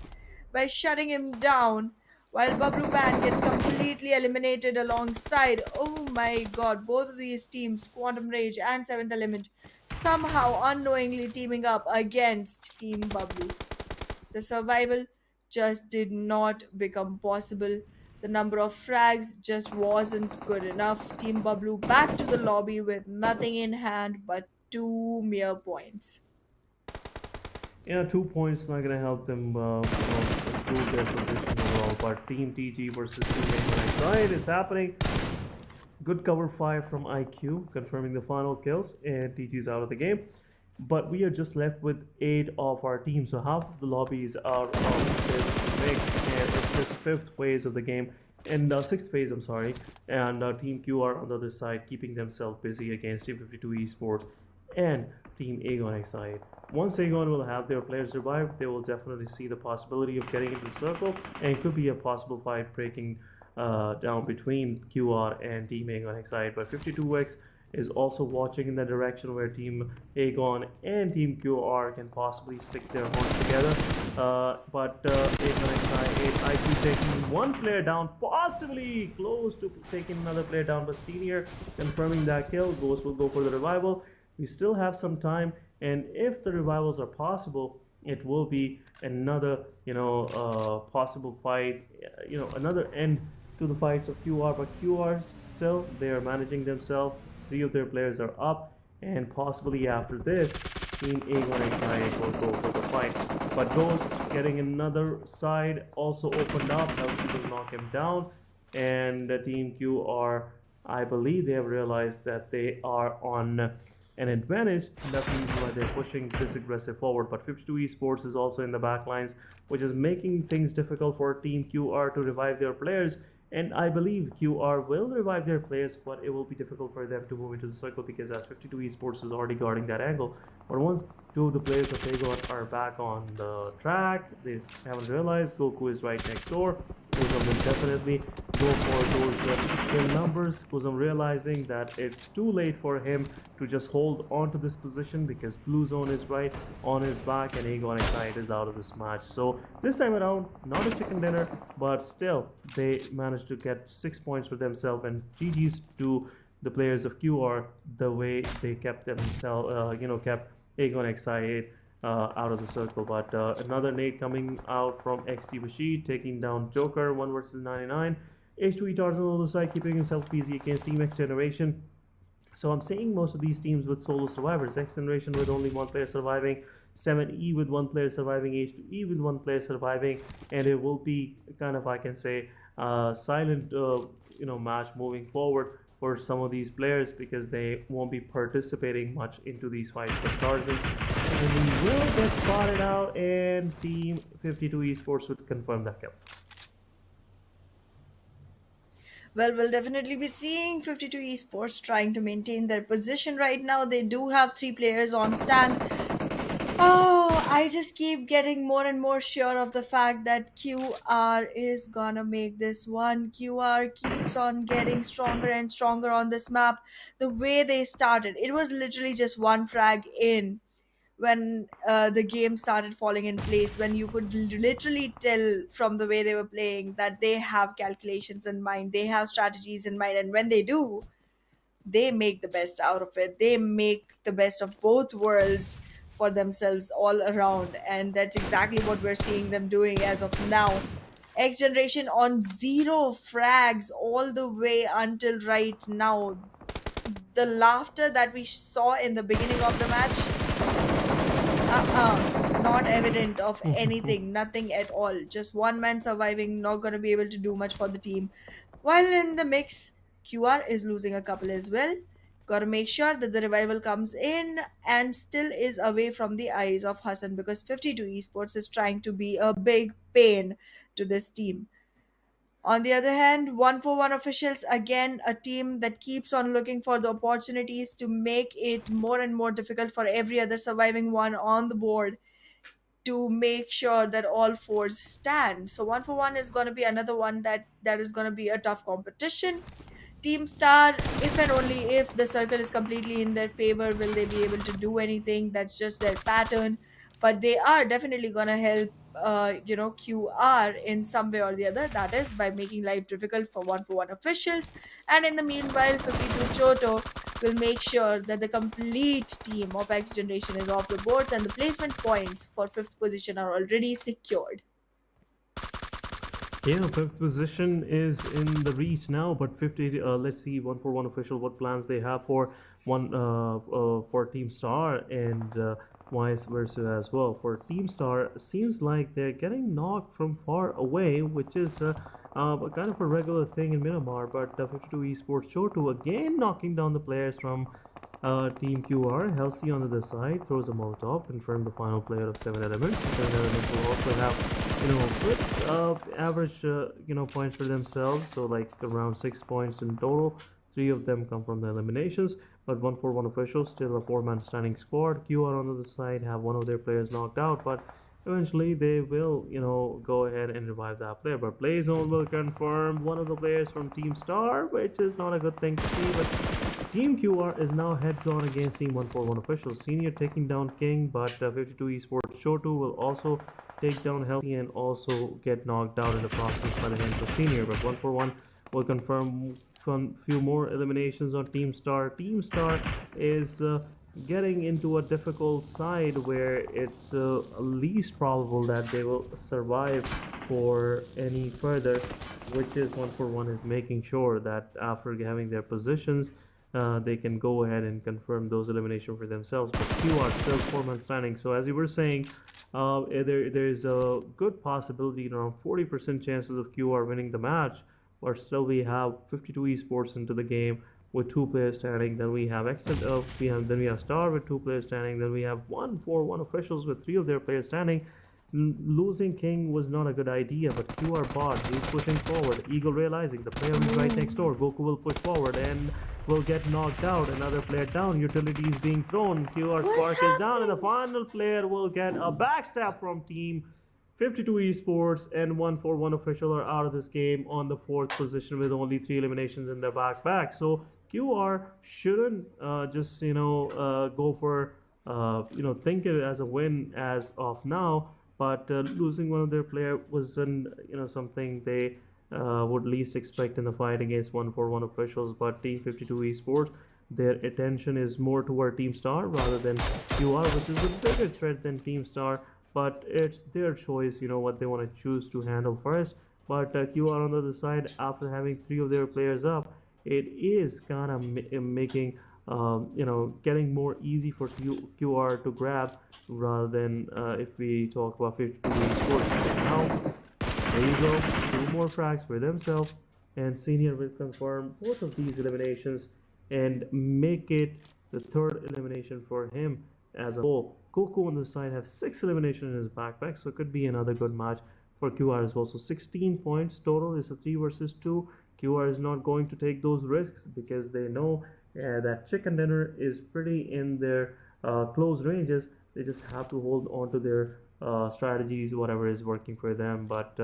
by shutting him down, while Bablu Band gets completely eliminated alongside. Oh my god, both of these teams, Quantum Rage and Seventh Element, somehow unknowingly teaming up against Team Bablu. The survival just did not become possible. The number of frags just wasn't good enough. Team Bablu back to the lobby with nothing in hand but 2 mere points. Yeah, 2 points not gonna help them improve their position overall. But Team TG versus Team A+B+C+D is happening. Good cover 5 from IQ, confirming the final kills, and TG is out of the game. But we are just left with 8 of our teams, so half of the lobby is out of this mix, and it's this 5th phase of the game, and 6th phase, I'm sorry, and Team QR on the other side, keeping themselves busy against Team 52 Esports and Team A+B+C+D. Once Aegon will have their players revive, they will definitely see the possibility of getting into the circle, and it could be a possible fight breaking down between QR and Team A+B+C+D. But 52X is also watching in the direction where Team Aegon and Team QR can possibly stick their horns together. But A+B+C+D, IQ taking one player down, possibly close to taking another player down, but Senior confirming that kill. Ghost will go for the revival. We still have some time, and if the revivals are possible, it will be another possible fight, another end to the fights of QR. But QR still, they are managing themselves. 3 of their players are up, and possibly after this, Team A+B+C+D will go for the fight. But Ghost getting another side also opened up. LC will knock him down, and Team QR, I believe they have realized that they are on an advantage, and that's the reason why they're pushing this aggressive forward. But 52 Esports is also in the back lines, which is making things difficult for Team QR to revive their players. And I believe QR will revive their players, but it will be difficult for them to move into the circle, because as 52 Esports is already guarding that angle. But once 2 of the players of Aegon are back on the track, they haven't realized Goku is right next door. Kuzum will definitely go for those kill numbers. Kuzum realizing that it's too late for him to just hold on to this position, because Blue Zone is right on his back and A+B+C+D is out of this match. So this time around, not a chicken dinner, but still they managed to get 6 points for themselves, and GG's to the players of QR, the way they kept themselves, kept A+B+C+D out of the circle. But another nade coming out from XGeneration, taking down Joker 1 versus 99. H2E Tarzan on the other side, keeping himself busy against Team XGeneration. So I'm saying most of these teams with solo survivors. XGeneration with only 1 player surviving, 7E with 1 player surviving, H2E with 1 player surviving, and it will be kind of, I can say, silent match moving forward for some of these players, because they won't be participating much into these fights. But Tarzan will get spotted out, and Team 52 Esports would confirm that kill. Well, we'll definitely be seeing 52 Esports trying to maintain their position right now. They do have 3 players on stand. Oh, I just keep getting more and more sure of the fact that QR is gonna make this one. QR keeps on getting stronger and stronger on this map. The way they started, it was literally just 1 frag in when the game started falling in place, when you could literally tell from the way they were playing that they have calculations in mind, they have strategies in mind, and when they do, they make the best out of it. They make the best of both worlds for themselves all around, and that's exactly what we're seeing them doing as of now. XGeneration on 0 frags all the way until right now. The laughter that we saw in the beginning of the match, not evident of anything, nothing at all. Just one man surviving, not going to be able to do much for the team. While in the mix, QR is losing a couple as well. Got to make sure that the revival comes in and still is away from the eyes of Hassan, because 52 Esports is trying to be a big pain to this team. On the other hand, 141 officials, again, a team that keeps on looking for the opportunities to make it more and more difficult for every other surviving one on the board to make sure that all fours stand. So 141 is going to be another one that is going to be a tough competition. Team Star, if and only if the circle is completely in their favor, will they be able to do anything? That's just their pattern. But they are definitely going to help, QR in some way or the other. That is by making life difficult for 141 officials. And in the meanwhile, 52 Choto will make sure that the complete team of X Generation is off the boards and the placement points for fifth position are already secured. Yeah, fifth position is in the reach now, but 50. Let's see, 141 official, what plans they have for for Team Star and vice versa as well. For Team Star, seems like they're getting knocked from far away, which is kind of a regular thing in Miramar. But 52 Esports Chotu again knocking down the players from Team QR. Halsey on the other side throws a Molotov, confirm the final player of 7 elements. 7 elements will also have, good average, points for themselves. So like around 6 points in total. 3 of them come from the eliminations. But 141 officials, still a 4-man standing squad. QR on the other side have one of their players knocked out, but eventually they will, go ahead and revive that player. But Playzone will confirm one of the players from Team Star, which is not a good thing to see. But Team QR is now heads on against Team 141 officials. Senior taking down King, but 52 Esports Shotu will also take down Healthy and also get knocked out in the process by the hands of Senior. But 141 will confirm from few more eliminations on Team Star. Team Star is getting into a difficult side where it's least probable that they will survive for any further, which is 141 is making sure that after having their positions, they can go ahead and confirm those eliminations for themselves. But QR still 4-man standing. So as you were saying, there is a good possibility, around 40% chances of QR winning the match. But still, we have 52 esports into the game with 2 players standing. Then we have then we have Star with 2 players standing. Then we have 141 officials with 3 of their players standing. Losing King was not a good idea, but QR bot, he's pushing forward. Eagle realizing the player is right next door. Goku will push forward and will get knocked out. Another player down. Utility is being thrown. QR Spark is down, and the final player will get a backstab from Team 52 esports, and 141 official are out of this game on the 4th position with only 3 eliminations in their back. So QR shouldn't just go for think it as a win as of now, but losing one of their player was something they would least expect in the fight against 141 officials. But Team 52 esports, their attention is more toward Team Star rather than QR, which is a bigger threat than Team Star. But it's their choice, what they want to choose to handle first. But QR on the other side, after having 3 of their players up, it is kind of making, getting more easy for QR to grab rather than if we talk about 52 esports. Now, there you go, 2 more frags for themselves, and Senior will confirm both of these eliminations and make it the 3rd elimination for him as a whole. Goku on the side have 6 eliminations in his backpack, so it could be another good match for QR as well. So 16 points total is a 3 versus 2. QR is not going to take those risks because they know that chicken dinner is pretty in their close ranges. They just have to hold on to their strategies, whatever is working for them. But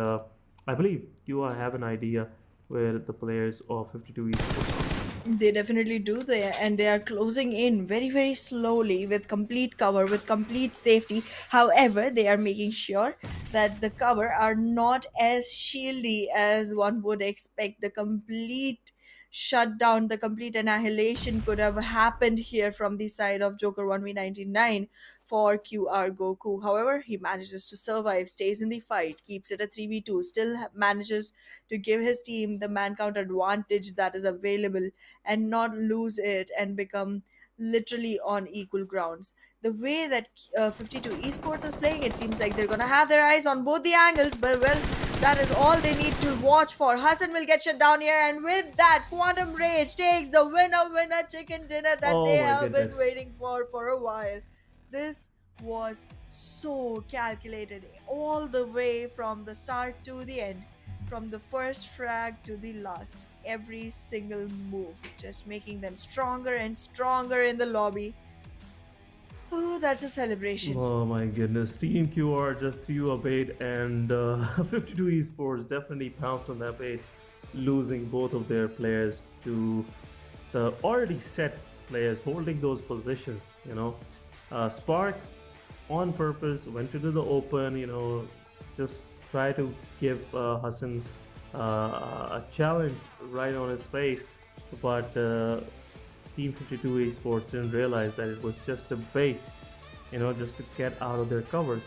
I believe QR have an idea where the players of 52 esports are. They definitely do there, and they are closing in very, very slowly with complete cover, with complete safety. However, they are making sure that the cover are not as shieldy as one would expect. The complete, shutdown, the complete annihilation could have happened here from the side of Joker 1v99 for QR Goku. However, he manages to survive, stays in the fight, keeps it a 3v2, still manages to give his team the man count advantage that is available and not lose it and become literally on equal grounds. The way that 52 Esports is playing, it seems like they're gonna have their eyes on both the angles, but well, that is all they need to watch for. Hassan will get shut down here, and with that, Quantum Rage takes the winner chicken dinner that Oh they my have been goodness. waiting for a while. This was so calculated all the way from the start to the end, from the first frag to the last. Every single move, just making them stronger and stronger in the lobby. Oh, that's a celebration. Oh my goodness, Team QR just threw a bait, and 52 Esports definitely pounced on that bait, losing both of their players to the already set players holding those positions. Spark on purpose went into the open, just try to give Hassan a challenge right on his face, but Team 52 Esports didn't realize that it was just a bait, just to get out of their covers,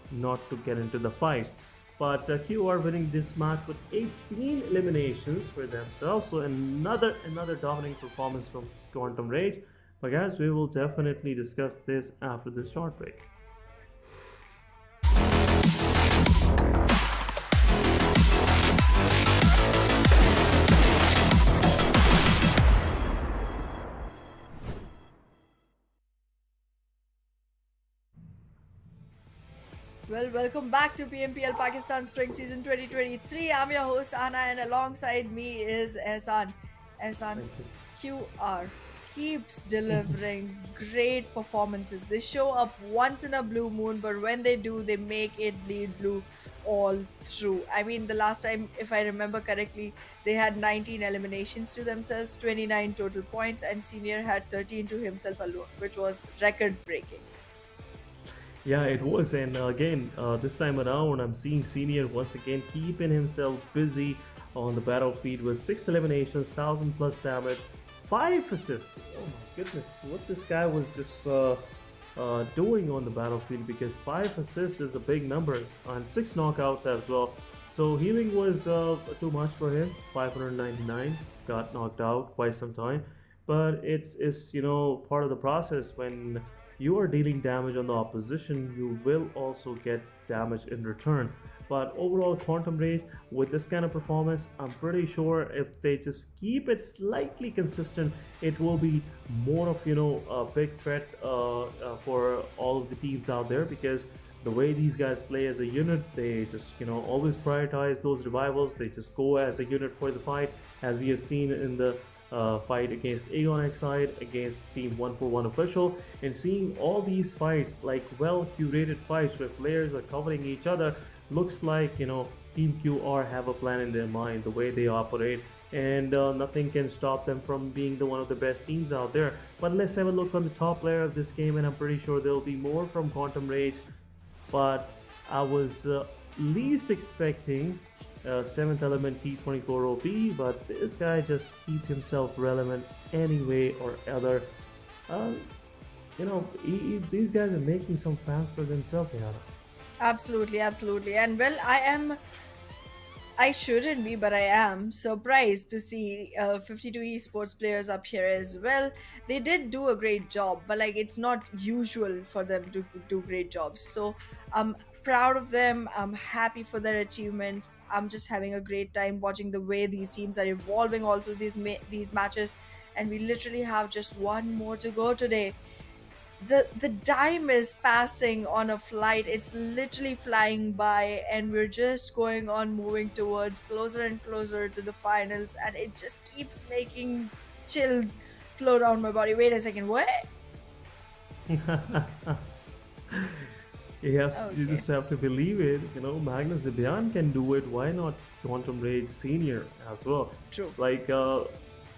not to get into the fights. But QR winning this match with 18 eliminations for themselves, so another dominating performance from Quantum Rage. But guys, we will definitely discuss this after this short break. Well, welcome back to PMPL Pakistan Spring Season 2023. I'm your host Anna, and alongside me is Ehsan. Ehsan, QR keeps delivering great performances. They show up once in a blue moon, but when they do, they make it bleed blue all through. I mean, the last time, if I remember correctly, they had 19 eliminations to themselves, 29 total points, and Senior had 13 to himself alone, which was record breaking. Yeah, it was, and again, this time around, I'm seeing Senior once again keeping himself busy on the battlefield with 6 eliminations, 1000 plus damage, 5 assists. Oh my goodness, what this guy was just doing on the battlefield, because 5 assists is a big number, and 6 knockouts as well. So healing was too much for him. 599, got knocked out quite some time, but it's part of the process. When you are dealing damage on the opposition, you will also get damage in return. But overall, Quantum Rage, with this kind of performance, I'm pretty sure if they just keep it slightly consistent, it will be more of a big threat for all of the teams out there, because the way these guys play as a unit, they just always prioritize those revivals. They just go as a unit for the fight, as we have seen in the fight against Aegon Exide, against Team 141 Official, and seeing all these fights, like well curated fights where players are covering each other, looks like Team QR have a plan in their mind, the way they operate, and nothing can stop them from being one of the best teams out there. But let's have a look on the top player of this game, and I'm pretty sure there will be more from Quantum Rage, but I was least expecting 7th element T24 OP, but this guy just keep himself relevant anyway or other. These guys are making some fans for themselves, Absolutely. And well, I shouldn't be, but I am surprised to see 52 esports players up here as well. They did do a great job, but it's not usual for them to do great jobs. So I'm proud of them. I'm happy for their achievements. I'm just having a great time watching the way these teams are evolving all through these matches, and we literally have just one more to go today. The dime is passing on a flight. It's literally flying by, and we're just going on moving towards closer and closer to the finals, and it just keeps making chills flow down my body. Wait a second, what? Yes, Okay. you just have to believe it. Magnus Esports can do it. Why not Quantum Rage Senior as well? True.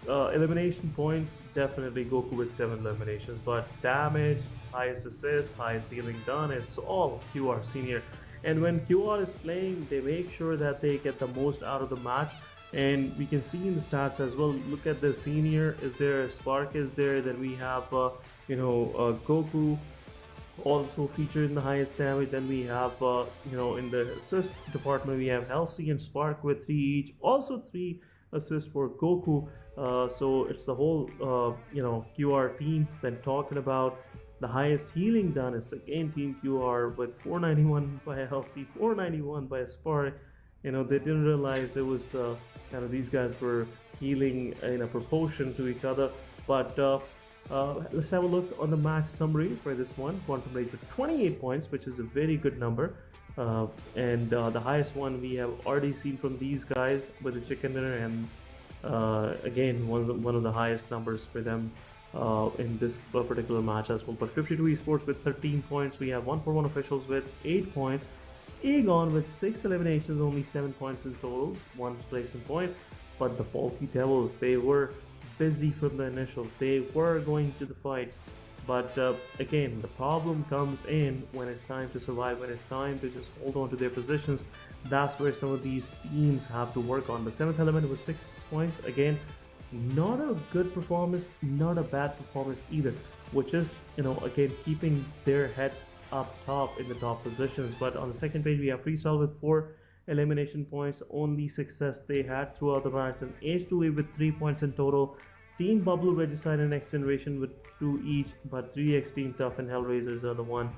Elimination points, definitely Goku with 7 eliminations, but damage, highest assist, highest healing done, it's all QR Senior. And when QR is playing, they make sure that they get the most out of the match, And we can see in the stats as well. Look at the senior is there, Spark is there, then we have Goku also featured in the highest damage. Then we have in the assist department we have Halsey and Spark with 3 each, also 3 assists for Goku. So it's the whole QR team been talking about. The highest healing done is again Team QR with 491 by Halsey, 491 by Spark. They didn't realize it was these guys were healing in a proportion to each other. But let's have a look on the match summary for this one. Quantum Rage with 28 points, which is a very good number. And the highest one we have already seen from these guys with the chicken dinner, and again one of the highest numbers for them in this particular match as well. But 52 Esports with 13 points. We have 141 officials with 8 points. Aegon with 6 eliminations, only 7 points in total, 1 placement point. But the Faulty Devils, they were busy from the initial. They were going to the fights. But again, the problem comes in when it's time to survive, when it's time to just hold on to their positions. That's where some of these teams have to work on. The 7th element with 6 points, again, not a good performance, not a bad performance either, which is, again, keeping their heads up top in the top positions. But on the second page we have Freestyle with 4 elimination points, only success they had throughout the match, and H2A with 3 points in total. Team BABLU, Regicide and XGeneration with 2 each, but 3x Team Tough and HellRaisers are the one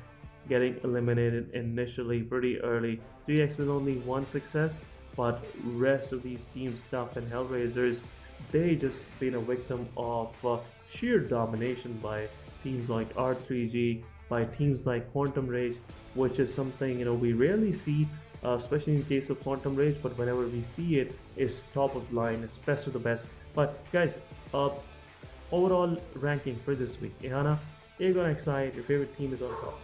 getting eliminated initially pretty early. 3x with only 1 success, but rest of these teams, Tough and HellRaisers, they just been a victim of sheer domination by teams like R3G, by teams like Quantum Rage, which is something we rarely see, especially in case of Quantum Rage. But whenever we see it, it's top of the line, it's best of the best. But guys, overall ranking for this week, Ihana, Aegon XI, your favorite team is on top.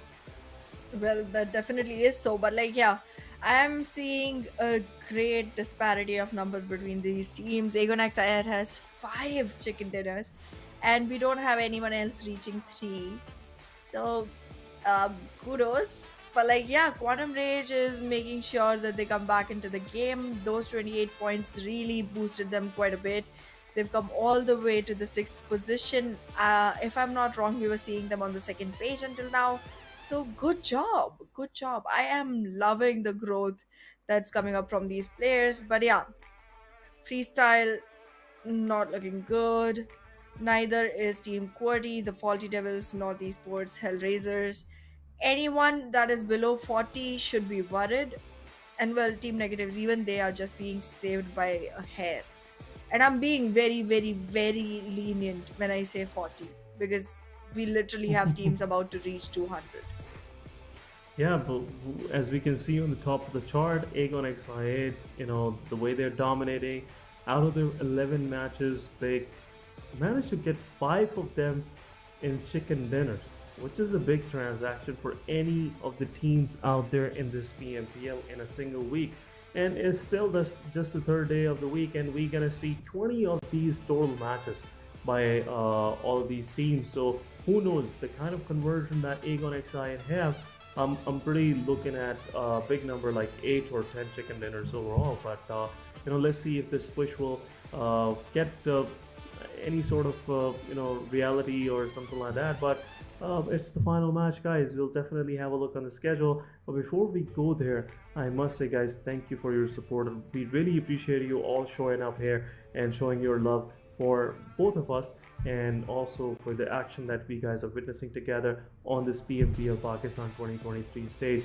Well, that definitely is so, but I am seeing a great disparity of numbers between these teams. Aegon XI has 5 chicken dinners, and we don't have anyone else reaching 3. So, kudos. But Quantum Rage is making sure that they come back into the game. Those 28 points really boosted them quite a bit. They've come all the way to the 6th position. If I'm not wrong, we were seeing them on the 2nd page until now. So good job. I am loving the growth that's coming up from these players. But Freestyle not looking good. Neither is Team QWERTY, the Faulty Devils, Northeast Esports, HellRaisers. Anyone that is below 40 should be worried. And well, Team Negatives, even they are just being saved by a hair. And I'm being very, very, very lenient when I say 40, because we literally have teams about to reach 200. Yeah, but as we can see on the top of the chart, Aegon XI, the way they're dominating, out of the 11 matches, they managed to get 5 of them in chicken dinners, which is a big transaction for any of the teams out there in this PMPL in a single week. And it's still just the 3rd day of the week, and we're gonna see 20 of these total matches by all of these teams. So who knows the kind of conversion that Aegon XI have. I'm pretty looking at a big number like 8 or 10 chicken dinners overall. But let's see if this push will get any sort of reality or something like that. But it's the final match, guys. We'll definitely have a look on the schedule. But before we go there, I must say, guys, thank you for your support. We really appreciate you all showing up here and showing your love for both of us, and also for the action that we guys are witnessing together on this PMPL Pakistan 2023 stage.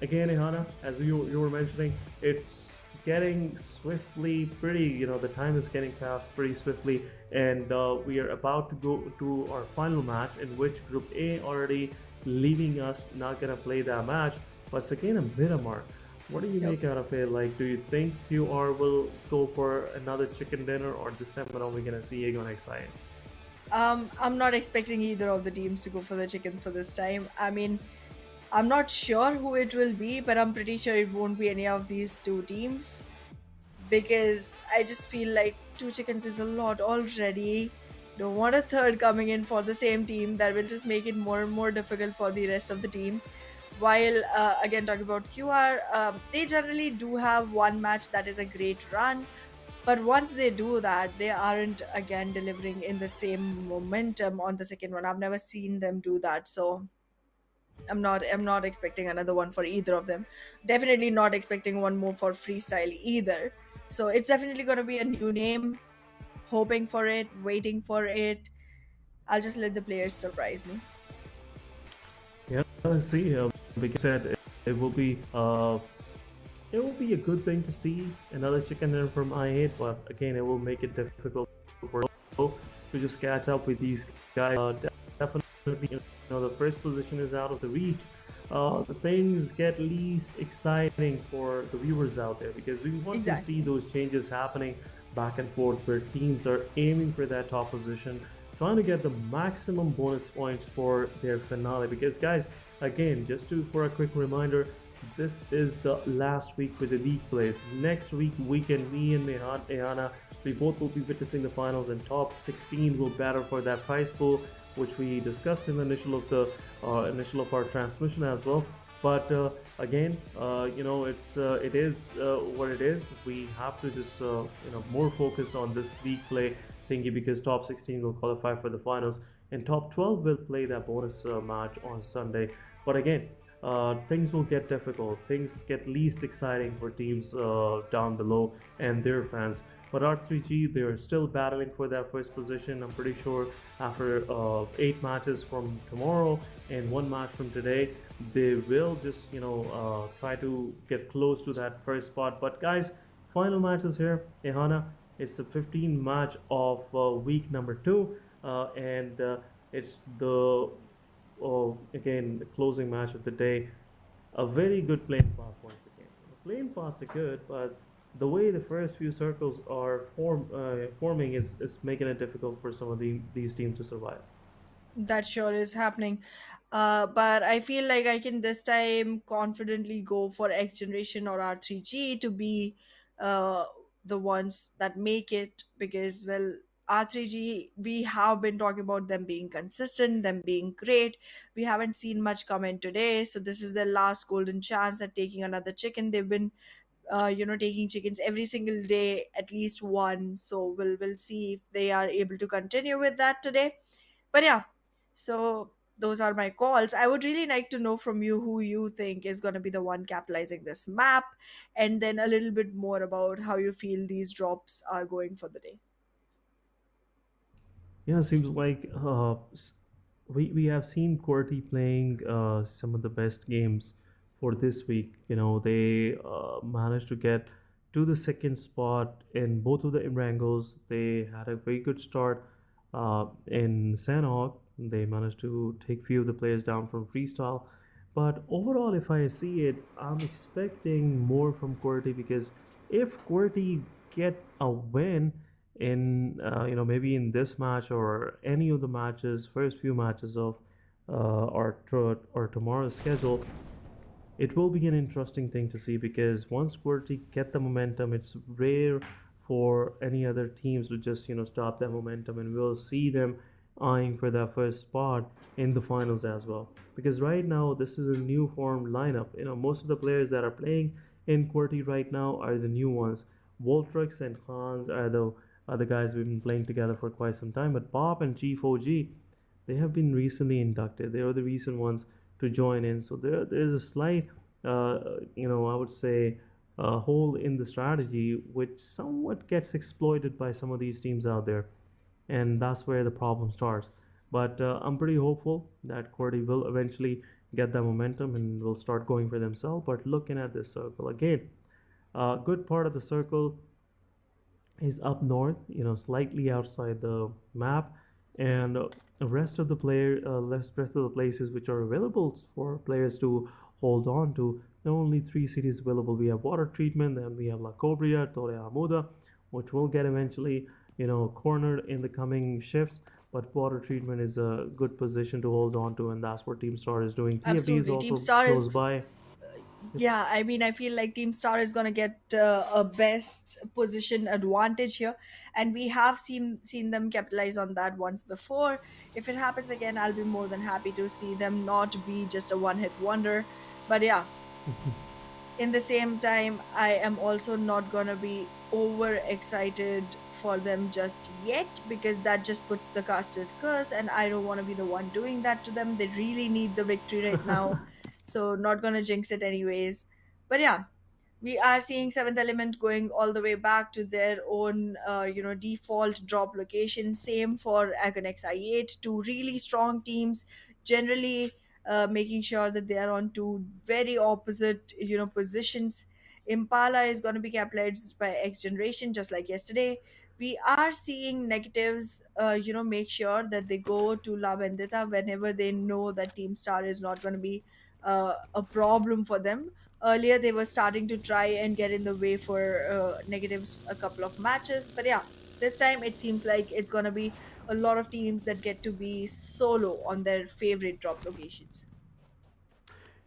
Again, Ihana, as you were mentioning, it's getting swiftly pretty, the time is getting passed pretty swiftly, and we are about to go to our final match, in which Group A already leaving us, not gonna play that match, but it's again a Miramar. What do you make out of it? Do you think QR will go for another chicken dinner, or this time around we're gonna see Aegon XI? I'm not expecting either of the teams to go for the chicken for this time. I mean, I'm not sure who it will be, but I'm pretty sure it won't be any of these 2 teams, because I just feel like 2 chickens is a lot already. Don't want a third coming in for the same team. That will just make it more and more difficult for the rest of the teams. While again, talking about QR, they generally do have one match that is a great run, But once they do that, they aren't again delivering in the same momentum on the second one. I've never seen them do that. So I'm not expecting another one for either of them. Definitely not expecting one more for freestyle either. So it's definitely going to be a new name. Hoping for it, waiting for it. I'll just let the players surprise me. Yeah, let's see. Because said it will be it will be a good thing to see another chicken dinner from I8, but again, it will make it difficult for to just catch up with these guys. Definitely, the first position is out of the reach. The things get least exciting for the viewers out there because we want to see those changes happening back and forth where teams are aiming for that top position, trying to get the maximum bonus points for their finale. Because guys, again, for a quick reminder, this is the last week for the league plays. Next weekend, me and Mehana, we both will be witnessing the finals, and top 16 will battle for that prize pool, which we discussed in the initial of our transmission as well. But again, it is what it is. We have to just more focused on this league play thingy because top 16 will qualify for the finals and top 12 will play that bonus match on Sunday. But again, things will get difficult. Things get least exciting for teams down below and their fans. But R3G, they're still battling for that first position. I'm pretty sure after 8 matches from tomorrow and 1 match from today, they will just try to get close to that first spot. But guys, final matches here, Ehana. It's the 15 match of week number 2, and it's the again the closing match of the day. A very good playing path once again. The playing paths are good, but the way the first few circles are forming is making it difficult for some of these teams to survive. That sure is happening. But I feel like I can this time confidently go for XGeneration or R3G to be uh, the ones that make it because, well, R3G, we have been talking about them being consistent, them being great. We haven't seen much come in today. So this is their last golden chance at taking another chicken. They've been taking chickens every single day, at least one. So we'll see if they are able to continue with that today. But yeah, so those are my calls. I would really like to know from you who you think is going to be the one capitalizing this map, and then a little bit more about how you feel these drops are going for the day. Yeah, it seems like we have seen QWERTY playing some of the best games for this week. They managed to get to the second spot in both of the Erangels. They had a very good start in Sanhok. They managed to take few of the players down from freestyle. But overall, if I see it, I'm expecting more from QWERTY because if QWERTY get a win in maybe in this match or any of the matches, first few matches of or tomorrow's schedule, it will be an interesting thing to see because once QWERTY get the momentum, it's rare for any other teams to just stop that momentum, and we'll see them eyeing for that first spot in the finals as well. Because right now this is a new formed lineup. Most of the players that are playing in QWERTY right now are the new ones. Voltrix and Khans are the guys we've been playing together for quite some time. But Bob and G4G, they have been recently inducted. They are the recent ones to join in. So there's a slight, I would say, hole in the strategy, which somewhat gets exploited by some of these teams out there. And that's where the problem starts. But I'm pretty hopeful that QWERTY will eventually get that momentum and will start going for themselves. But looking at this circle again, a good part of the circle is up north, slightly outside the map, and the rest of the places which are available for players to hold on to. There are only 3 cities available. We have water treatment, then we have La Cobria, Torre Amuda, which will get eventually cornered in the coming shifts. But water treatment is a good position to hold on to, and that's what Team Star is doing. TFD is also close by. Yeah, I mean, I feel like Team Star is going to get a best position advantage here, and we have seen them capitalize on that once before. If it happens again, I'll be more than happy to see them not be just a one-hit wonder. But yeah, in the same time, I am also not going to be overexcited for them just yet, because that just puts the caster's curse, and I don't want to be the one doing that to them. They really need the victory right now, so not gonna jinx it anyways. But yeah, we are seeing Seventh Element going all the way back to their own, default drop location. Same for Agonex I8, two really strong teams, generally making sure that they are on two very opposite, positions. Impala is going to be capitalized by XGeneration, just like yesterday. We are seeing negatives, make sure that they go to La Vendetta whenever they know that Team Star is not going to be a problem for them. Earlier, they were starting to try and get in the way for negatives a couple of matches, but yeah, this time it seems like it's going to be a lot of teams that get to be solo on their favorite drop locations.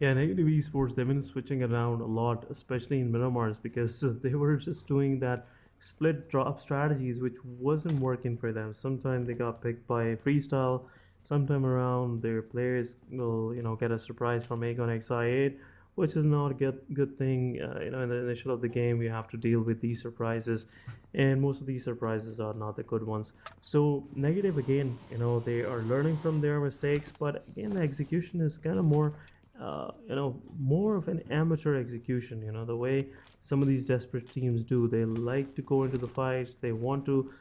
Yeah, Negative Esports, they've been switching around a lot, especially in Miramars, because they were just doing that split drop strategies, which wasn't working for them. Sometimes they got picked by Freestyle, sometime around their players will, get a surprise from Aegon XI8, which is not a good thing. In the initial of the game, you have to deal with these surprises, and most of these surprises are not the good ones. So Negative, again, they are learning from their mistakes, but again, the execution is kind of more of an amateur execution. The way some of these desperate teams do, they like to go into the fights, they want to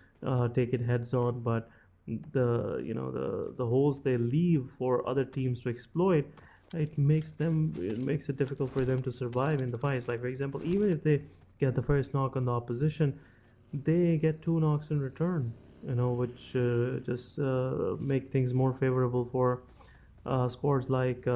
take it heads on, but the holes they leave for other teams to exploit, it makes it difficult for them to survive in the fights. Like, for example, even if they get the first knock on the opposition, they get 2 knocks in return, which just make things more favorable for squads like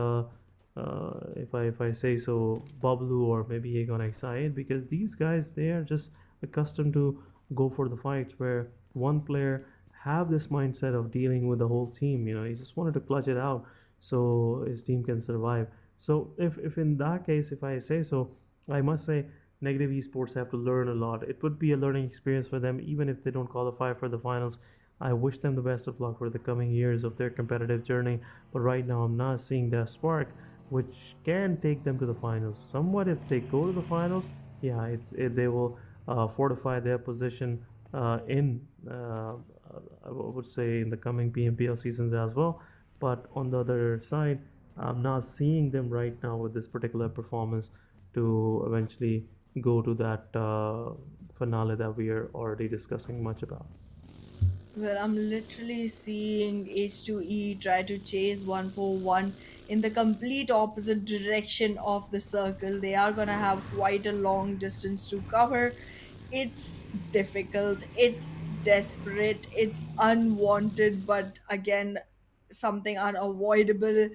if I say so, BABLU or maybe Aegon XI8, because these guys, they are just accustomed to go for the fights where one player have this mindset of dealing with the whole team. He just wanted to clutch it out so his team can survive. So if in that case, if I say so, I must say Negative Esports have to learn a lot. It would be a learning experience for them, even if they don't qualify for the finals. I wish them the best of luck for the coming years of their competitive journey, but right now I'm not seeing that spark which can take them to the finals. Somewhat, if they go to the finals, yeah, they will fortify their position in I would say in the coming PMPL seasons as well. But on the other side, I'm not seeing them right now with this particular performance to eventually go to that finale that we are already discussing much about. Well, I'm literally seeing H2E try to chase 141 in the complete opposite direction of the circle. They are gonna have quite a long distance to cover. It's difficult, it's desperate, it's unwanted, but again, something unavoidable.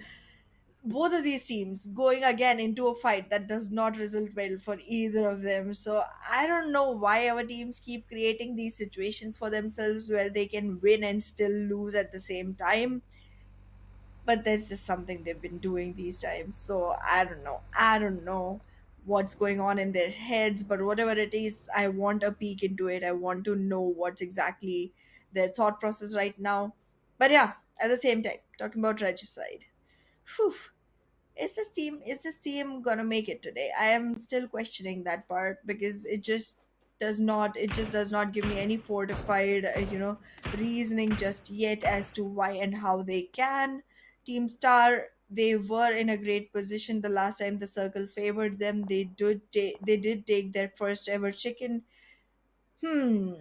Both of these teams going again into a fight that does not result well for either of them. So I don't know why our teams keep creating these situations for themselves where they can win and still lose at the same time. But that's just something they've been doing these times. So I don't know what's going on in their heads, but whatever it is, I want a peek into it. I want to know what's exactly their thought process right now. But yeah, at the same time, talking about Regicide. Whew, is this team gonna make it today? I am still questioning that part, because it just does not give me any fortified reasoning just yet as to why and how they can. Team Star, they were in a great position the last time the circle favored them. They did take their first ever chicken. Hmm,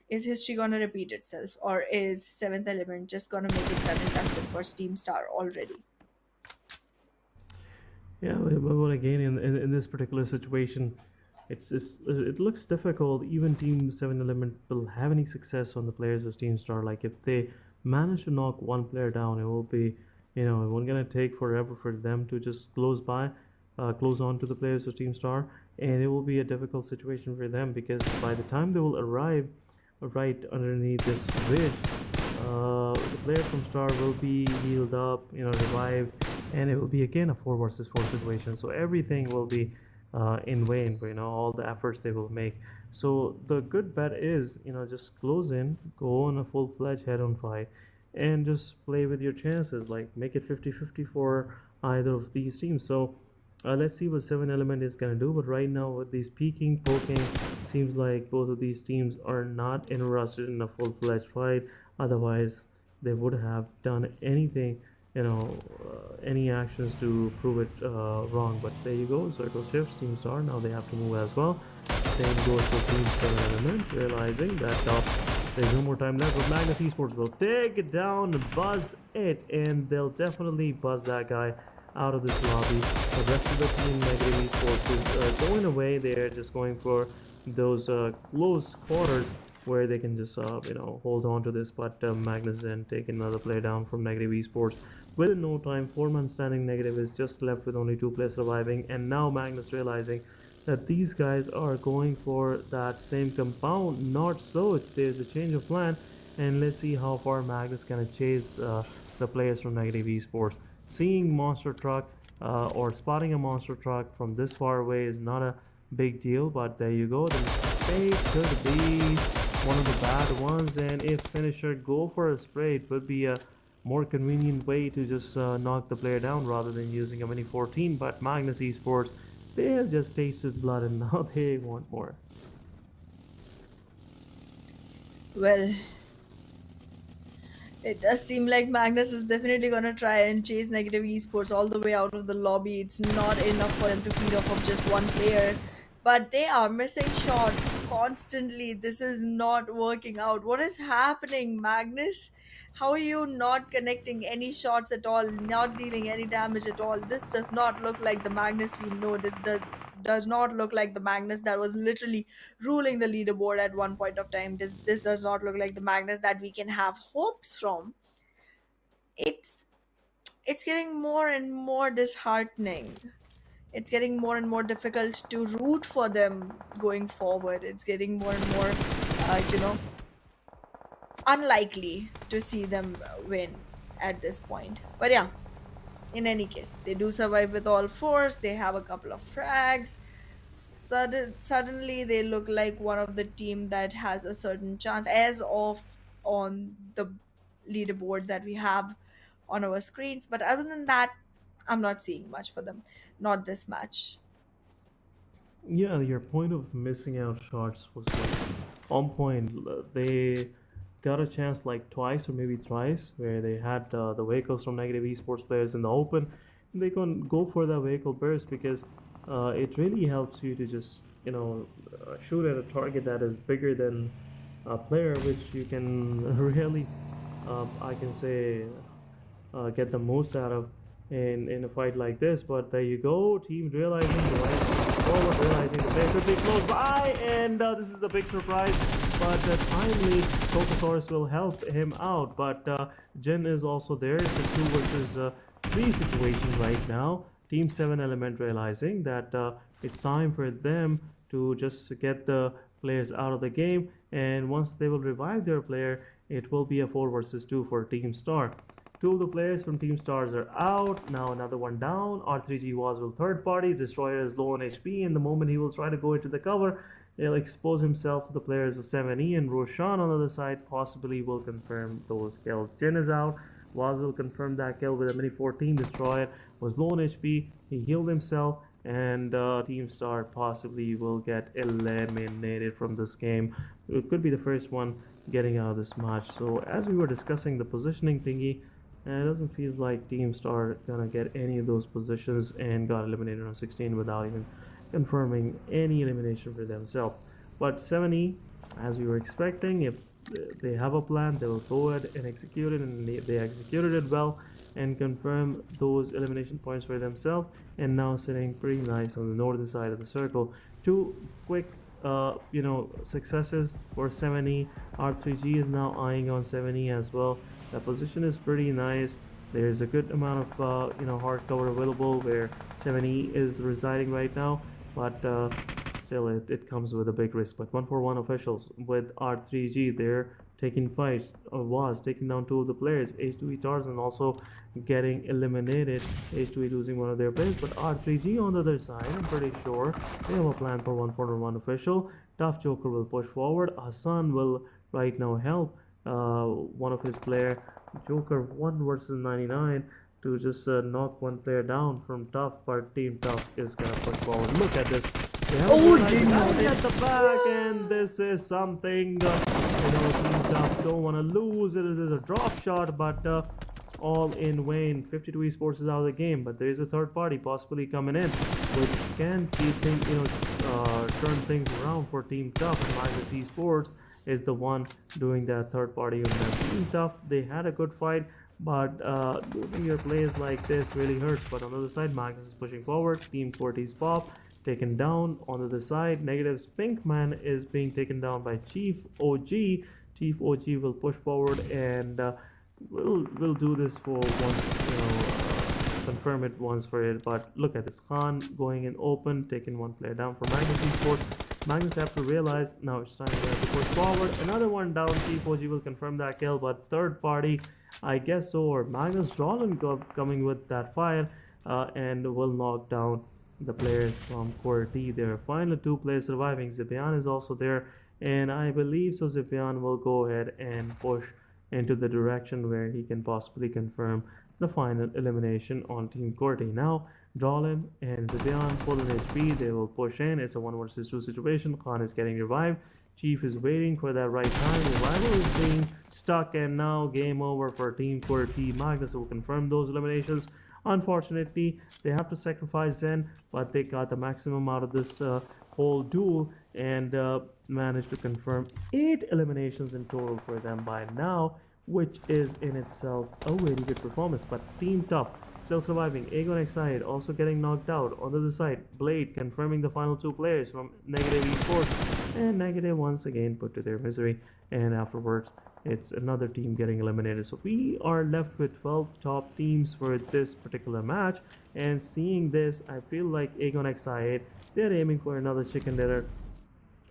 is history gonna repeat itself, or is Seventh Element just gonna make it done and dusted for Team Star already? Yeah, but again, in this particular situation, it looks difficult. Even Team 7 Element will have any success on the players of Team Star. Like, if they manage to knock one player down, it will be, it won't gonna take forever for them to just close on to the players of Team Star, and it will be a difficult situation for them, because by the time they will arrive right underneath this bridge, the player from Star will be healed up, revived, and it will be again a 4 versus 4 situation. So everything will be in vain for all the efforts they will make. So the good bet is just close in, go on a full-fledged head-on fight, and just play with your chances. Like, make it 50-50 for either of these teams. So Let's see what 7 Element is gonna do. But right now, with these peeking, poking, seems like both of these teams are not interested in a full-fledged fight. Otherwise, they would have done anything, any actions to prove it wrong. But there you go. Circle shifts. Team Star. Now they have to move as well. Same goes for Team 7 Element, realizing that there's no more time left. But Magnus Esports will take it down, buzz it, and they'll definitely buzz that guy out of this lobby. The rest of the team, Negative Esports, is going away. They're just going for those close quarters where they can just hold on to this. But Magnus then taking another player down from Negative Esports within no time. 4-man standing. Negative is just left with only 2 players surviving, and now Magnus realizing that these guys are going for that same compound. Not so. There's a change of plan, and let's see how far Magnus can chase the players from Negative Esports. Seeing monster truck or spotting a monster truck from this far away is not a big deal, but there you go. The mistake could be one of the bad ones, and if finisher go for a spray, it would be a more convenient way to just knock the player down rather than using a mini 14. But Magnus Esports, they have just tasted blood and now they want more. Well, it does seem like Magnus is definitely gonna try and chase Negative Esports all the way out of the lobby. It's not enough for them to feed off of just one player, but they are missing shots constantly. This is not working out. What is happening, Magnus? How are you not connecting any shots at all, not dealing any damage at all? This does not look like the Magnus we know. This does not look like the Magnus that was literally ruling the leaderboard at one point of time. This does not look like the Magnus that we can have hopes from. It's it's getting more and more disheartening. It's getting more and more difficult to root for them going forward. It's getting more and more, unlikely to see them win at this point. But yeah, in any case, they do survive with all fours. They have a couple of frags. Suddenly, they look like one of the team that has a certain chance as of on the leaderboard that we have on our screens. But other than that, I'm not seeing much for them. Not this match. Yeah, your point of missing out shots was like on point. They got a chance like twice or maybe thrice where they had the vehicles from Negative Esports players in the open, and they can go for the vehicle burst because it really helps you to just shoot at a target that is bigger than a player, which you can really I can say get the most out of in a fight like this. But there you go, team realizing the right forward, realizing the player could be close by, and this is a big surprise, but timely Tokosaurus will help him out. But Jen is also there. It's a 2 versus 3 situation right now. Team 7 Element realizing that it's time for them to just get the players out of the game, and once they will revive their player, it will be a 4 versus 2 for Team Star. 2 of the players from Team Stars are out. Now another one down. R3G will third party. Destroyer is low on HP, and the moment he will try to go into the cover, he'll expose himself to the players of 7E, and Roshan on the other side possibly will confirm those kills. Jin is out. Waz will confirm that kill with a mini 14. Destroyer was low on HP. He healed himself, and Team Star possibly will get eliminated from this game. It could be the first one getting out of this match. So as we were discussing the positioning thingy, it doesn't feel like Team Star gonna get any of those positions and got eliminated on 16 without even confirming any elimination for themselves. But 7E, as we were expecting, if they have a plan, they will go ahead and execute it, and they executed it well and confirm those elimination points for themselves, and now sitting pretty nice on the northern side of the circle. 2 quick successes for 7E. R3G is now eyeing on 7E as well. The position is pretty nice. There's a good amount of hard cover available where 7E is residing right now, but still it comes with a big risk. But 141 officials with R3G, they're taking fights. Was taking down 2 of the players. H2E Tarzan also getting eliminated. H2E losing one of their players, but R3G on the other side, I'm pretty sure they have a plan for 141 official. Tough Joker will push forward. Hassan will right now help one of his player. Joker 1 versus 99. to just knock one player down from Tough, but Team Tough is gonna push forward. Look at this. They have Oh, a didn't guy at notice. the back, and this is something Team Tough don't want to lose. It is a drop shot, but all in vain. 52 Esports is out of the game, but there is a third party possibly coming in, which can keep things, turn things around for Team Tough. And Magnus Esports is the one doing that third party on them. Team Tough, they had a good fight, but losing your plays like this really hurts. But on the other side, Magnus is pushing forward. Team QWERTY's pop taken down. On the other side, Negative's Pinkman is being taken down by Chief OG. Chief OG will push forward and we'll do this for once, confirm it once for it. But look at this, Khan going in open, taking one player down for Magnus Esports. Magnus have to realize now it's time to push forward. Another one down. Chief OG will confirm that kill, but third party, I guess so, or Magnus Drolan coming with that fire and will knock down the players from QWERTY. There are finally two players surviving. Zipian is also there, and I believe so Zipian will go ahead and push into the direction where he can possibly confirm the final elimination on Team QWERTY. Now, Drolan and Zipian full in HP, they will push in. It's a 1 versus 2 situation. Khan is getting revived. Chief is waiting for that right time. Revival is being stuck, and now game over for Team QWERTY. Magnus will confirm those eliminations. Unfortunately, they have to sacrifice Zen, but they got the maximum out of this whole duel and managed to confirm 8 eliminations in total for them by now, which is in itself a very good performance. But Team Tough still surviving. Aegon Excited also getting knocked out. On the other side, Blade confirming the final 2 players from Negative Esports, and Negative once again put to their misery, and afterwards it's another team getting eliminated. So we are left with 12 top teams for this particular match, and seeing this, I feel like Aegon Excited, they're aiming for another chicken dinner,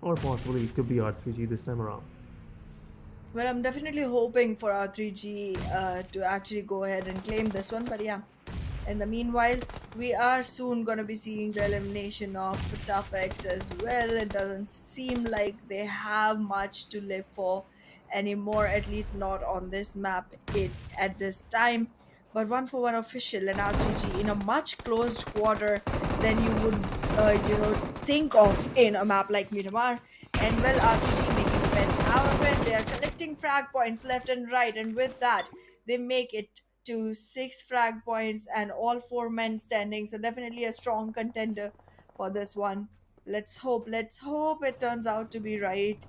or possibly it could be R3G this time around. Well, I'm definitely hoping for R3G to actually go ahead and claim this one, but yeah. In the meanwhile, we are soon going to be seeing the elimination of Tough X as well. It doesn't seem like they have much to live for anymore, at least not on this map at this time. But 1-for-1 official and R3G in a much closed quarter than you would think of in a map like Miramar. And well, R3G making the best out of it. They are collecting frag points left and right, and with that they make it to 6 frag points and all 4 men standing. So definitely a strong contender for this one. Let's hope it turns out to be right.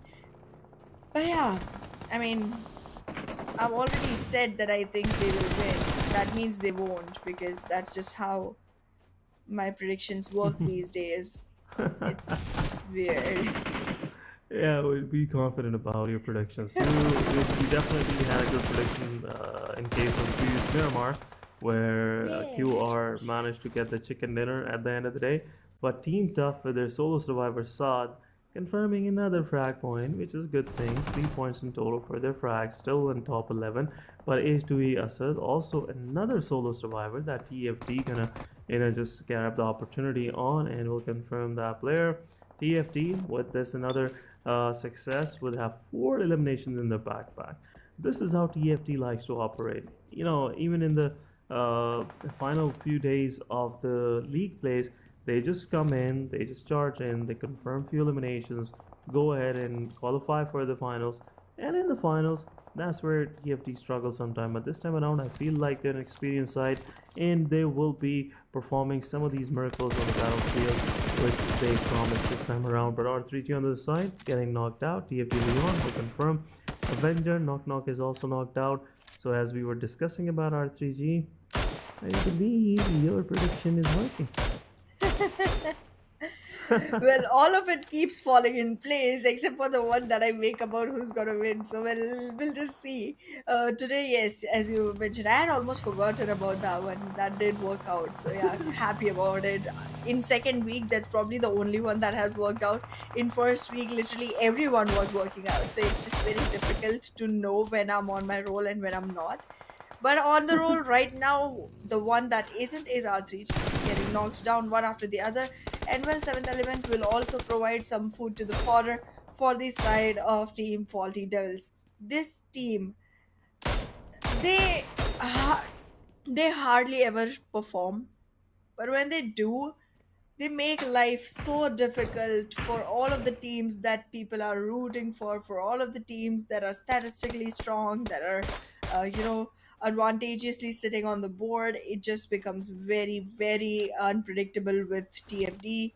But yeah, I mean, I've already said that I think they will win. That means they won't, because that's just how my predictions work these days. It's weird. Yeah, we'll be confident about your predictions. You definitely had a good prediction in case of previous Miramar, where QR managed to get the chicken dinner at the end of the day. But Team Tough with their solo survivor Saad confirming another frag point, which is a good thing. 3 points in total for their frag, still in top 11. But H2E Asad, also another solo survivor that TFT gonna just grab the opportunity on and will confirm that player. TFT with this another success would have 4 eliminations in their backpack. This is how TFT likes to operate. Even in the final few days of the league plays, they just come in, they just charge in, they confirm few eliminations, go ahead and qualify for the finals, and in the finals, that's where TFT struggles sometimes. But this time around, I feel like they're an experienced side, and they will be performing some of these miracles on the battlefield, which they promised this time around. But R3G on the side, getting knocked out. TFT Leon will confirm. Avenger, Knock is also knocked out. So as we were discussing about R3G, I believe your prediction is working. Well, all of it keeps falling in place except for the one that I make about who's gonna win. So we'll just see. Today, yes, as you mentioned, I had almost forgotten about that one. That did work out. So yeah, happy about it. In second week, that's probably the only one that has worked out. In first week, literally everyone was working out. So it's just very difficult to know when I'm on my roll and when I'm not. But on the roll right now, the one that isn't is R3G, getting knocked down one after the other. And well, 7th Element will also provide some food to the fodder for the side of Team Faulty Devils. This team, they they hardly ever perform. But when they do, they make life so difficult for all of the teams that people are rooting for all of the teams that are statistically strong, that are, advantageously sitting on the board. It just becomes very, very unpredictable with TFD.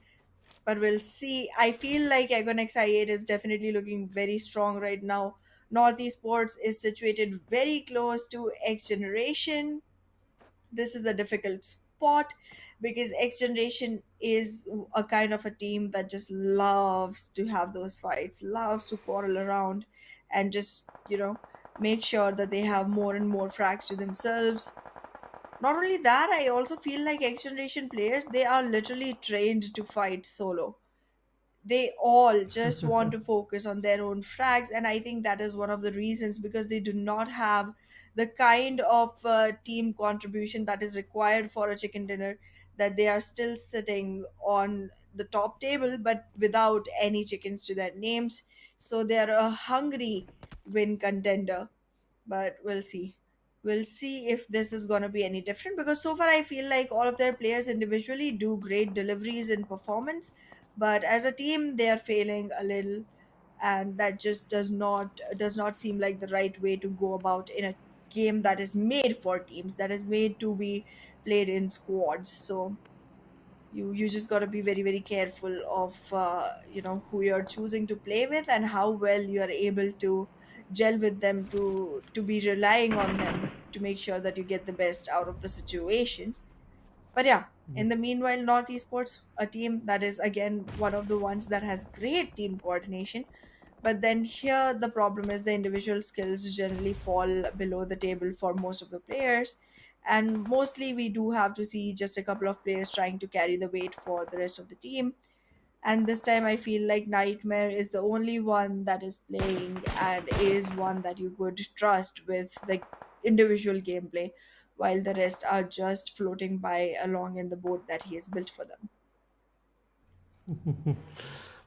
But we'll see. I feel like Agonex I8 is definitely looking very strong right now. Northeast Sports is situated very close to X Generation. This is a difficult spot because X Generation is a kind of a team that just loves to have those fights, loves to quarrel around and just, make sure that they have more and more frags to themselves. Not only that, I also feel like X Generation players, they are literally trained to fight solo. They all just want to focus on their own frags, and I think that is one of the reasons, because they do not have the kind of team contribution that is required for a chicken dinner, that they are still sitting on the top table but without any chickens to their names. So they are a hungry win contender. But we'll see. We'll see if this is going to be any different, because so far I feel like all of their players individually do great deliveries in performance, but as a team they are failing a little, and that just does not seem like the right way to go about in a game that is made for teams, that is made to be played in squads. So you just got to be very, very careful of who you're choosing to play with and how well you are able to gel with them, to be relying on them to make sure that you get the best out of the situations. But yeah, in the meanwhile, North Esports, a team that is again one of the ones that has great team coordination. But then here the problem is the individual skills generally fall below the table for most of the players. And mostly we do have to see just a couple of players trying to carry the weight for the rest of the team. And this time I feel like Nightmare is the only one that is playing and is one that you could trust with the individual gameplay, while the rest are just floating by along in the boat that he has built for them.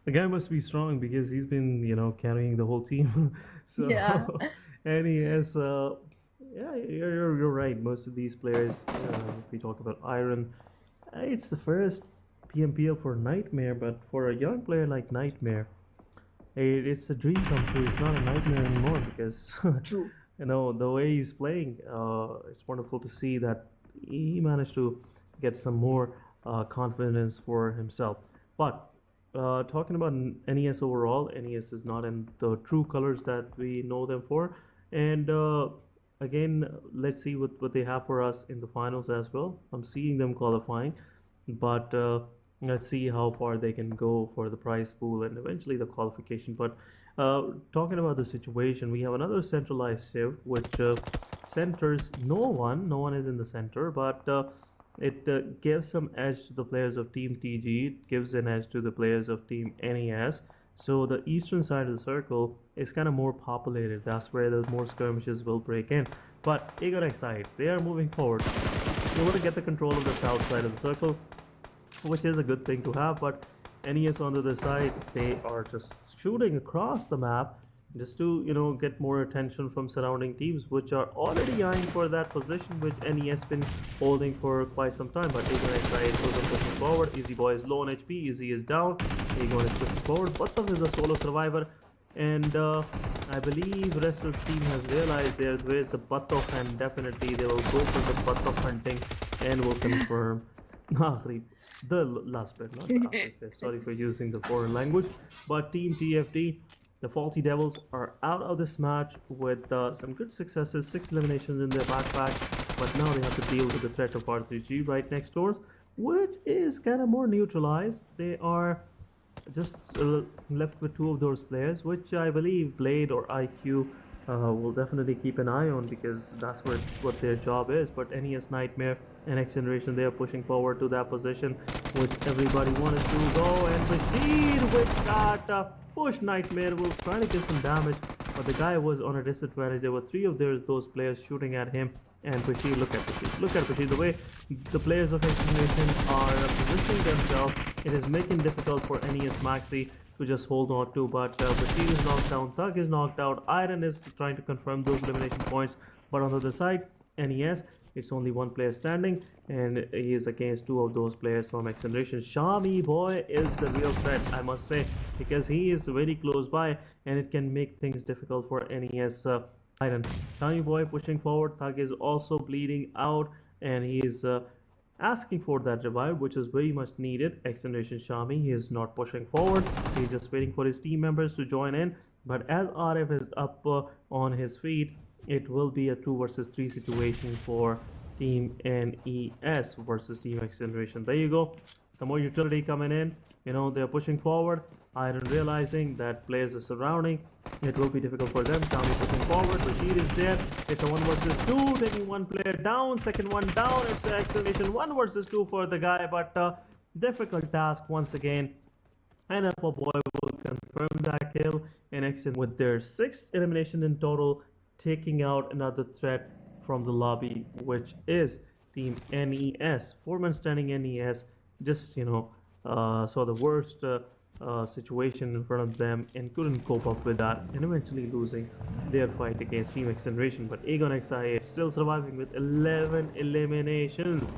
The guy must be strong because he's been, carrying the whole team. So, Yeah. and he has, yeah, you're right. Most of these players, if we talk about Iron, it's the first PMPL for Nightmare, but for a young player like Nightmare, it's a dream come true. It's not a nightmare anymore because, True. the way he's playing, it's wonderful to see that he managed to get some more confidence for himself. But talking about NES overall, NES is not in the true colors that we know them for. And again, let's see what they have for us in the finals as well. I'm seeing them qualifying, but let's see how far they can go for the prize pool and eventually the qualification. But talking about the situation, we have another centralized shift which centers no one. No one is in the center, but it gives some edge to the players of Team TG. It gives an edge to the players of Team NES. So the eastern side of the circle is kind of more populated. That's where the more skirmishes will break in. But Egon side, they are moving forward. They want to get the control of the south side of the circle, which is a good thing to have. But NES on the other side, they are just shooting across the map just to get more attention from surrounding teams, which are already eyeing for that position which NES been holding for quite some time. But Egon side goes on pushing forward. Easy boy is low on HP. Easy is down. Egon is pushing forward. Buttoff is a solo survivor, and I believe the rest of the team has realized where's the Buttoff, and definitely they will go for the Buttoff hunting and will confirm the last bit, not the last bit. Sorry for using the foreign language. But Team TFD, the Faulty Devils, are out of this match with some good successes, 6 eliminations in their backpack, but now they have to deal with the threat of R3G right next doors, which is kind of more neutralized. They are just left with 2 of those players, which I believe Blade or IQ will definitely keep an eye on, because that's what their job is. But NES Nightmare and X Generation, they are pushing forward to that position which everybody wanted to go and proceed with that push. Nightmare will try to get some damage, but the guy was on a disadvantage. There were 3 of those players shooting at him, and Prachi, look at Prachi, the way the players of X Generation are positioning themselves, it is making difficult for NES Maxi to just hold on to. But Prachi is knocked down, Thug is knocked out, Iron is trying to confirm those elimination points, but on the other side, NES, it's only one player standing, and he is against two of those players from XGeneration. Shami boy is the real threat, I must say, because he is very close by, and it can make things difficult for NES Iron. Shami boy pushing forward. Thug is also bleeding out, and he is asking for that revive, which is very much needed. XGeneration Shami, he is not pushing forward. He's just waiting for his team members to join in. But as RF is up on his feet, it will be a 2 versus 3 situation for Team NES versus Team XGeneration. There you go. Some more utility coming in. You know, they're pushing forward. Iron realizing that players are surrounding. It will be difficult for them. Shami pushing forward. Rashid is there. It's a 1 versus 2. Taking one player down. Second one down. It's an XGeneration 1 versus 2 for the guy. But difficult task once again. And Alpha Boy will confirm that kill in XN with their 6th elimination in total, taking out another threat from the lobby, which is Team NES. 4-man standing NES just, you know, saw the worst situation in front of them and couldn't cope up with that, and eventually losing their fight against Team XGeneration. But Agon XIA still surviving with 11 eliminations.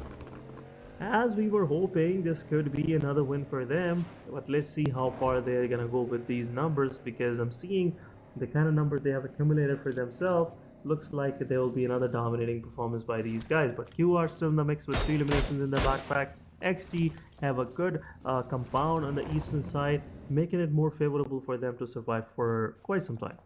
As we were hoping, this could be another win for them, but let's see how far they're gonna go with these numbers, because I'm seeing the kind of numbers they have accumulated for themselves. Looks like there will be another dominating performance by these guys. But Q are still in the mix with 3 eliminations in their backpack. XG have a good compound on the eastern side, making it more favorable for them to survive for quite some time.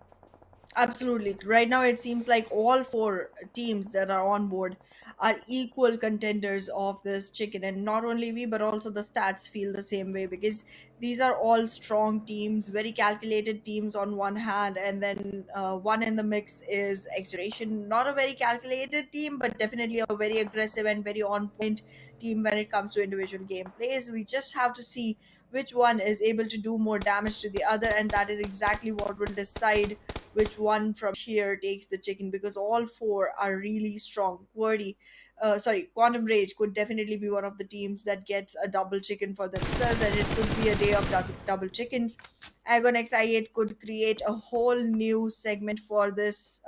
Absolutely. Right now, it seems like all 4 teams that are on board are equal contenders of this chicken. And not only we, but also the stats feel the same way, because these are all strong teams, very calculated teams on one hand. And then one in the mix is XGeneration. Not a very calculated team, but definitely a very aggressive and very on point team when it comes to individual gameplays. We just have to see which one is able to do more damage to the other, and that is exactly what will decide which one from here takes the chicken, because all 4 are really strong. Quantum Rage could definitely be one of the teams that gets a double chicken for themselves, and it could be a day of double chickens. Agon XI8 could create a whole new segment for this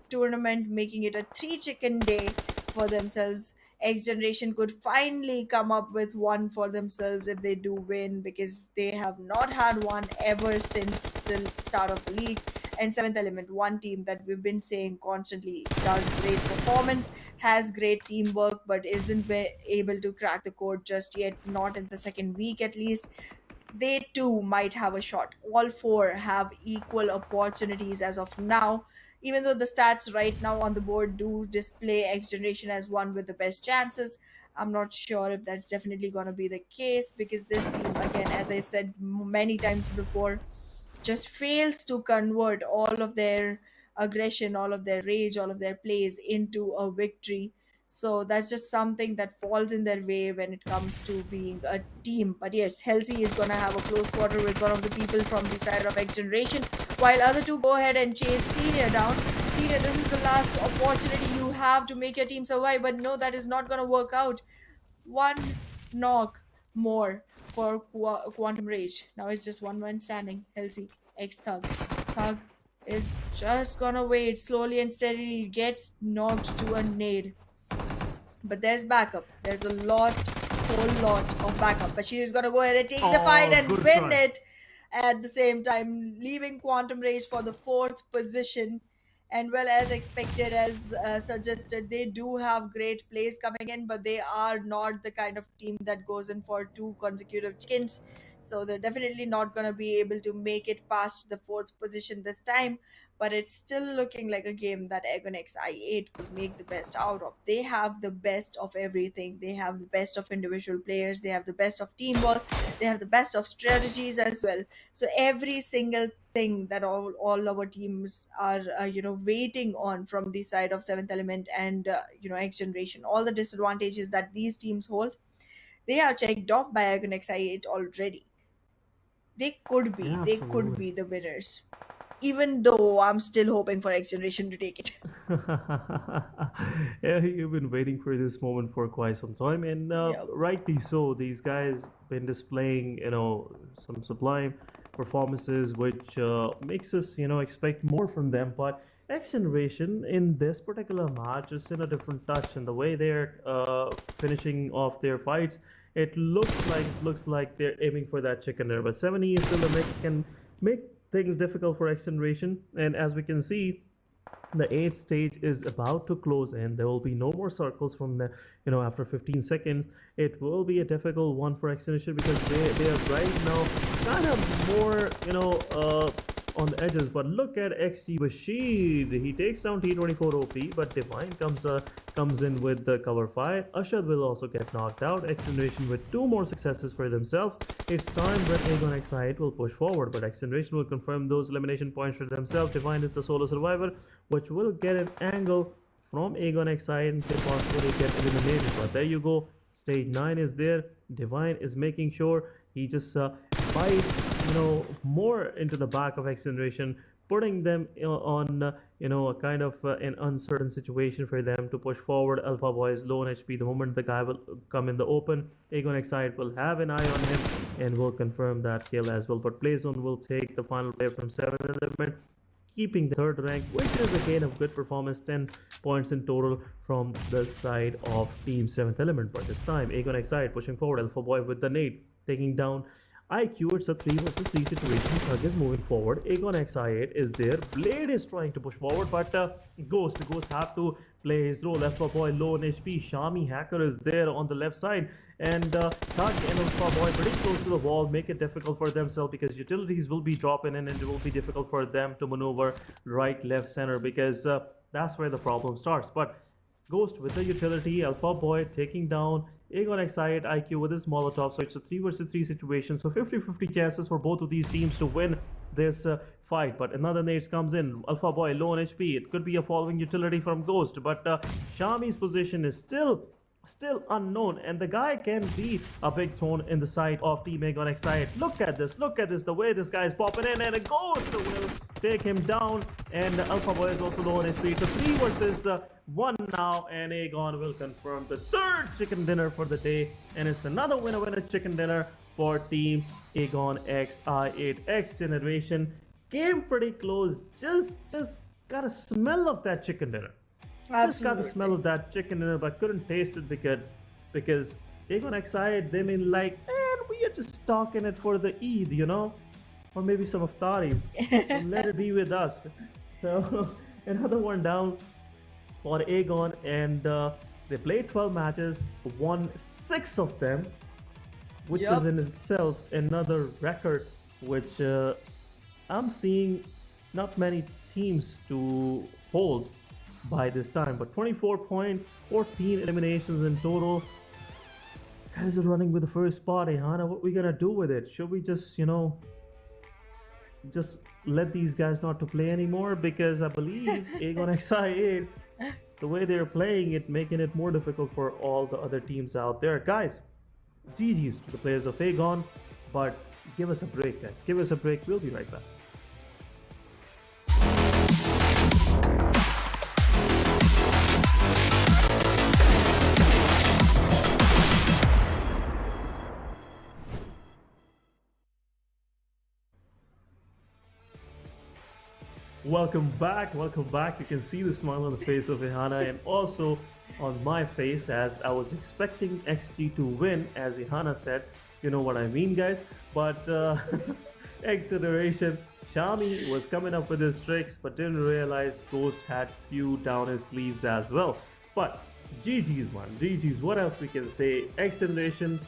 tournament, making it a 3 chicken day for themselves. XGeneration could finally come up with one for themselves if they do win, because they have not had one ever since the start of the league. And 7th Element, one team that we've been saying constantly does great performance, has great teamwork, but isn't able to crack the code just yet, not in the second week at least. They too might have a shot. All 4 have equal opportunities as of now, even though the stats right now on the board do display XGeneration as one with the best chances. I'm not sure if that's definitely going to be the case, because this team, again, as I've said many times before, just fails to convert all of their aggression, all of their rage, all of their plays into a victory. So that's just something that falls in their way when it comes to being a team. But yes, Halsey is going to have a close quarter with one of the people from the side of XGeneration, while other two go ahead and chase Senior down. Senior, this is the last opportunity you have to make your team survive, but no, that is not going to work out. One knock more for Quantum Rage. Now it's just one man standing. Halsey, Thug. Thug is just gonna wait slowly and steadily. Gets knocked to a nade. But there's backup. There's a whole lot of backup. Bashir is gonna go ahead and take the fight and win it at the same time, leaving Quantum Rage for the 4th position. And well, as expected, as suggested, they do have great plays coming in, but they are not the kind of team that goes in for 2 consecutive chickens. So they're definitely not going to be able to make it past the 4th position this time. But it's still looking like a game that Agon XI8 could make the best out of. They have the best of everything. They have the best of individual players. They have the best of teamwork. They have the best of strategies as well. So every single thing that all our teams are waiting on from the side of 7th Element and XGeneration, all the disadvantages that these teams hold, they are checked off by Agon XI8 already. They could be the winners, even though I'm still hoping for XGeneration to take it. Yeah, you've been waiting for this moment for quite some time, and rightly so. These guys been displaying some sublime performances, which makes us expect more from them. But XGeneration in this particular match is in a different touch, and the way they're finishing off their fights, it looks like they're aiming for that chicken dinner. But 7E is still the mix, can make things difficult for XGeneration, and as we can see, the 8th stage is about to close in. There will be no more circles from the, after 15 seconds. It will be a difficult one for XGeneration because they are right now kind of more, on the edges. But look at XG Bashir. He takes down T24 OP, but Divine comes in with the cover fire. Ashad will also get knocked out. XGeneration with 2 more successes for themselves. It's time that Aegon X8 will push forward, but XGeneration will confirm those elimination points for themselves. Divine is the solo survivor, which will get an angle from Aegon X8 and can possibly get eliminated. But there you go. Stage 9 is there. Divine is making sure he just bites more into the back of XGeneration, putting them on a kind of an uncertain situation for them to push forward. Alpha Boy is low on HP. The moment the guy will come in the open, Aegon X8 will have an eye on him and will confirm that kill as well. But Playzone will take the final player from 7 element, keeping the 3rd rank, which is again a good performance. 10 points in total from the side of Team 7th element. But this time Aegon X8 pushing forward. Alpha Boy with the nade, taking down IQ. It's a 3 versus 3 situation. Thug is moving forward. Aegon X8 is there. Blade is trying to push forward, but Ghost have to play his role. Alpha Boy low on HP. Shami Hacker is there on the left side, and Thug and Alpha Boy pretty close to the wall, make it difficult for themselves because utilities will be dropping in, and it will be difficult for them to maneuver right, left, center, because that's where the problem starts. But Ghost with the utility, Alpha Boy taking down Aegon X8, IQ with his Molotov. So it's a 3 versus 3 situation. So 50-50 chances for both of these teams to win this fight. But another nade comes in. Alpha Boy low on HP. It could be a following utility from Ghost. But Shami's position is still unknown, and the guy can be a big thorn in the side of Team Aegon X8. Look at this, the way this guy is popping in, and a Ghost will take him down, and Alpha Boy is also low on HP. So 3 versus 1 now, and Aegon will confirm the 3rd chicken dinner for the day, and it's another winner chicken dinner for Team Aegon X8. XGeneration came pretty close, just got a smell of that chicken dinner. Just got the smell of that chicken dinner, but couldn't taste it because Aegon X8, they mean like, and we are just stocking it for the Eid, or maybe some iftaris. So let it be with us. So another one down for Aegon, and they played 12 matches, won 6 of them, which is in itself another record, which I'm seeing not many teams to hold by this time. But 24 points, 14 eliminations in total. Guys are running with the first spot. Hannah, what we gonna do with it? Should we just just let these guys not to play anymore? Because I believe Aegon X8, the way they're playing it, making it more difficult for all the other teams out there. Guys, GG's to the players of Aegon, but give us a break, guys. Give us a break. We'll be right back. Welcome back. You can see the smile on the face of Ihana and also on my face, as I was expecting XG to win, as Ihana said. You know what I mean, guys. But XGeneration, Shami was coming up with his tricks, but didn't realize Ghost had few down his sleeves as well. But GG's, man. GG's. What else we can say? XGeneration,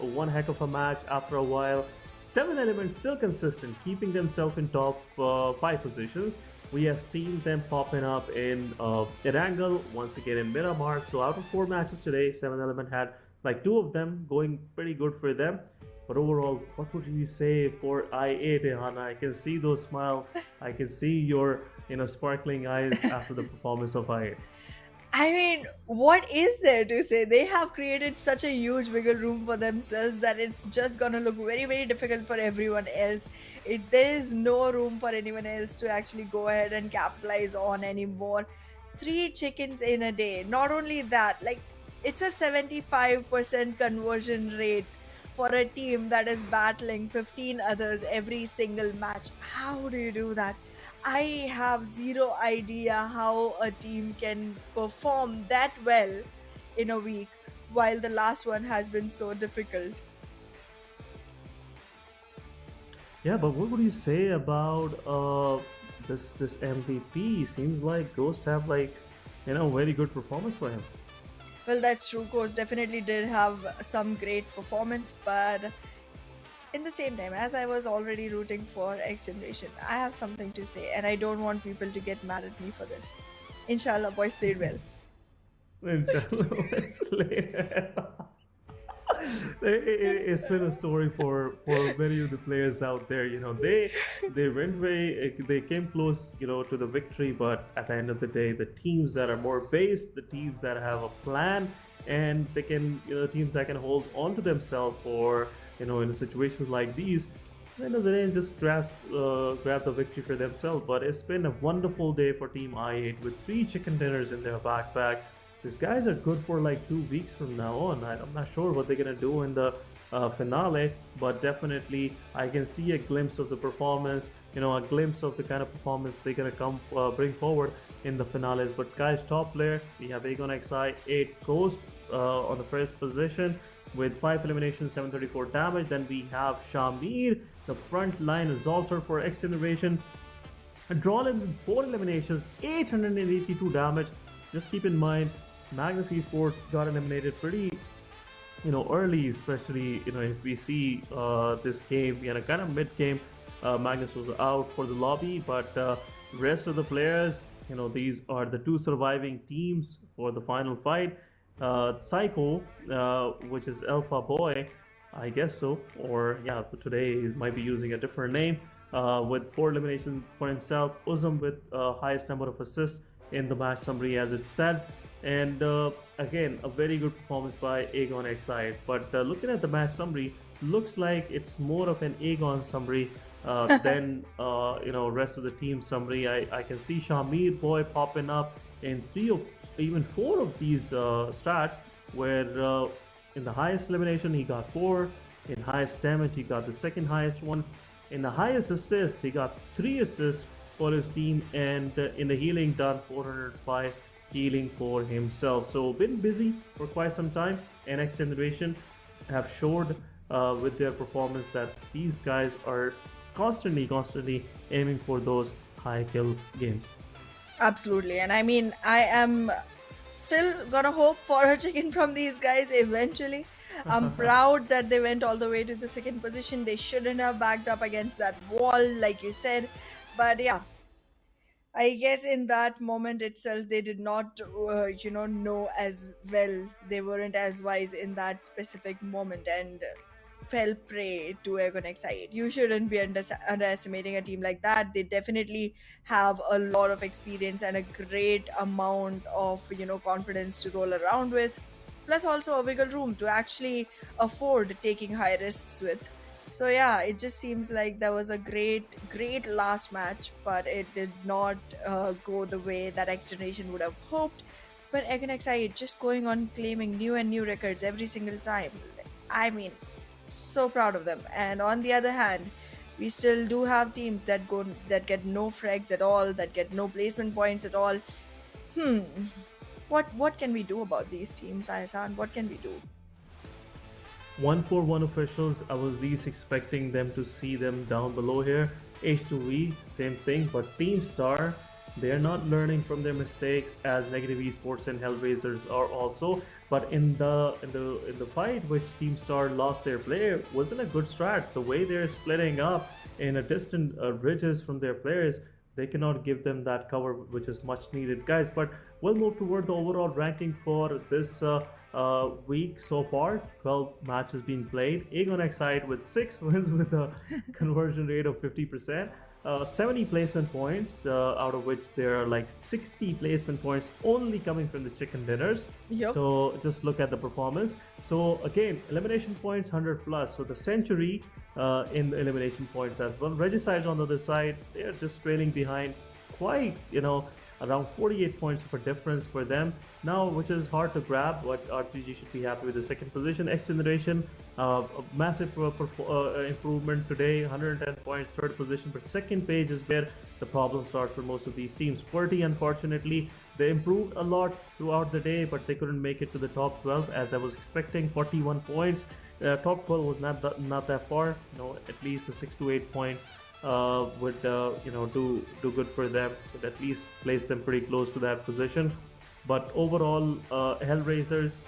one heck of a match after a while. 7 elements still consistent, keeping themselves in top 5 positions. We have seen them popping up in Erangel, once again in Miramar. So out of 4 matches today, 7 element had like 2 of them going pretty good for them. But overall, what would you say for I8, Ehana? I can see those smiles. I can see your sparkling eyes after the performance of I8. I mean, what is there to say? They have created such a huge wiggle room for themselves that it's just gonna look very, very difficult for everyone else. There is no room for anyone else to actually go ahead and capitalize on anymore. 3 chickens in a day. Not only that, like, it's a 75% conversion rate for a team that is battling 15 others every single match. How do you do that? I have zero idea how a team can perform that well in a week while the last one has been so difficult. Yeah, but what would you say about this MVP? Seems like Ghost have like very good performance for him. Well, that's true. Coach definitely did have some great performance, but in the same time, as I was already rooting for XGeneration, I have something to say, and I don't want people to get mad at me for this. Inshallah, boys played well. Inshallah, it's late. It's been a story for many of the players out there. They went way, they came close, to the victory, but at the end of the day, the teams that are more based, the teams that have a plan, and they can, teams that can hold on to themselves for, in situations like these, at the end of the day, just grab the victory for themselves. But it's been a wonderful day for Team I8 with 3 chicken dinners in their backpack. These guys are good for like 2 weeks from now on. I'm not sure what they're gonna do in the finale, but definitely I can see a glimpse of the performance, a glimpse of the kind of performance they're gonna bring forward in the finales. But guys, top player, we have Aegon XI, 8 Ghost on the first position with 5 eliminations, 734 damage. Then we have Shamir, the front line assaulter for XGeneration, drawn in with 4 eliminations, 882 damage. Just keep in mind, Magnus Esports got eliminated pretty, early, especially, if we see this game, kind of mid-game, Magnus was out for the lobby, but rest of the players, these are the 2 surviving teams for the final fight. Psycho, which is Alpha Boy, I guess so, or yeah, today he might be using a different name, with 4 eliminations for himself. Uzum with highest number of assists in the match summary, as it said. And again, a very good performance by Aegon XI. But looking at the match summary, looks like it's more of an Aegon summary than rest of the team summary. I can see Shamir Boy popping up in 3 or even 4 of these stats, where in the highest elimination he got 4, in highest damage he got the second highest one, in the highest assist he got 3 assists for his team, and in the healing done 405 healing for himself. So been busy for quite some time, and XGeneration have showed with their performance that these guys are constantly aiming for those high kill games. Absolutely. And I mean, I am still gonna hope for a chicken from these guys eventually. I'm proud that they went all the way to the second position. They shouldn't have backed up against that wall, like you said. But yeah, I guess in that moment itself, they did not, know as well. They weren't as wise in that specific moment and fell prey to Aegon XI. You shouldn't be underestimating a team like that. They definitely have a lot of experience and a great amount of, confidence to roll around with. Plus also a wiggle room to actually afford taking high risks with. So yeah, it just seems like there was a great last match, but it did not go the way that XGeneration would have hoped. But Aegon XI just going on claiming new and new records every single time. I mean, so proud of them. And on the other hand, we still do have teams that get no frags at all, that get no placement points at all. What can we do about these teams, Ayasan? What can we do? 141 officials, I was least expecting them to see them down below here. H2E, same thing, but Team Star, they're not learning from their mistakes, as Negative Esports and HellRaisers are also. But in the fight which Team Star lost their player wasn't a good strat. The way they're splitting up in a distant ridges from their players, they cannot give them that cover which is much needed, guys. But we'll move toward the overall ranking for this week so far. 12 matches being played. Aegon XI with 6 wins with a conversion rate of 50%. 70 placement points, out of which there are like 60 placement points only coming from the chicken dinners. Yep. So just look at the performance. So again, elimination points 100 plus. So the century in the elimination points as well. Regicides on the other side, they're just trailing behind quite, around 48 points of a difference for them now, which is hard to grab, but R3G should be happy with the second position. XGeneration, a massive improvement today, 110 points, third position, but second page is where the problem starts for most of these teams. QWERTY, unfortunately, they improved a lot throughout the day, but they couldn't make it to the top 12 as I was expecting. 41 points. Top 12 was not that far. At least a 6 to 8 point would do good for them. Would at least place them pretty close to that position. But overall, HellRaisers,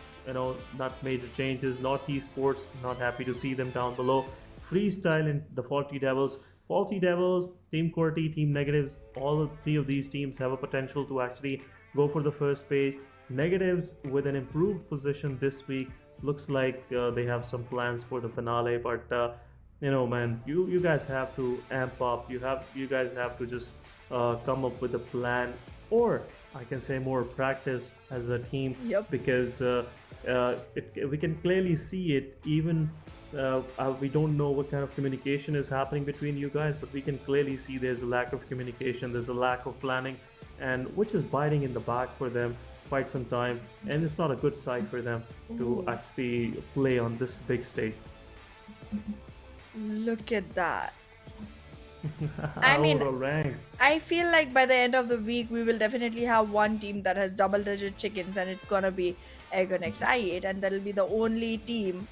not major changes. Magnus Esports, not happy to see them down below. Freestyle and the Faulty Devils, Team QWERTY, Team Negatives, all three of these teams have a potential to actually go for the first page. Negatives with an improved position this week, looks like they have some plans for the finale, but man, you guys have to amp up. You guys have to just come up with a plan, or I can say more practice as a team. Yep. Because we can clearly see it. Even we don't know what kind of communication is happening between you guys, but we can clearly see there's a lack of communication, there's a lack of planning, and which is biting in the back for them quite some time, and it's not a good sign for them to actually play on this big stage. Look at that. I mean, Rank. I feel like by the end of the week, we will definitely have one team that has double-digit chickens, and it's gonna be Aegon I8, and that'll be the only team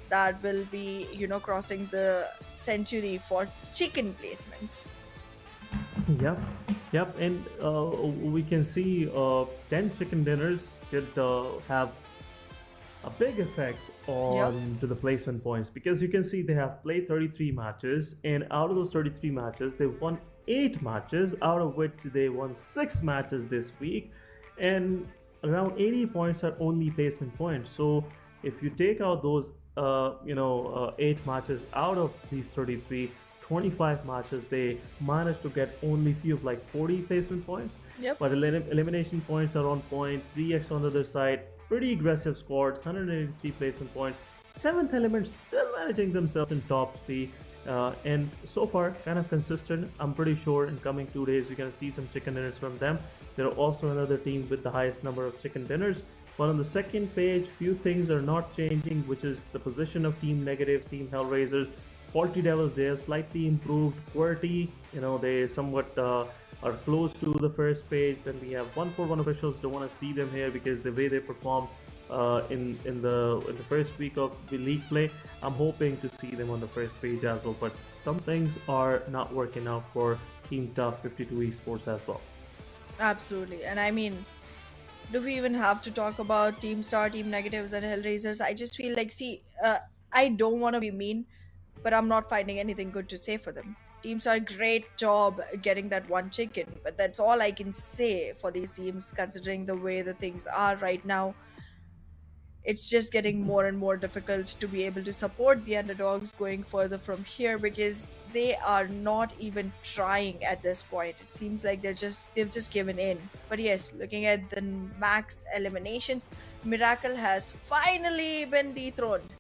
that will be, crossing the century for chicken placements. Yep, and we can see 10 chicken dinners could have a big effect on to the placement points, because you can see they have played 33 matches, and out of those 33 matches they won 8 matches, out of which they won 6 matches this week, and around 80 points are only placement points. So if you take out those 8 matches out of these 33, 25 matches, they managed to get only few of like 40 placement points. Yep. But elimination points are on point, 3x on the other side, pretty aggressive squads, 183 placement points. 7th Element still managing themselves in top 3, and so far kind of consistent. I'm pretty sure in coming 2 days we're gonna see some chicken dinners from them. There are also another team with the highest number of chicken dinners. But on the second page, few things are not changing, which is the position of Team Negatives, Team HellRaisers. Faulty Devils, they have slightly improved. QWERTY, they somewhat are close to the first page. Then we have 141 officials. Don't want to see them here because the way they performed in the first week of the league play, I'm hoping to see them on the first page as well. But some things are not working out for Team Tough 52 Esports as well. Absolutely. And I mean, do we even have to talk about Team Star, Team Negatives, and HellRaisers? I just feel like, I don't want to be mean, but I'm not finding anything good to say for them. Team Star, great job getting that one chicken, but that's all I can say for these teams, considering the way the things are right now. It's just getting more and more difficult to be able to support the underdogs going further from here, because they are not even trying at this point. It seems like they've just given in. But yes, looking at the max eliminations, Miracle has finally been dethroned.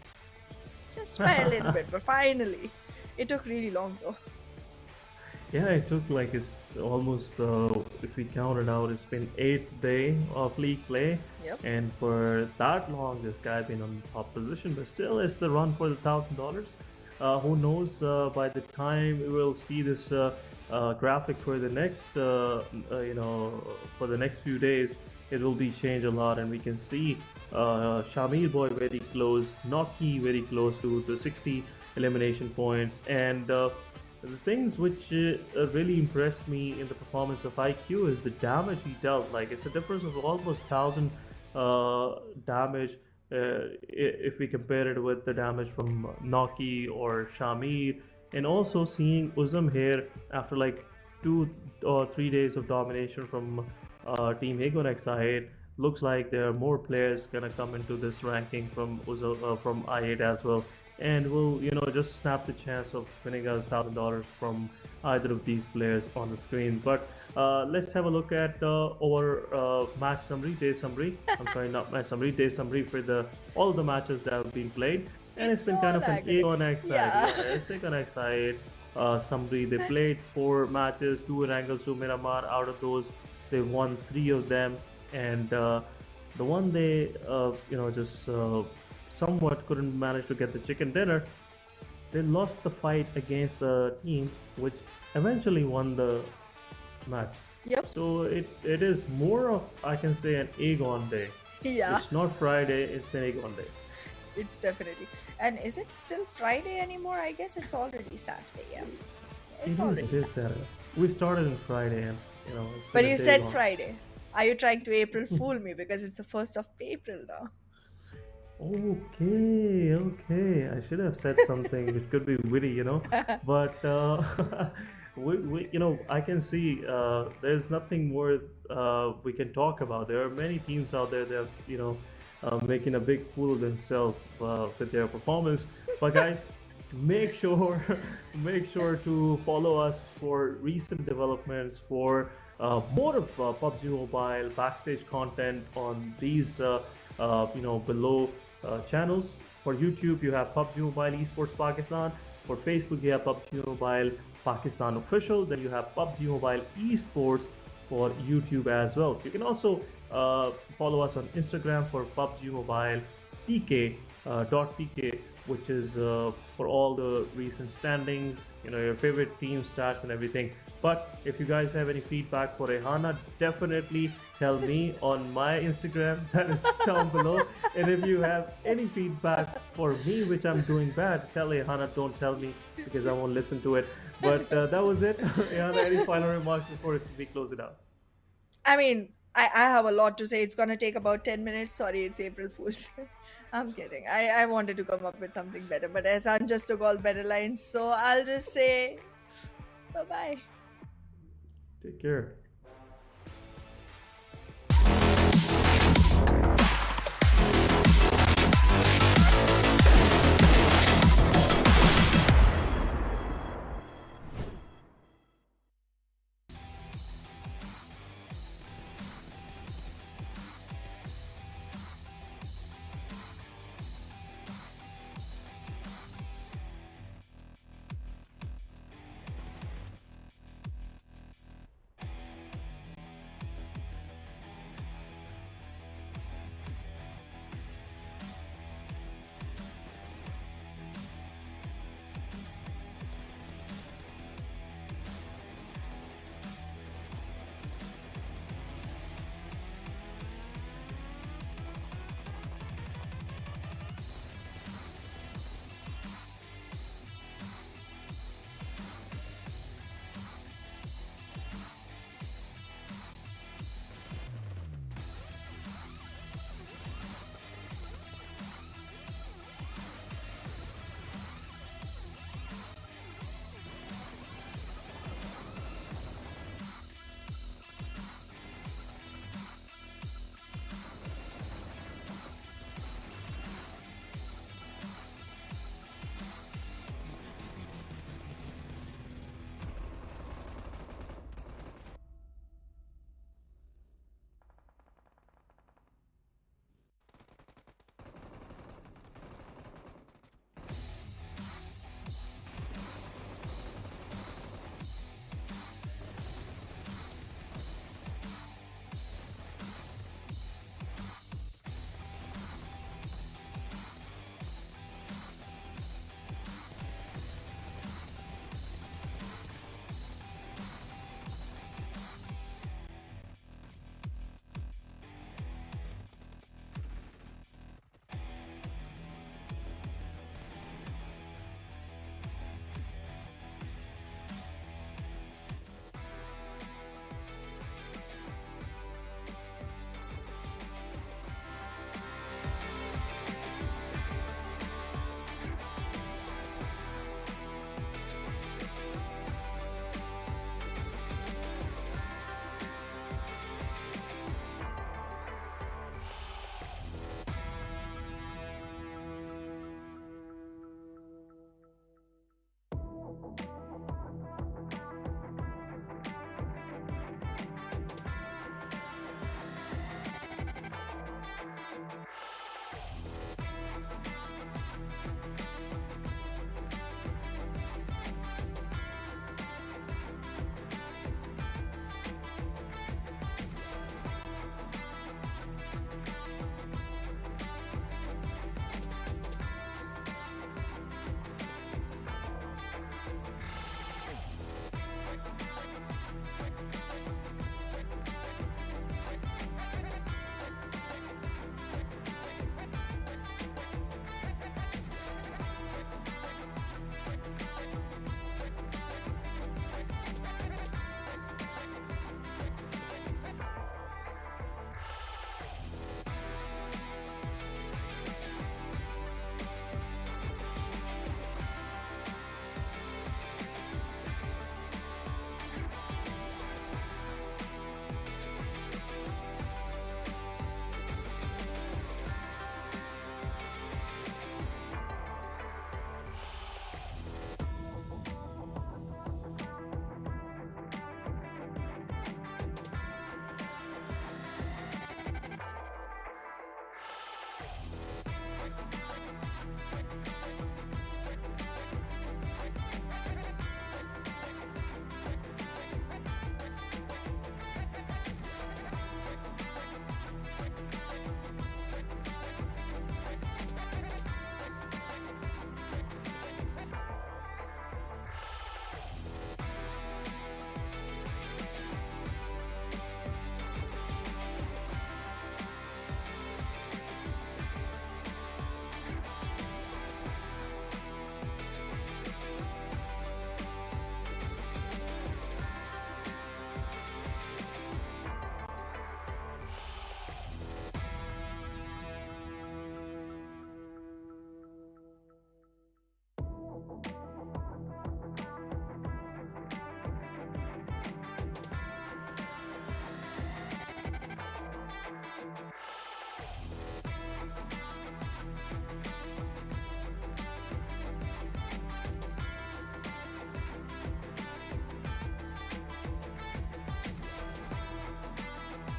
Just by a little bit, but finally. It took really long though. Yeah, it took like it's almost, if we count it out, it's been 8th day of league play. Yep. And for that long, this guy been on top position, but still it's the run for the $1,000. Who knows, by the time we will see this graphic for the next, for the next few days, it will be changed a lot, and we can see Shamir Boy very close, Noki very close to the 60 elimination points, and the things which really impressed me in the performance of IQ is the damage he dealt. Like, it's a difference of almost 1,000 damage if we compare it with the damage from Noki or Shamir. And also seeing Uzum here after like 2 or 3 days of domination from Team Aegon I8, looks like there are more players gonna come into this ranking from from I8 as well, and will just snap the chance of winning $1,000 from either of these players on the screen. But let's have a look at our match summary, day summary. I'm sorry, not match summary, day summary for all the matches that have been played. And it's been kind of an Aegon I8. Yeah, it's Aegon I8 summary. They played 4 matches, 2 Erangels, 2 Miramar. Out of those, They won 3 of them, and the one they just somewhat couldn't manage to get the chicken dinner. They lost the fight against the team which eventually won the match. Yep. So it is more of, I can say, an egg on day. Yeah. It's not Friday, it's an egg on day. It's definitely. And is it still Friday anymore? I guess it's already Saturday. Yeah. It's already It is Saturday. Saturday. We started on Friday, and it's But been a you day said long. Friday. Are you trying to April Fool me because it's the 1st of April now? Okay. I should have said something which could be witty, But I can see there's nothing more we can talk about. There are many teams out there that making a big fool of themselves with their performance. But guys, make sure to follow us for recent developments, for more of PUBG Mobile backstage content on these below channels. For YouTube, you have PUBG Mobile Esports Pakistan. For Facebook, you have PUBG Mobile Pakistan Official. Then you have PUBG Mobile Esports for YouTube as well. You can also follow us on Instagram for PUBG Mobile PK.PK, which is for all the recent standings, your favorite team stats and everything. But if you guys have any feedback for Ehana, definitely tell me on my Instagram, that is down below. And if you have any feedback for me, which I'm doing bad, tell Ehana, don't tell me, because I won't listen to it. But that was it. Ehana, any final remarks before we close it out? I mean, I have a lot to say. It's gonna take about 10 minutes. Sorry, it's April Fool's. I'm kidding. I wanted to come up with something better, but Ehsan just took all better lines. So I'll just say bye-bye. Take care.